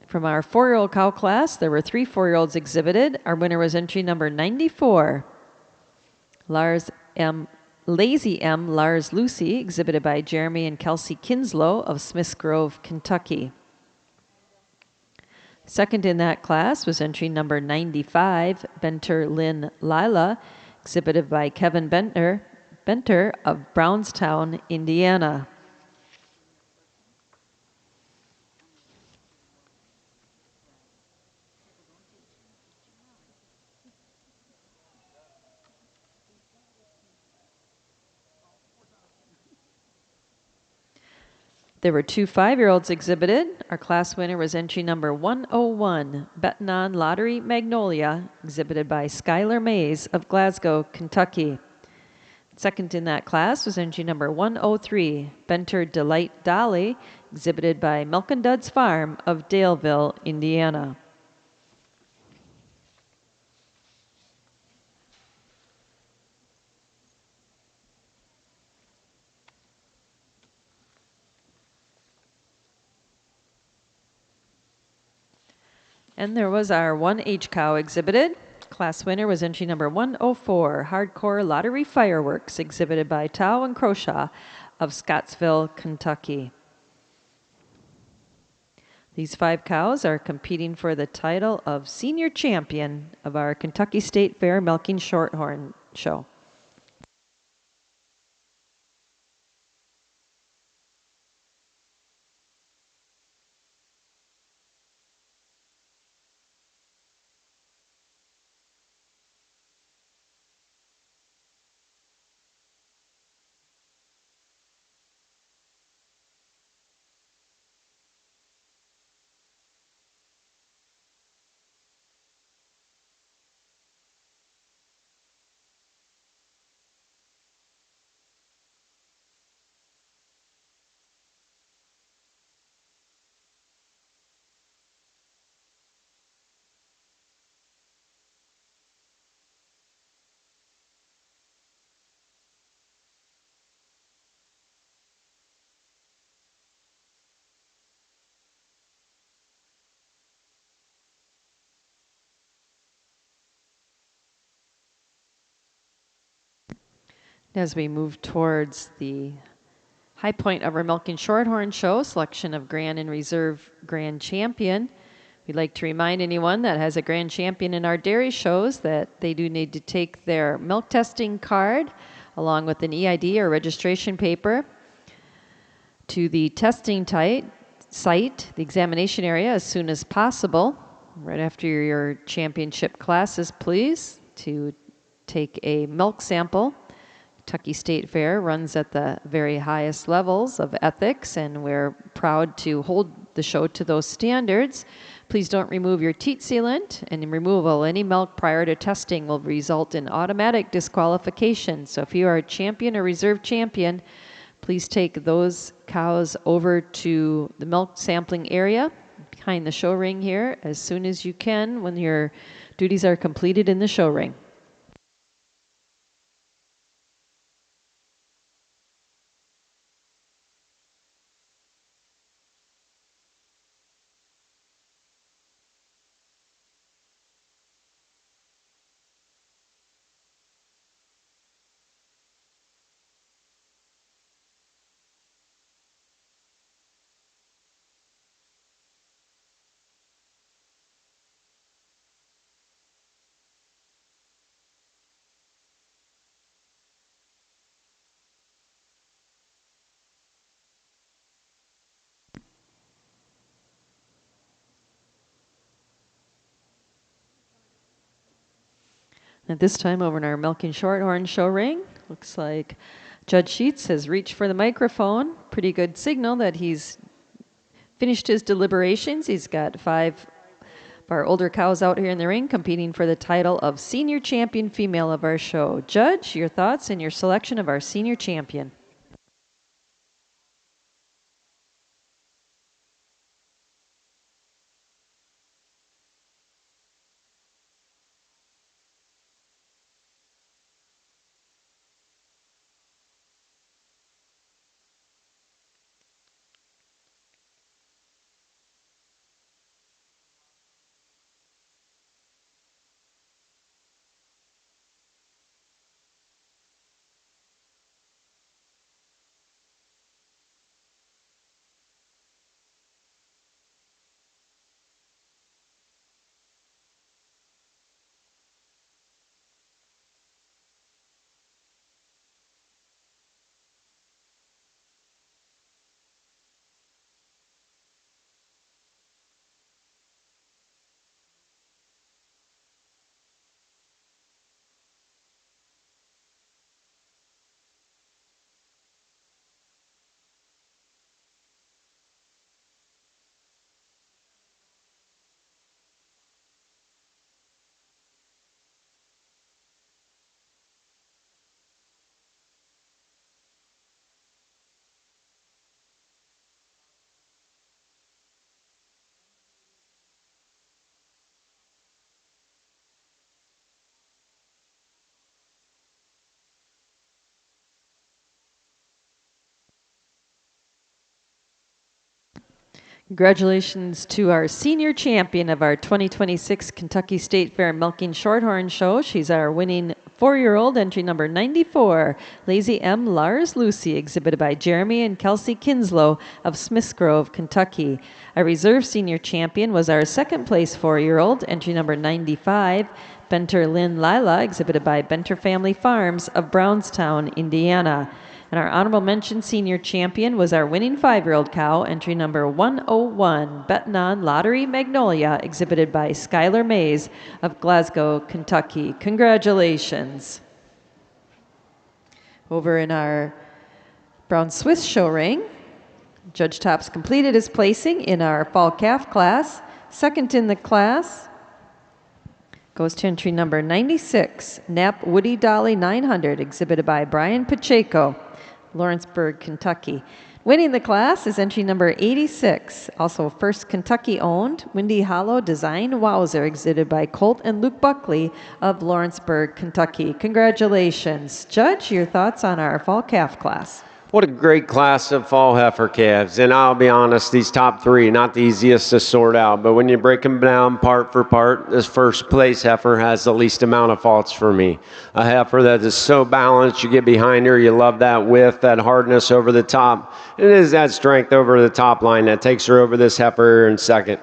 From our 4-year-old cow class, there were 3 4-year-olds exhibited. Our winner was entry number 94, Lazy M. Lars Lucy, exhibited by Jeremy and Kelsey Kinslow of Smiths Grove, Kentucky. Second in that class was entry number 95, Benter Lynn Lila, exhibited by Kevin Benter of Brownstown, Indiana. There were 2 5-year-olds exhibited. Our class winner was entry number 101, Betting on Lottery Magnolia, exhibited by Skylar Mays of Glasgow, Kentucky. Second in that class was entry number 103, Benter Delight Dolly, exhibited by Milk and Duds Farm of Daleville, Indiana. And there was our 1H cow exhibited. Class winner was entry number 104, Hardcore Lottery Fireworks, exhibited by Tao and Croshaw of Scottsville, Kentucky. These 5 cows are competing for the title of senior champion of our Kentucky State Fair Milking Shorthorn show. As we move towards the high point of our Milking Shorthorn show, selection of Grand and Reserve Grand Champion, we'd like to remind anyone that has a Grand Champion in our dairy shows that they do need to take their milk testing card along with an EID or registration paper to the testing site, the examination area, as soon as possible, right after your championship classes, please, to take a milk sample. Kentucky State Fair runs at the very highest levels of ethics, and we're proud to hold the show to those standards. Please don't remove your teat sealant, and removal of any milk prior to testing will result in automatic disqualification. So if you are a champion or reserve champion, please take those cows over to the milk sampling area behind the show ring here as soon as you can when your duties are completed in the show ring. At this time, over in our Milking Shorthorn show ring, looks like Judge Sheets has reached for the microphone. Pretty good signal that he's finished his deliberations. He's got 5 of our older cows out here in the ring competing for the title of Senior Champion Female of our show. Judge, your thoughts and your selection of our senior champion. Congratulations to our senior champion of our 2026 Kentucky State Fair Milking Shorthorn Show. She's our winning 4-year-old, entry number 94, Lazy M. Lars Lucy, exhibited by Jeremy and Kelsey Kinslow of Smiths Grove, Kentucky. Our reserve senior champion was our second place 4-year-old, entry number 95, Benter Lynn Lila, exhibited by Benter Family Farms of Brownstown, Indiana. And our honorable mention senior champion was our winning 5-year-old cow, entry number 101, Betnon Lottery Magnolia, exhibited by Skylar Mays of Glasgow, Kentucky. Congratulations. Over in our Brown Swiss show ring, Judge Tops completed his placing in our fall calf class. Second in the class goes to entry number 96, Nap Woody Dolly 900, exhibited by Brian Pacheco, Lawrenceburg, Kentucky. Winning the class is entry number 86, also first Kentucky-owned, Windy Hollow Design Wowzer, exhibited by Colt and Luke Buckley of Lawrenceburg, Kentucky. Congratulations. Judge, your thoughts on our fall calf class? What a great class of fall heifer calves. And I'll be honest, these top 3, not the easiest to sort out. But when you break them down part for part, this first place heifer has the least amount of faults for me. A heifer that is so balanced, you get behind her, you love that width, that hardness over the top. It is that strength over the top line that takes her over this heifer in second.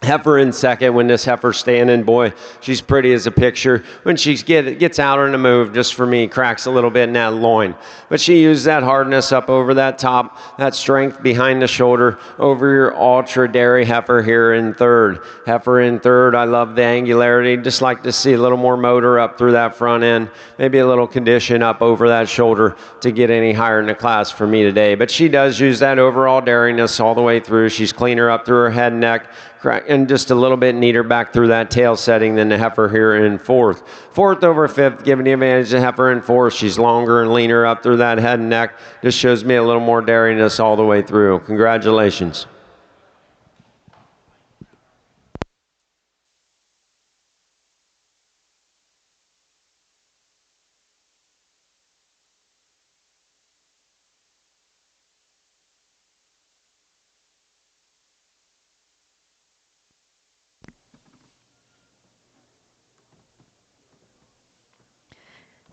Heifer in second. When this heifer's standing, boy, she's pretty as a picture. When she gets out on the move, just for me, cracks a little bit in that loin. But she used that hardness up over that top, that strength behind the shoulder over your ultra dairy heifer here in third. Heifer in third, I love the angularity. Just like to see a little more motor up through that front end, maybe a little condition up over that shoulder to get any higher in the class for me today. But she does use that overall dairiness all the way through. She's cleaner up through her head and neck, and just a little bit neater back through that tail setting than the heifer here in fourth. Fourth over fifth, giving the advantage to heifer in fourth. She's longer and leaner up through that head and neck. Just shows me a little more dairiness all the way through. Congratulations.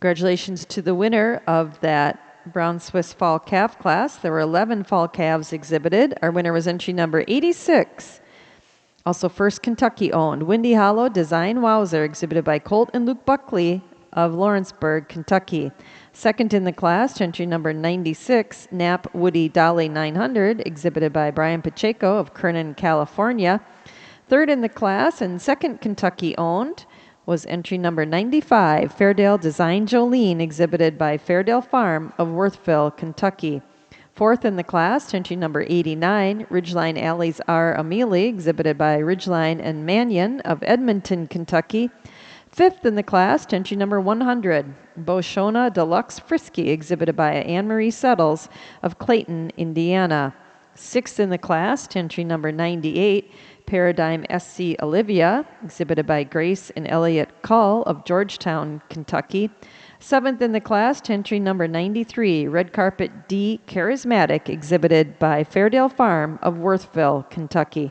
Congratulations to the winner of that Brown Swiss Fall Calf class. There were 11 fall calves exhibited. Our winner was entry number 86. Also first Kentucky owned. Windy Hollow Design Wowzer, exhibited by Colt and Luke Buckley of Lawrenceburg, Kentucky. Second in the class, entry number 96, Nap Woody Dolly 900, exhibited by Brian Pacheco of Kernan, California. Third in the class and second Kentucky owned was entry number 95, Fairdale Design Jolene, exhibited by Fairdale Farm of Worthville, Kentucky. Fourth in the class, entry number 89, Ridgeline Alleys R. Amelie, exhibited by Ridgeline and Mannion of Edmonton, Kentucky. Fifth in the class, entry number 100, Boshona Deluxe Frisky, exhibited by Anne-Marie Settles of Clayton, Indiana. Sixth in the class, entry number 98, Paradigm SC Olivia, exhibited by Grace and Elliot Cull of Georgetown, Kentucky. Seventh in the class, entry number 93, Red Carpet D Charismatic, exhibited by Fairdale Farm of Worthville, Kentucky.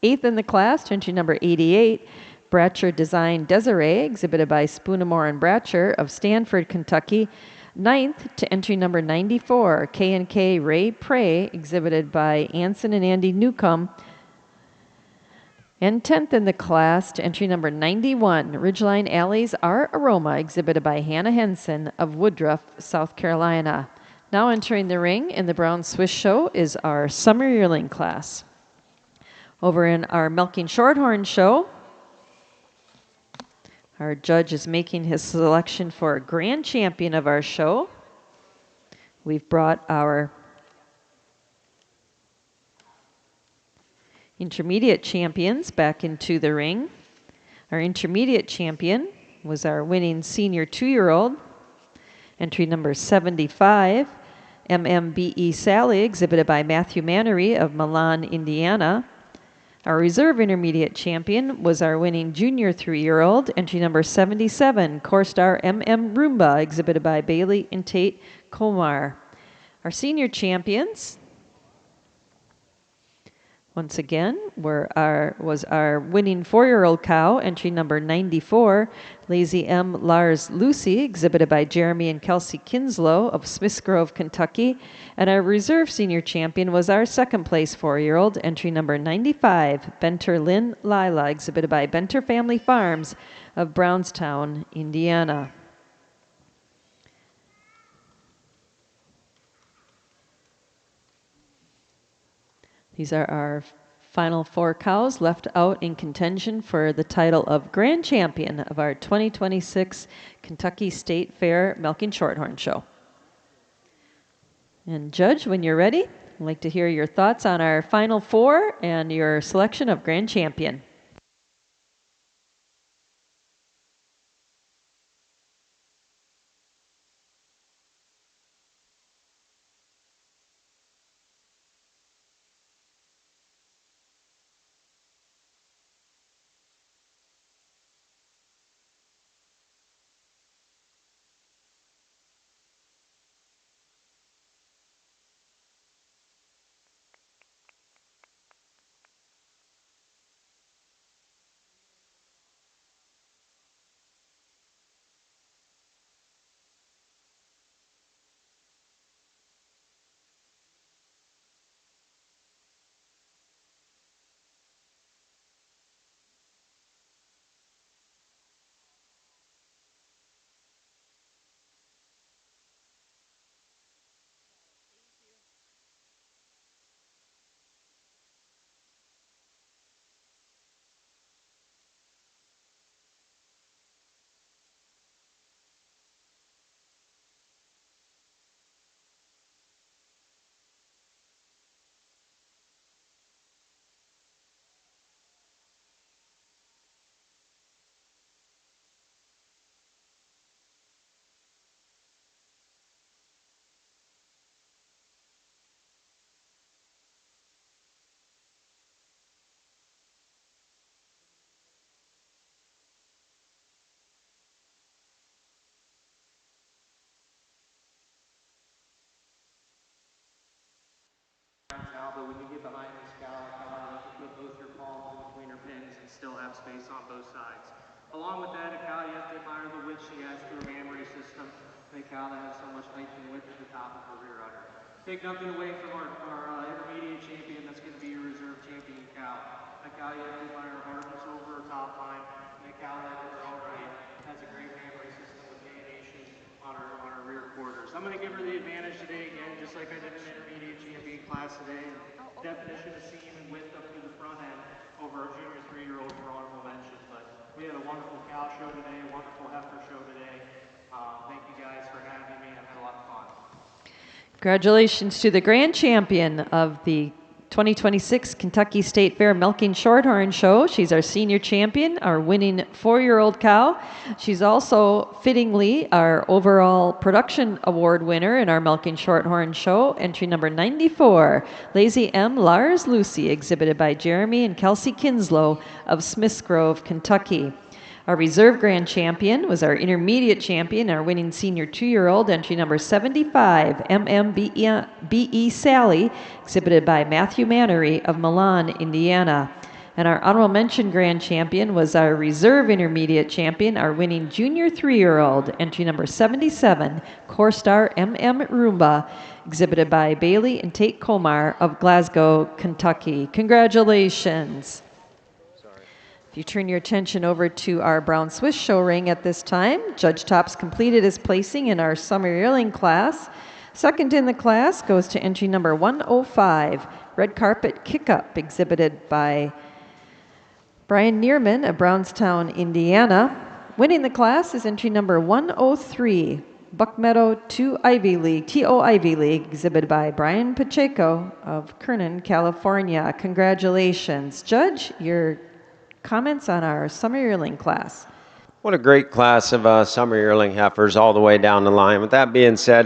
Eighth in the class, entry number 88, Bratcher Design Desiree, exhibited by Spoonamore and Bratcher of Stanford, Kentucky. Ninth to entry number 94, K&K Ray Prey, exhibited by Anson and Andy Newcomb. And 10th in the class to entry number 91, Ridgeline Alleys R. Aroma, exhibited by Hannah Henson of Woodruff, South Carolina. Now entering the ring in the Brown Swiss Show is our Summer Yearling class. Over in our Milking Shorthorn Show, our judge is making his selection for a grand champion of our show. We've brought our intermediate champions back into the ring. Our intermediate champion was our winning senior 2-year-old, entry number 75, MMBE Sally, exhibited by Matthew Mannery of Milan, Indiana. Our reserve intermediate champion was our winning junior 3-year-old, entry number 77, Corstar MM Roomba, exhibited by Bailey and Tate Komar. Our senior champions, once again, was our winning 4-year-old cow, entry number 94, Lazy M. Lars Lucy, exhibited by Jeremy and Kelsey Kinslow of Smiths Grove, Kentucky. And our reserve senior champion was our second place 4-year-old, entry number 95, Benter Lynn Lila, exhibited by Benter Family Farms of Brownstown, Indiana. These are our final 4 cows left out in contention for the title of Grand Champion of our 2026 Kentucky State Fair Milking Shorthorn Show. And Judge, when you're ready, I'd like to hear your thoughts on our final 4 and your selection of Grand Champion. now, but when you get behind this cow, you can put both your palms in between her pins and still have space on both sides. Along with that, a cow, you have to admire the width she has through her mammary system, and a cow that has so much height and width at the top of her rear udder. Take nothing away from our intermediate champion, that's going to be your reserve champion cow. A cow you have to admire her hardness over her top line, and a cow that in her own right has a great mammary system with marination on her rear quarters. I'm going to give her the advantage today again, just like I did in the intermediate champion class today. Definition of seam and width up through the front end over our junior 3-year-old for honorable mention. But we had a wonderful cow show today, a wonderful heifer show today. Thank you guys for having me. I've had a lot of fun. Congratulations to the grand champion of the 2026 Kentucky State Fair Milking Shorthorn Show. She's our senior champion, our winning 4-year-old cow. She's also fittingly our overall production award winner in our Milking Shorthorn Show, entry number 94, Lazy M. Lars Lucy, exhibited by Jeremy and Kelsey Kinslow of Smiths Grove, Kentucky. Our reserve grand champion was our intermediate champion, our winning senior 2-year-old, entry number 75, MMBE Sally, exhibited by Matthew Mannery of Milan, Indiana. And our honorable mention grand champion was our reserve intermediate champion, our winning junior 3-year-old, entry number 77, Corstar MM Roomba, exhibited by Bailey and Tate Komar of Glasgow, Kentucky. Congratulations. If you turn your attention over to our Brown Swiss show ring at this time, Judge Tops completed his placing in our summer yearling class. Second in the class goes to entry number 105, Red Carpet Kick-Up, exhibited by Brian Neerman of Brownstown, Indiana. Winning the class is entry number 103, Buck Meadow 2 Ivy League, TO Ivy League, exhibited by Brian Pacheco of Kernan, California. Congratulations. Judge, your comments on our summer yearling class. What a great class of summer yearling heifers all the way down the line. With that being said,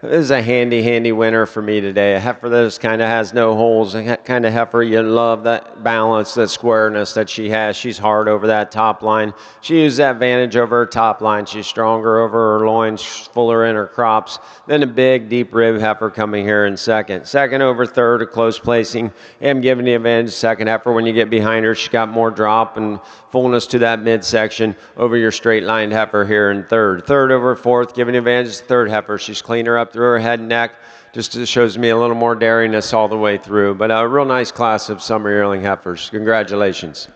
this is a handy winner for me today. A heifer that kind of has no holes, a kind of heifer you love that balance, that squareness that she has. She's hard over that top line. She uses that advantage over her top line. She's stronger over her loins, fuller in her crops. Then a big, deep rib heifer coming here in second. Second over third, a close placing. Am giving the advantage second heifer. When you get behind her, she's got more drop and fullness to that midsection over your straight line heifer here in third. Third over fourth, giving advantage to third heifer. She's cleaner up through her head and neck. Just shows me a little more daringness all the way through. But a real nice class of summer yearling heifers. Congratulations.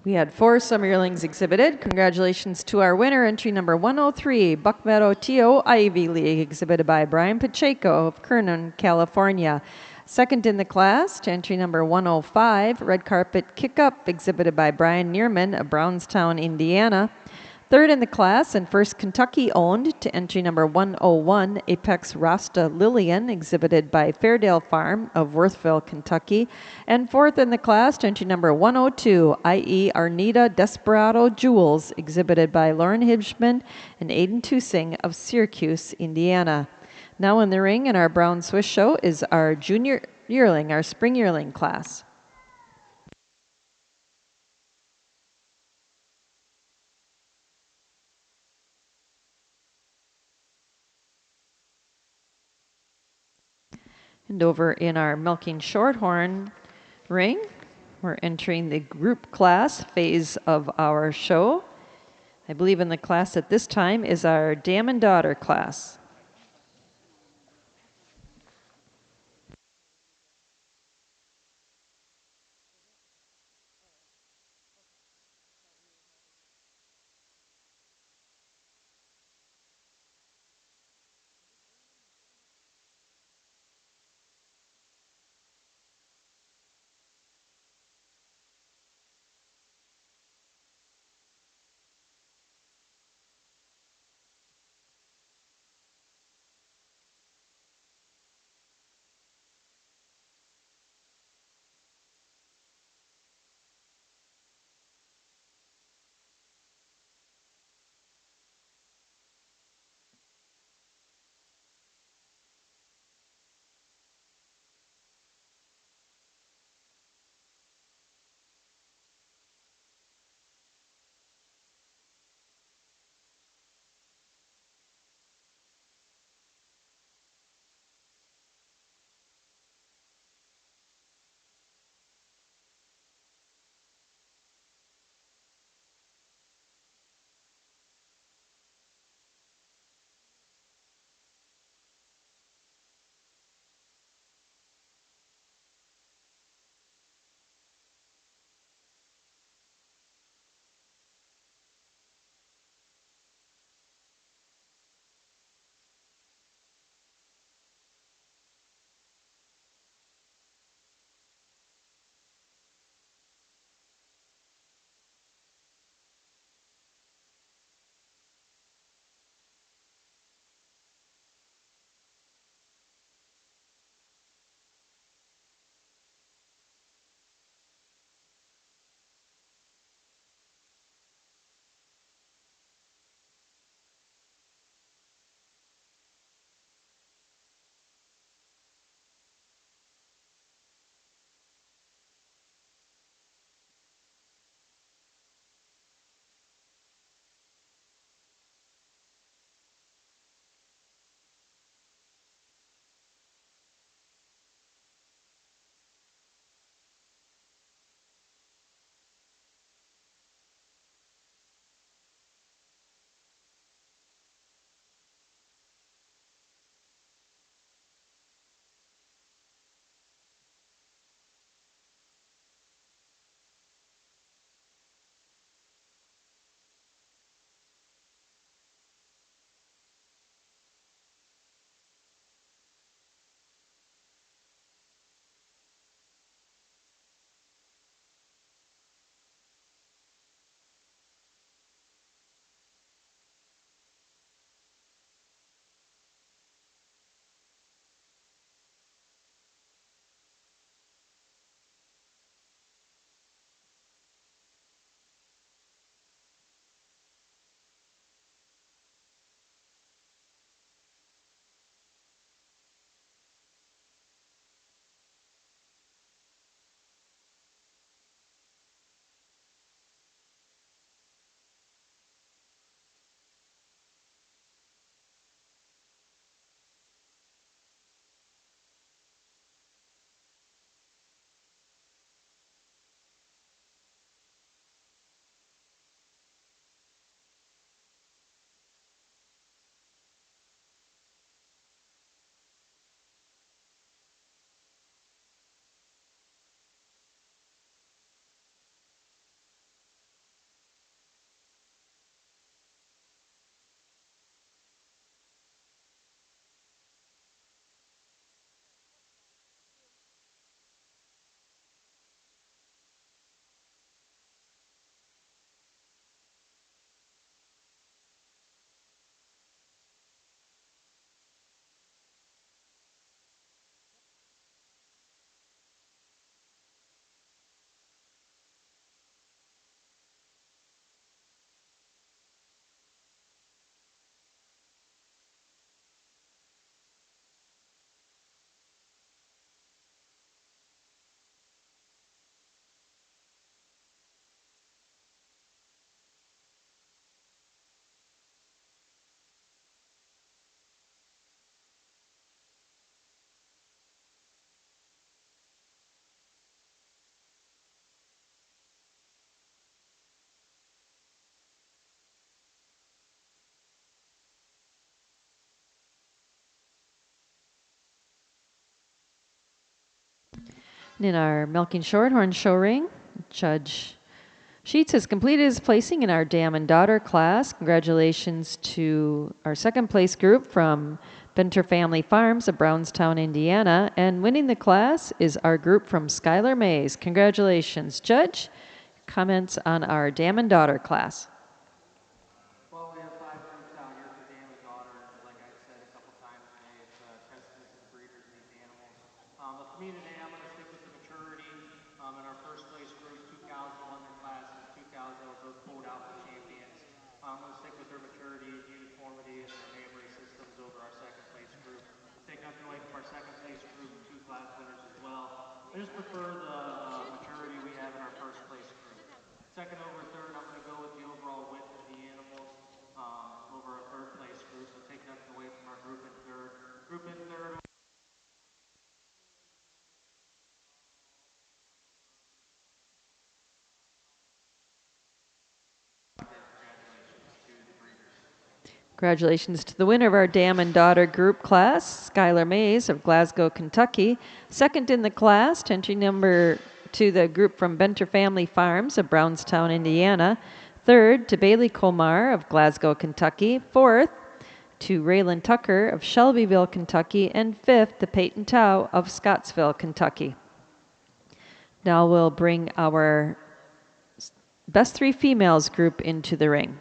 We had 4 summer yearlings exhibited. Congratulations to our winner, entry number 103, Buck Meadow TO Ivy League, exhibited by Brian Pacheco of Kernan, California. Second in the class to entry number 105, Red Carpet Kick-Up, exhibited by Brian Neerman of Brownstown, Indiana. Third in the class and first Kentucky owned to entry number 101, Apex Rasta Lillian, exhibited by Fairdale Farm of Worthville, Kentucky. And fourth in the class to entry number 102, i.e. Arnita Desperado Jewels, exhibited by Lauren Hibschman and Aiden Tusing of Syracuse, Indiana. Now in the ring in our Brown Swiss show is our junior yearling, our spring yearling class. And over in our milking shorthorn ring, we're entering the group class phase of our show. I believe in the class at this time is our dam and daughter class. In our Milking Shorthorn show ring, Judge Sheets has completed his placing in our Dam and Daughter class. Congratulations to our second place group from Benter Family Farms of Brownstown, Indiana. And winning the class is our group from Schuyler Mays. Congratulations. Judge, comments on our Dam and Daughter class. Well, we have 5 groups out here for Dam and Daughter. Like I said a couple times today, it's a testament to the breeders of these animals. But for me today, I'm going to stick with the maturity. In our first place group, 2 cows that won their classes, 2 cows that were both pulled out for champions. I'm going to stick with their maturity, uniformity, and their memory systems over our second place group. Take nothing away from our second place group, 2 class winners as well. I just prefer the maturity we have in our first place group. Second over third, I'm going to go with the overall width of the animals over our third place group. So take nothing away from our group in third. Group in third. Congratulations to the winner of our Dam and Daughter group class, Schuyler Mays of Glasgow, Kentucky. Second in the class, entry number to the group from Benter Family Farms of Brownstown, Indiana. Third to Bailey Komar of Glasgow, Kentucky. Fourth to Raylan Tucker of Shelbyville, Kentucky. And fifth to Peyton Tao of Scottsville, Kentucky. Now we'll bring our best 3 females group into the ring,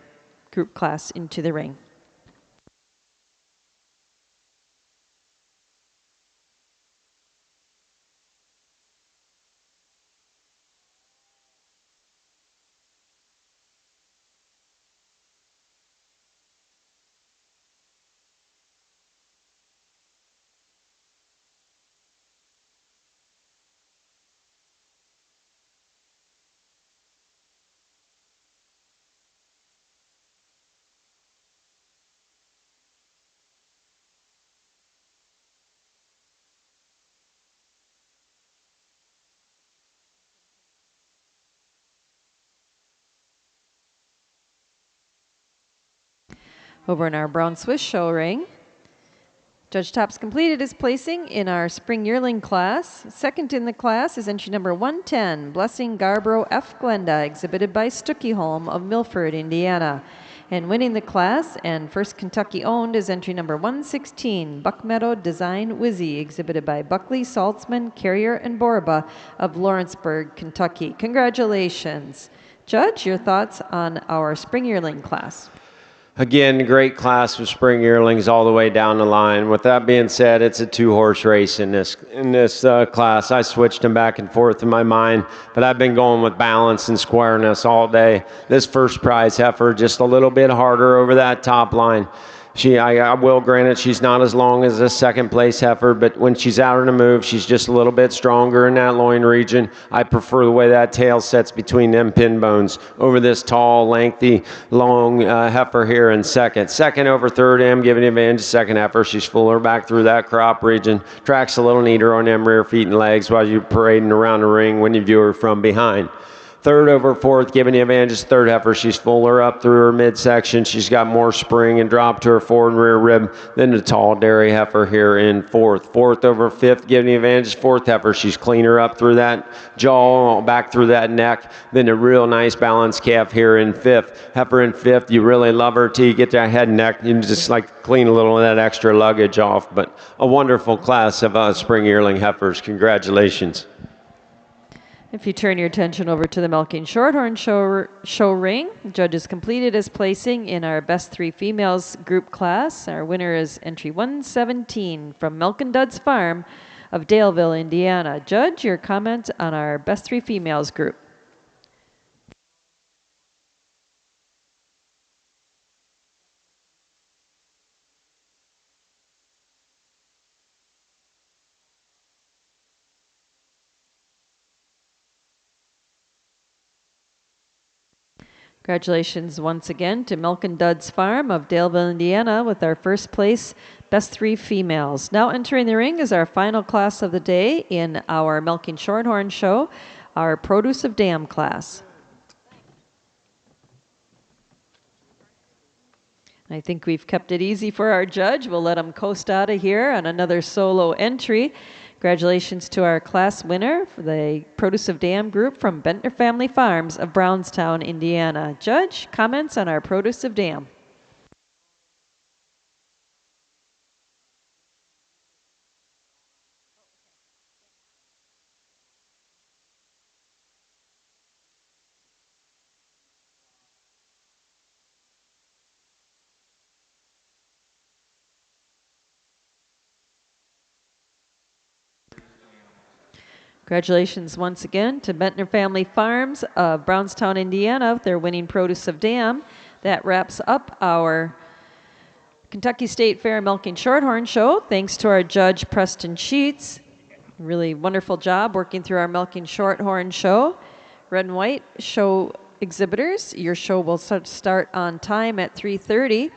group class into the ring. Over in our Brown Swiss show ring, Judge Topps completed his placing in our spring yearling class. Second in the class is entry number 110, Blessing Garbro F. Glenda, exhibited by Stuckey Holm of Milford, Indiana. And winning the class and first Kentucky owned is entry number 116, Buck Meadow Design Wizzy, exhibited by Buckley, Saltzman, Carrier, and Borba of Lawrenceburg, Kentucky. Congratulations. Judge, your thoughts on our spring yearling class? Again, great class with spring yearlings all the way down the line. With that being said, it's a 2-horse race in this class. I switched them back and forth in my mind, but I've been going with balance and squareness all day. This first prize heifer just a little bit harder over that top line. I will grant it, she's not as long as a second place heifer, but when she's out on the move, she's just a little bit stronger in that loin region. I prefer the way that tail sets between them pin bones over this tall, lengthy, long heifer here in second. Second over third, I'm giving advantage to second heifer. She's fuller back through that crop region. Tracks a little neater on them rear feet and legs while you're parading around the ring when you view her from behind. Third over fourth, giving the advantage to third heifer. She's fuller up through her midsection. She's got more spring and drop to her forward and rear rib than the tall dairy heifer here in fourth. Fourth over fifth, giving the advantage to fourth heifer. She's cleaner up through that jaw, back through that neck than a real nice balanced calf here in fifth. Heifer in fifth, you really love her till you get that head and neck. You just like to clean a little of that extra luggage off. But a wonderful class of spring yearling heifers. Congratulations. If you turn your attention over to the Milking Shorthorn show ring, the judge has completed his placing in our best 3 females group class. Our winner is entry 117 from Milk and Duds Farm of Daleville, Indiana. Judge, your comment on our best 3 females group. Congratulations once again to Milk and Duds Farm of Daleville, Indiana, with our first place best 3 females. Now entering the ring is our final class of the day in our Milking Shorthorn show, our Produce of Dam class. I think we've kept it easy for our judge. We'll let him coast out of here on another solo entry. Congratulations to our class winner for the Produce of Dam group from Bentner Family Farms of Brownstown, Indiana. Judge, comments on our Produce of Dam. Congratulations once again to Bentner Family Farms of Brownstown, Indiana, with their winning Produce of Dam. That wraps up our Kentucky State Fair Milking Shorthorn show. Thanks to our judge, Preston Sheets. Really wonderful job working through our Milking Shorthorn show. Red and white show exhibitors, your show will start on time at 3:30.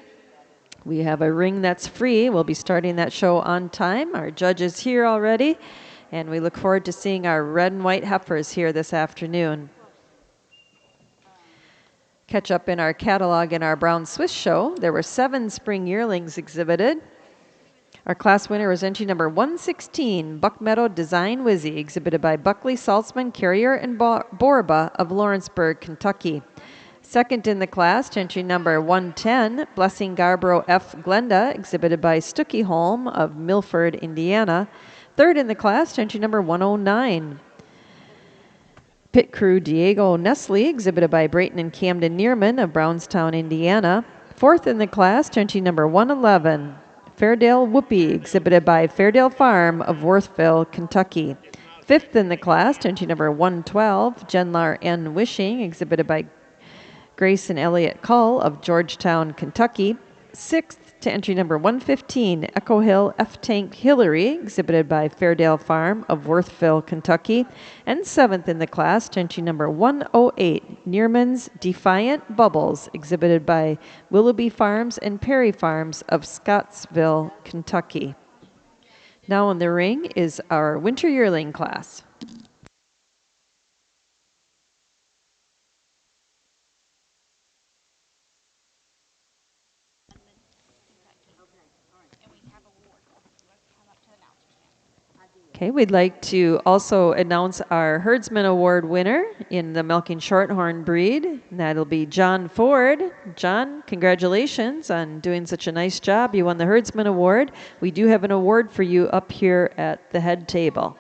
We have a ring that's free. We'll be starting that show on time. Our judge is here already. And we look forward to seeing our red and white heifers here this afternoon. Catch up in our catalog in our Brown Swiss show. There were 7 spring yearlings exhibited. Our class winner was entry number 116, Buck Meadow Design Wizzy, exhibited by Buckley, Saltzman, Carrier, and Borba of Lawrenceburg, Kentucky. Second in the class, entry number 110, Blessing Garborough F. Glenda, exhibited by Stuckey Holm of Milford, Indiana. Third in the class, entry number 109. Pit Crew Diego Nestle, exhibited by Brayton and Camden Neerman of Brownstown, Indiana. Fourth in the class, entry number 111. Fairdale Whoopie, exhibited by Fairdale Farm of Worthville, Kentucky. Fifth in the class, entry number 112. Genlar N. Wishing, exhibited by Grace and Elliott Cull of Georgetown, Kentucky. Sixth to entry number 115, Echo Hill F. Tank Hillary, exhibited by Fairdale Farm of Worthville, Kentucky. And seventh in the class, to entry number 108, Neerman's Defiant Bubbles, exhibited by Willoughby Farms and Perry Farms of Scottsville, Kentucky. Now in the ring is our Winter Yearling class. Okay, we'd like to also announce our Herdsman Award winner in the Milking Shorthorn breed, and that'll be John Ford. John, congratulations on doing such a nice job. You won the Herdsman Award. We do have an award for you up here at the head table.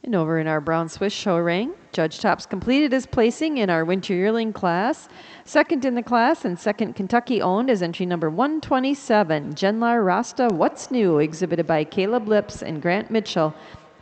And over in our Brown Swiss show ring, Judge Tops completed his placing in our Winter Yearling class. Second in the class and second Kentucky owned is entry number 127, Genlar Rasta What's New, exhibited by Caleb Lips and Grant Mitchell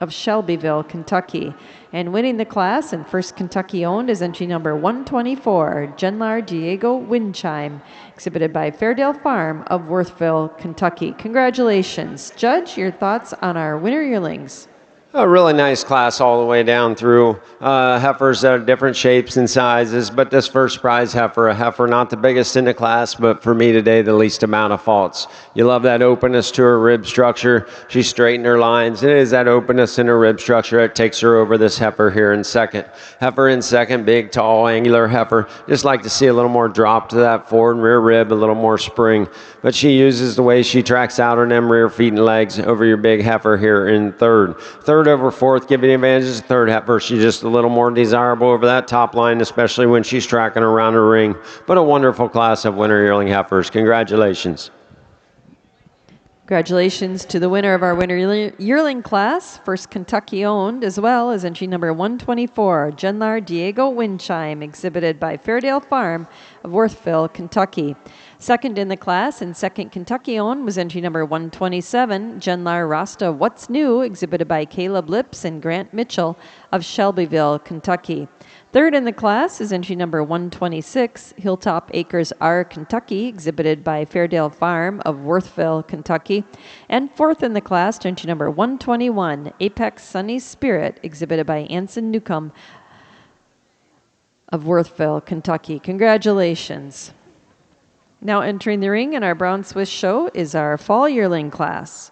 of Shelbyville, Kentucky. And winning the class and first Kentucky owned is entry number 124, Genlar Diego Windchime, exhibited by Fairdale Farm of Worthville, Kentucky. Congratulations. Judge, your thoughts on our Winter Yearlings? A really nice class all the way down through. Heifers that are different shapes and sizes, but this first prize heifer, a heifer not the biggest in the class, but for me today, the least amount of faults. You love that openness to her rib structure. She straightened her lines. It is that openness in her rib structure that takes her over this heifer here in second. Heifer in second, big, tall, angular heifer. Just like to see a little more drop to that forward and rear rib, a little more spring. But she uses the way she tracks out on them rear feet and legs over your big heifer here in third. Third third over fourth, giving advantages to third heifer. She's just a little more desirable over that top line, especially when she's tracking around her ring. But a wonderful class of winter yearling heifers. Congratulations. Congratulations to the winner of our winter yearling class, first Kentucky owned, as well as entry number 124, Genlar Diego Windchime, exhibited by Fairdale Farm of Worthville, Kentucky. Second in the class and second Kentucky owned was entry number 127, Genlar Rasta What's New, exhibited by Caleb Lips and Grant Mitchell of Shelbyville, Kentucky. Third in the class is entry number 126, Hilltop Acres R, Kentucky, exhibited by Fairdale Farm of Worthville, Kentucky. And fourth in the class, entry number 121, Apex Sunny Spirit, exhibited by Anson Newcomb of Worthville, Kentucky. Congratulations. Now entering the ring in our Brown Swiss show is our fall yearling class.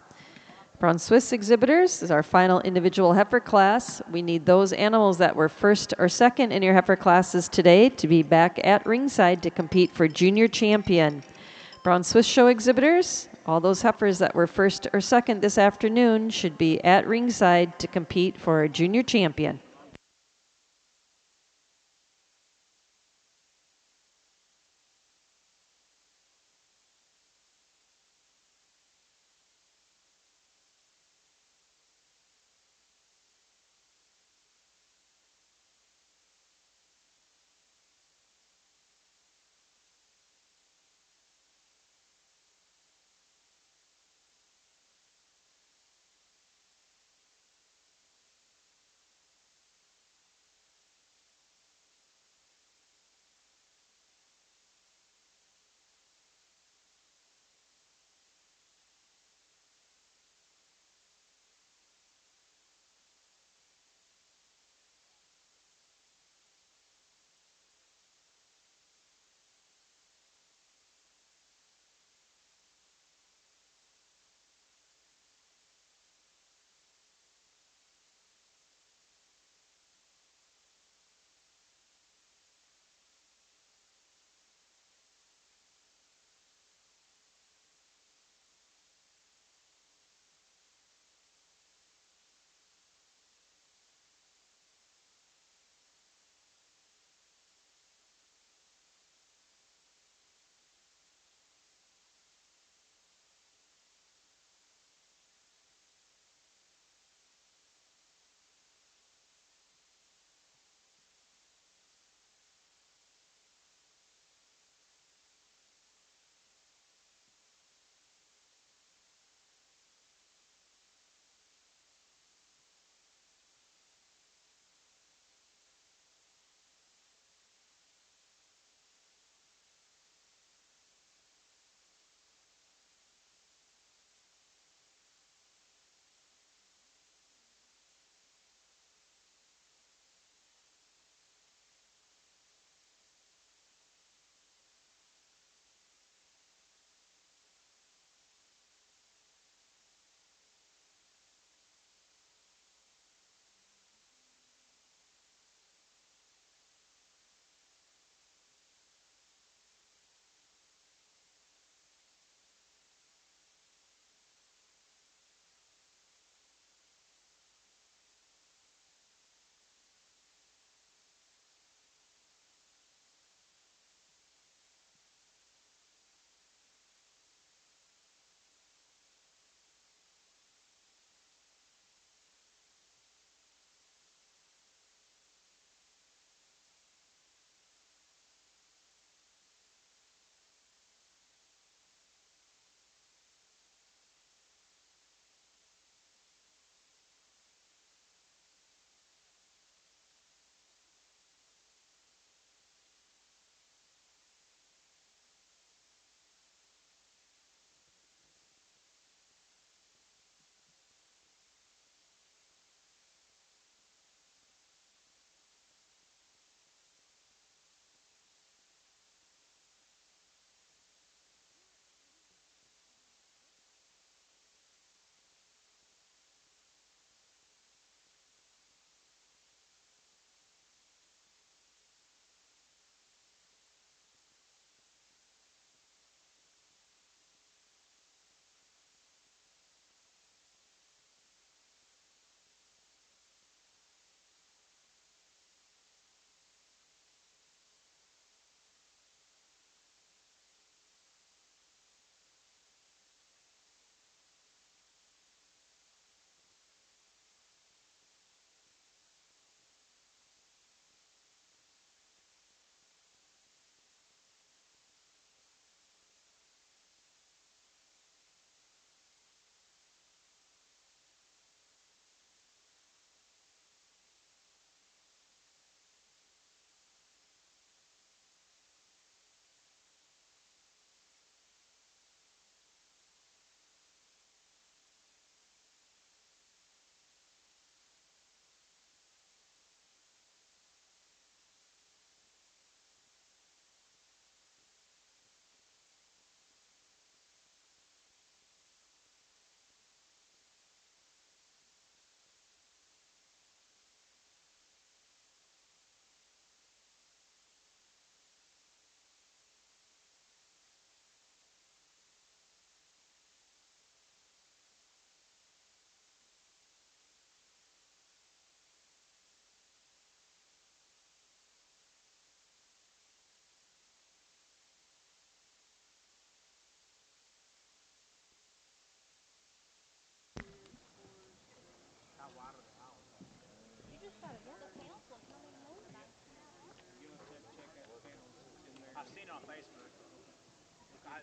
Brown Swiss exhibitors is our final individual heifer class. We need those animals that were first or second in your heifer classes today to be back at ringside to compete for junior champion. Brown Swiss show exhibitors, all those heifers that were first or second this afternoon should be at ringside to compete for a junior champion.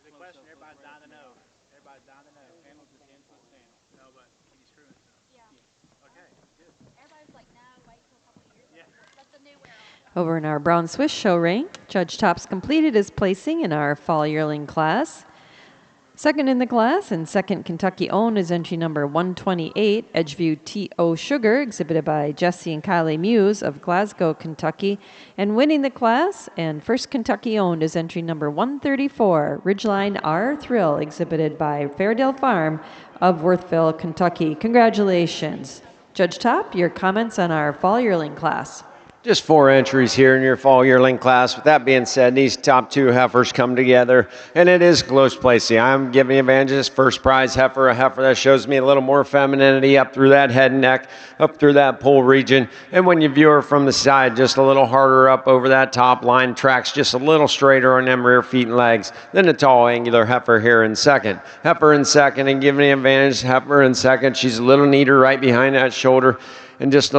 The question, everybody's dying to know. Everybody's dying to know. Animals a 10-foot stand. No, but can you screw it? Yeah. Okay, good. Everybody's like, no, wait till a couple of years. Yeah. Let the new wear off. Over in our Brown Swiss show ring, Judge Tops completed his placing in our fall yearling class. Second in the class and second Kentucky owned is entry number 128, Edgeview T.O. Sugar, exhibited by Jesse and Kylie Muse of Glasgow, Kentucky. And winning the class and first Kentucky owned is entry number 134, Ridgeline R. Thrill, exhibited by Fairdale Farm of Worthville, Kentucky. Congratulations. Judge Top, your comments on our fall yearling class. Just 4 entries here in your fall yearling class. With that being said, these top 2 heifers come together, and it is close placing. I'm giving Evangelist first prize heifer, a heifer that shows me a little more femininity up through that head and neck, up through that poll region. And when you view her from the side, just a little harder up over that top line, tracks just a little straighter on them rear feet and legs than the tall, angular heifer here in second. Heifer in second, and giving the advantage, heifer in second. She's a little neater right behind that shoulder, and just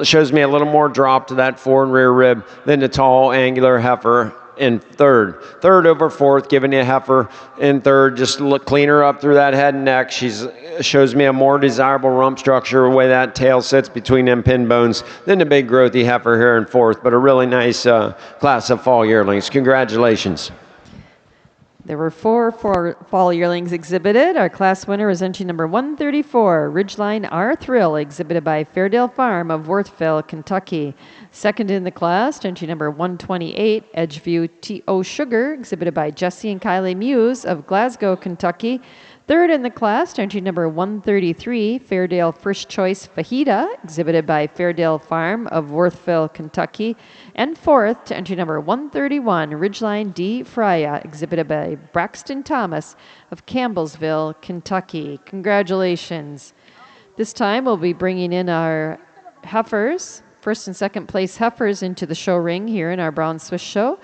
shows me a little more drop to that fore and rear rib than the tall, angular heifer in third. Third over fourth, giving you a heifer in third, just look cleaner up through that head and neck. Shows me a more desirable rump structure, the way that tail sits between them pin bones, than the big growthy heifer here in fourth, but a really nice class of fall yearlings. Congratulations. There were 4 fall yearlings exhibited. Our class winner is entry number 134, Ridgeline R. Thrill, exhibited by Fairdale Farm of Worthville, Kentucky. Second in the class, entry number 128, Edgeview T.O. Sugar, exhibited by Jesse and Kylie Muse of Glasgow, Kentucky. Third in the class, entry number 133, Fairdale First Choice Fajita, exhibited by Fairdale Farm of Worthville, Kentucky. And fourth to entry number 131, Ridgeline D. Freya, exhibited by Braxton Thomas of Campbellsville, Kentucky. Congratulations. This time we'll be bringing in our heifers, first and second place heifers, into the show ring here in our Brown Swiss show.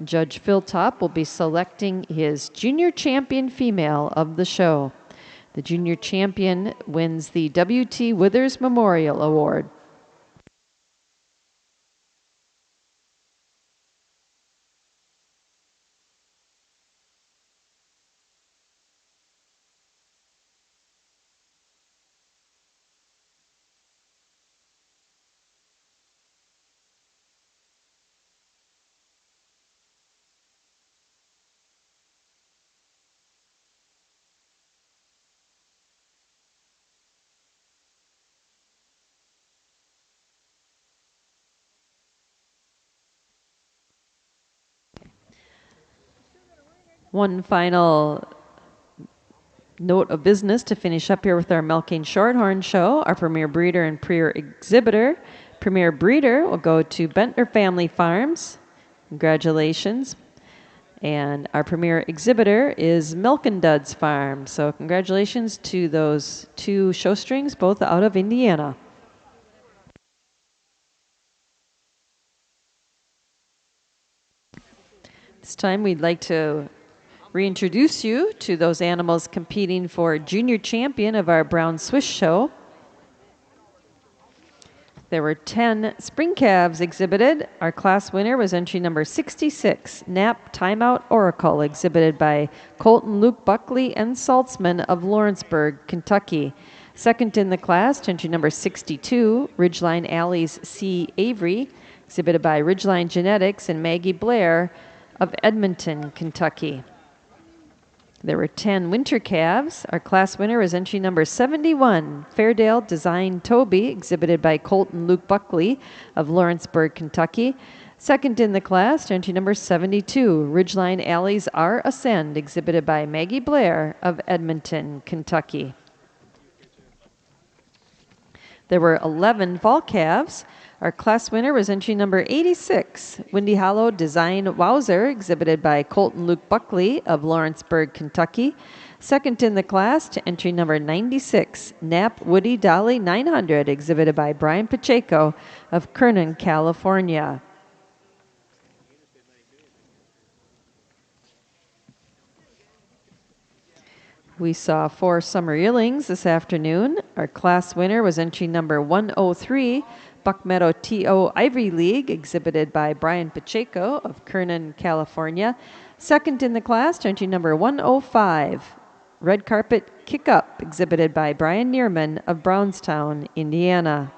Judge Phil Top will be selecting his junior champion female of the show. The junior champion wins the W.T. Withers Memorial Award. One final note of business to finish up here with our Milking Shorthorn show. Our premier breeder and premier exhibitor. Premier breeder will go to Bentner Family Farms. Congratulations. And our premier exhibitor is Milk and Duds Farm. So congratulations to those 2 show strings, both out of Indiana. This time we'd like to reintroduce you to those animals competing for junior champion of our Brown Swiss show. There were 10 spring calves exhibited. Our class winner was entry number 66, Nap Timeout Oracle, exhibited by Colton Luke Buckley and Saltzman of Lawrenceburg, Kentucky. Second in the class, entry number 62, Ridgeline Alley's C. Avery, exhibited by Ridgeline Genetics and Maggie Blair of Edmonton, Kentucky. There were 10 winter calves. Our class winner was entry number 71, Fairdale Design Toby, exhibited by Colton Luke Buckley of Lawrenceburg, Kentucky. Second in the class, entry number 72, Ridgeline Alley's R. Ascend, exhibited by Maggie Blair of Edmonton, Kentucky. There were 11 fall calves. Our class winner was entry number 86, Windy Hollow Design Wowzer, exhibited by Colton Luke Buckley of Lawrenceburg, Kentucky. Second in the class to entry number 96, Nap Woody Dolly 900, exhibited by Brian Pacheco of Kernan, California. We saw 4 summer yearlings this afternoon. Our class winner was entry number 103, Buck Meadow TO Ivory League, exhibited by Brian Pacheco of Kernan, California. Second in the class, entry number 105, Red Carpet Kick Up, exhibited by Brian Neerman of Brownstown, Indiana.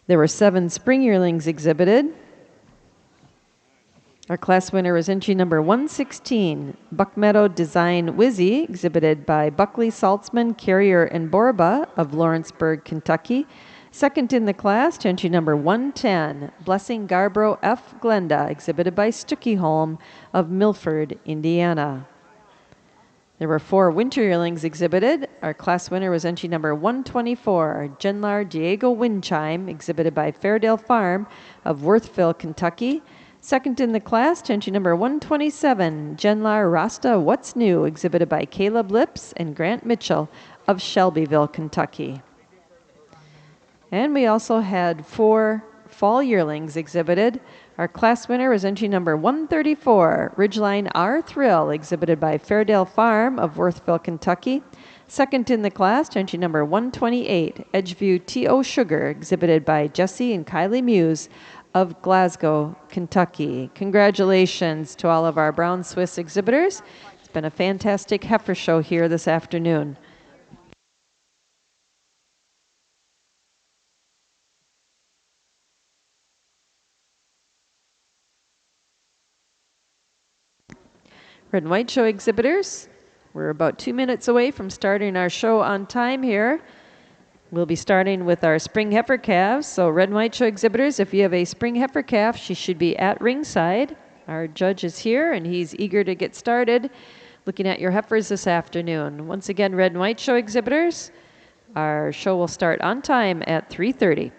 There were 7 spring yearlings exhibited. Our class winner was entry number 116, Buck Meadow Design Wizzy, exhibited by Buckley, Saltzman, Carrier, and Borba of Lawrenceburg, Kentucky. Second in the class, to entry number 110, Blessing Garbrough F. Glenda, exhibited by Stuckey Holm of Milford, Indiana. There were 4 winter yearlings exhibited. Our class winner was entry number 124, Genlar Diego Windchime, exhibited by Fairdale Farm of Worthville, Kentucky. Second in the class, entry number 127, Genlar Rasta What's New, exhibited by Caleb Lips and Grant Mitchell of Shelbyville, Kentucky. And we also had 4 fall yearlings exhibited. Our class winner was entry number 134, Ridgeline R Thrill, exhibited by Fairdale Farm of Worthville, Kentucky. Second in the class, entry number 128, Edgeview T.O. Sugar, exhibited by Jesse and Kylie Muse of Glasgow, Kentucky. Congratulations to all of our Brown Swiss exhibitors. It's been a fantastic heifer show here this afternoon. Red and White Show exhibitors, we're about 2 minutes away from starting our show on time here. We'll be starting with our spring heifer calves. So Red and White Show exhibitors, if you have a spring heifer calf, she should be at ringside. Our judge is here and he's eager to get started looking at your heifers this afternoon. Once again, Red and White Show exhibitors, our show will start on time at 3:30.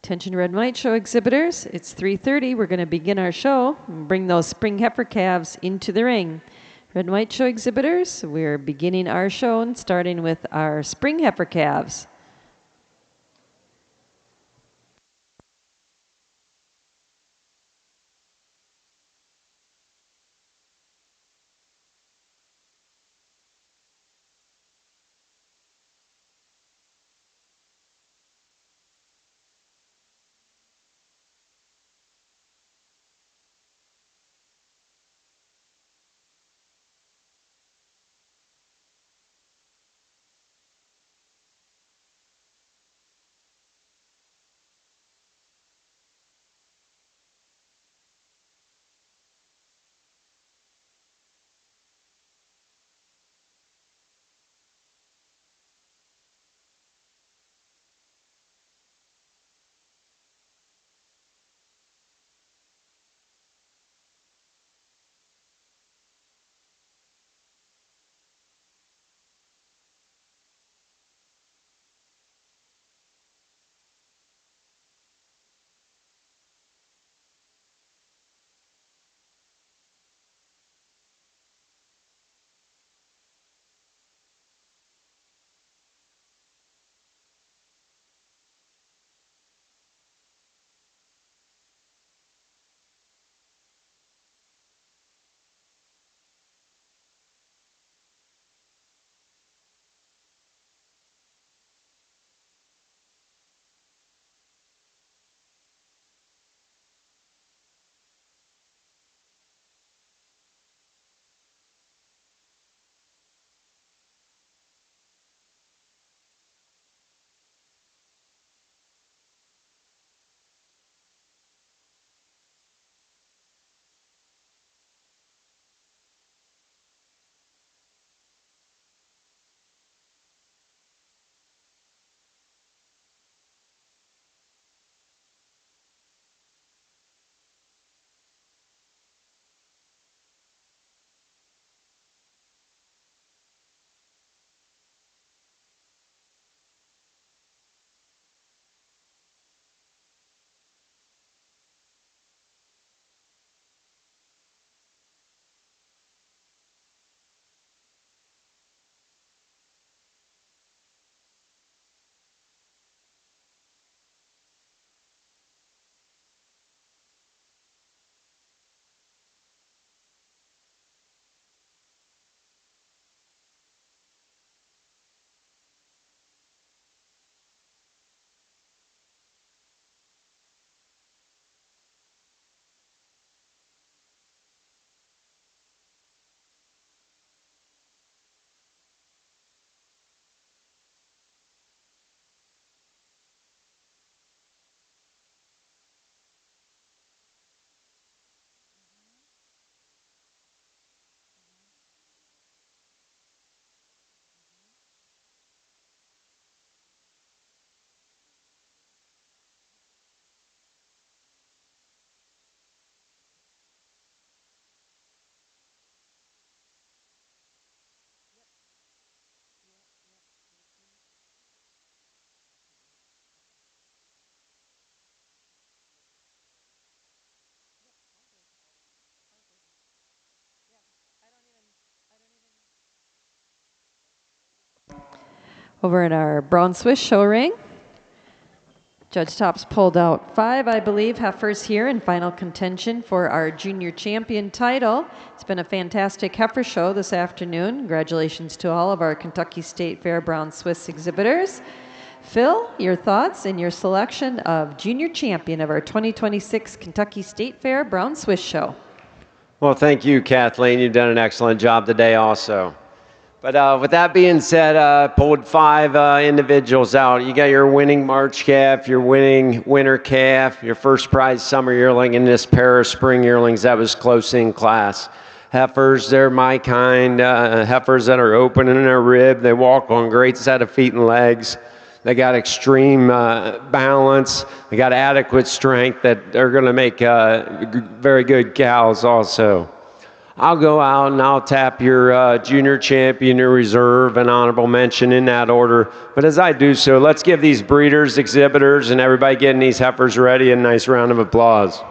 Attention Red and White Show exhibitors, it's 3:30. We're going to begin our show and bring those spring heifer calves into the ring. Red and White Show exhibitors, we're beginning our show and starting with our spring heifer calves. Over in our brown Swiss show ring, Judge Tops pulled out 5, I believe, heifers here in final contention for our junior champion title. It's been a fantastic heifer show this afternoon. Congratulations to all of our Kentucky State Fair brown Swiss exhibitors. Phil, your thoughts and your selection of junior champion of our 2026 Kentucky State Fair brown Swiss show. Well, thank you, Kathleen. You've done an excellent job today also. But with that being said, pulled 5 individuals out. You got your winning March calf, your winning winter calf, your first prize summer yearling, and this pair of spring yearlings that was close in class. Heifers, they're my kind. Heifers that are open in their rib. They walk on great set of feet and legs. They got extreme balance. They got adequate strength that are going to make very good cows also. I'll go out and I'll tap your junior champion, your reserve, and honorable mention in that order. But as I do so, let's give these breeders, exhibitors, and everybody getting these heifers ready a nice round of applause.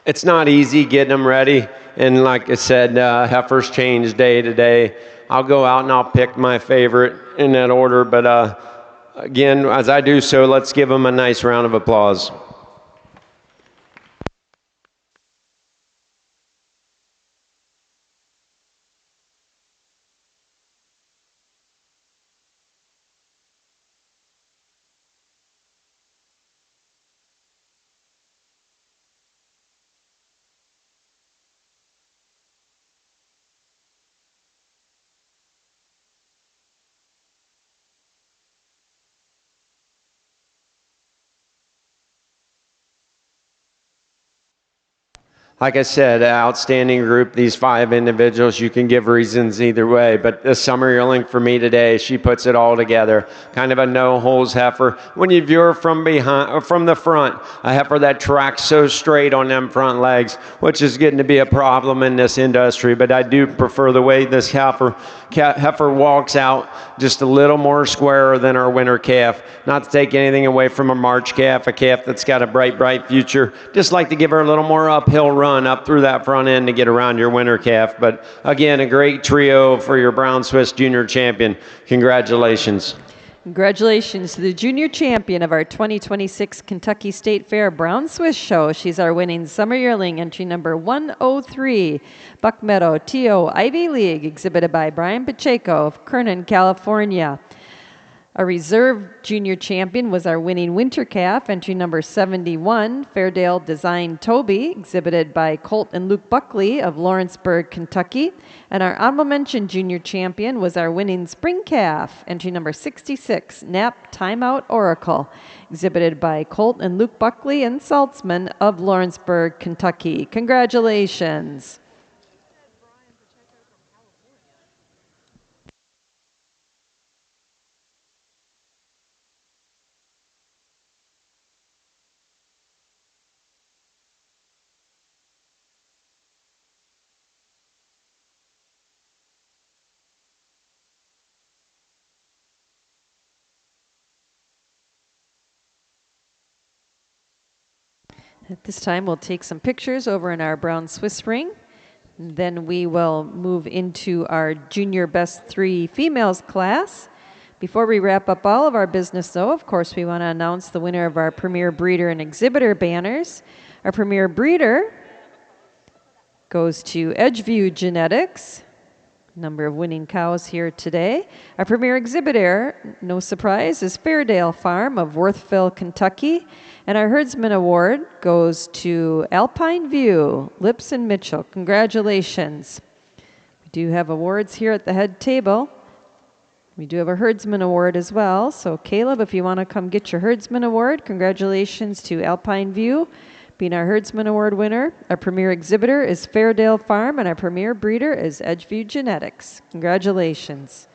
It's not easy getting them ready. And like I said, heifers change day to day. I'll go out and I'll pick my favorite in that order. But again, as I do so, let's give them a nice round of applause. Like I said, outstanding group, these 5 individuals. You can give reasons either way, but the summer yearling for me today, she puts it all together. Kind of a no-holes heifer. When you view her from behind, or from the front, a heifer that tracks so straight on them front legs, which is getting to be a problem in this industry, but I do prefer the way this heifer walks out just a little more squarer than our winter calf. Not to take anything away from a March calf, a calf that's got a bright future. Just like to give her a little more uphill run up through that front end to get around your winter calf. But again, a great trio for your brown Swiss junior champion. Congratulations. Congratulations to the junior champion of our 2026 Kentucky State Fair brown Swiss show. She's our winning summer yearling, entry number 103, Buck Meadow TO Ivy League, exhibited by Brian Pacheco of Kernan, California. Our reserve junior champion was our winning winter calf, entry number 71, Fairdale Design Toby, exhibited by Colt and Luke Buckley of Lawrenceburg, Kentucky. And our honorable mention junior champion was our winning spring calf, entry number 66, Nap Timeout Oracle, exhibited by Colt and Luke Buckley and Saltzman of Lawrenceburg, Kentucky. Congratulations. At this time, we'll take some pictures over in our brown Swiss ring. Then we will move into our junior best 3 females class. Before we wrap up all of our business, though, of course, we want to announce the winner of our premier breeder and exhibitor banners. Our premier breeder goes to Edgeview Genetics. Number of winning cows here today. Our premier exhibitor, no surprise, is Fairdale Farm of Worthville, Kentucky. And our herdsman award goes to Alpine View, Lips and Mitchell. Congratulations. We do have awards here at the head table. We do have a herdsman award as well. So Caleb, if you want to come get your herdsman award, congratulations to Alpine View being our herdsman award winner. Our premier exhibitor is Fairdale Farm, and our premier breeder is Edgeview Genetics. Congratulations.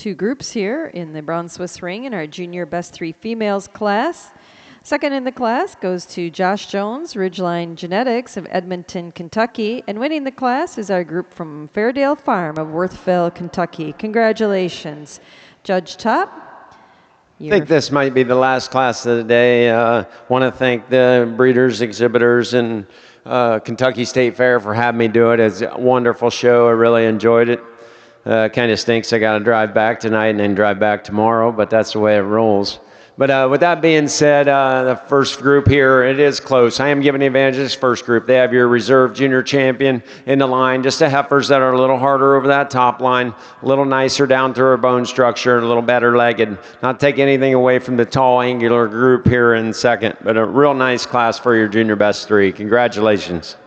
two groups here in the Brown Swiss Ring in our junior best 3 females class. Second in the class goes to Josh Jones, Ridgeline Genetics of Edmonton, Kentucky. And winning the class is our group from Fairdale Farm of Worthville, Kentucky. Congratulations. Judge Top. I think this might be the last class of the day. Want to thank the breeders, exhibitors, and Kentucky State Fair for having me do it. It's a wonderful show. I really enjoyed it. Kind of stinks I got to drive back tonight and then drive back tomorrow, but that's the way it rolls. But with that being said, the first group here, it is close. I am giving the advantage to this first group. They have your reserve junior champion in the line, just the heifers that are a little harder over that top line, a little nicer down through her bone structure, a little better legged. Not take anything away from the tall, angular group here in second, but a real nice class for your junior best 3. Congratulations.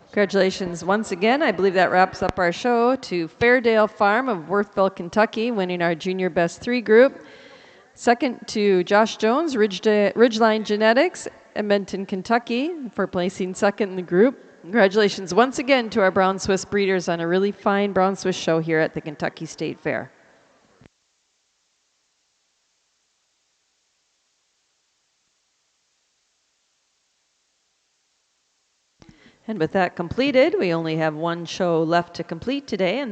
Congratulations once again. I believe that wraps up our show to Fairdale Farm of Worthville, Kentucky, winning our junior best 3 group. Second to Josh Jones, Ridgeline Genetics, Edmonton, Kentucky, for placing second in the group. Congratulations once again to our Brown Swiss breeders on a really fine Brown Swiss show here at the Kentucky State Fair. And with that completed, we only have one show left to complete today, and that's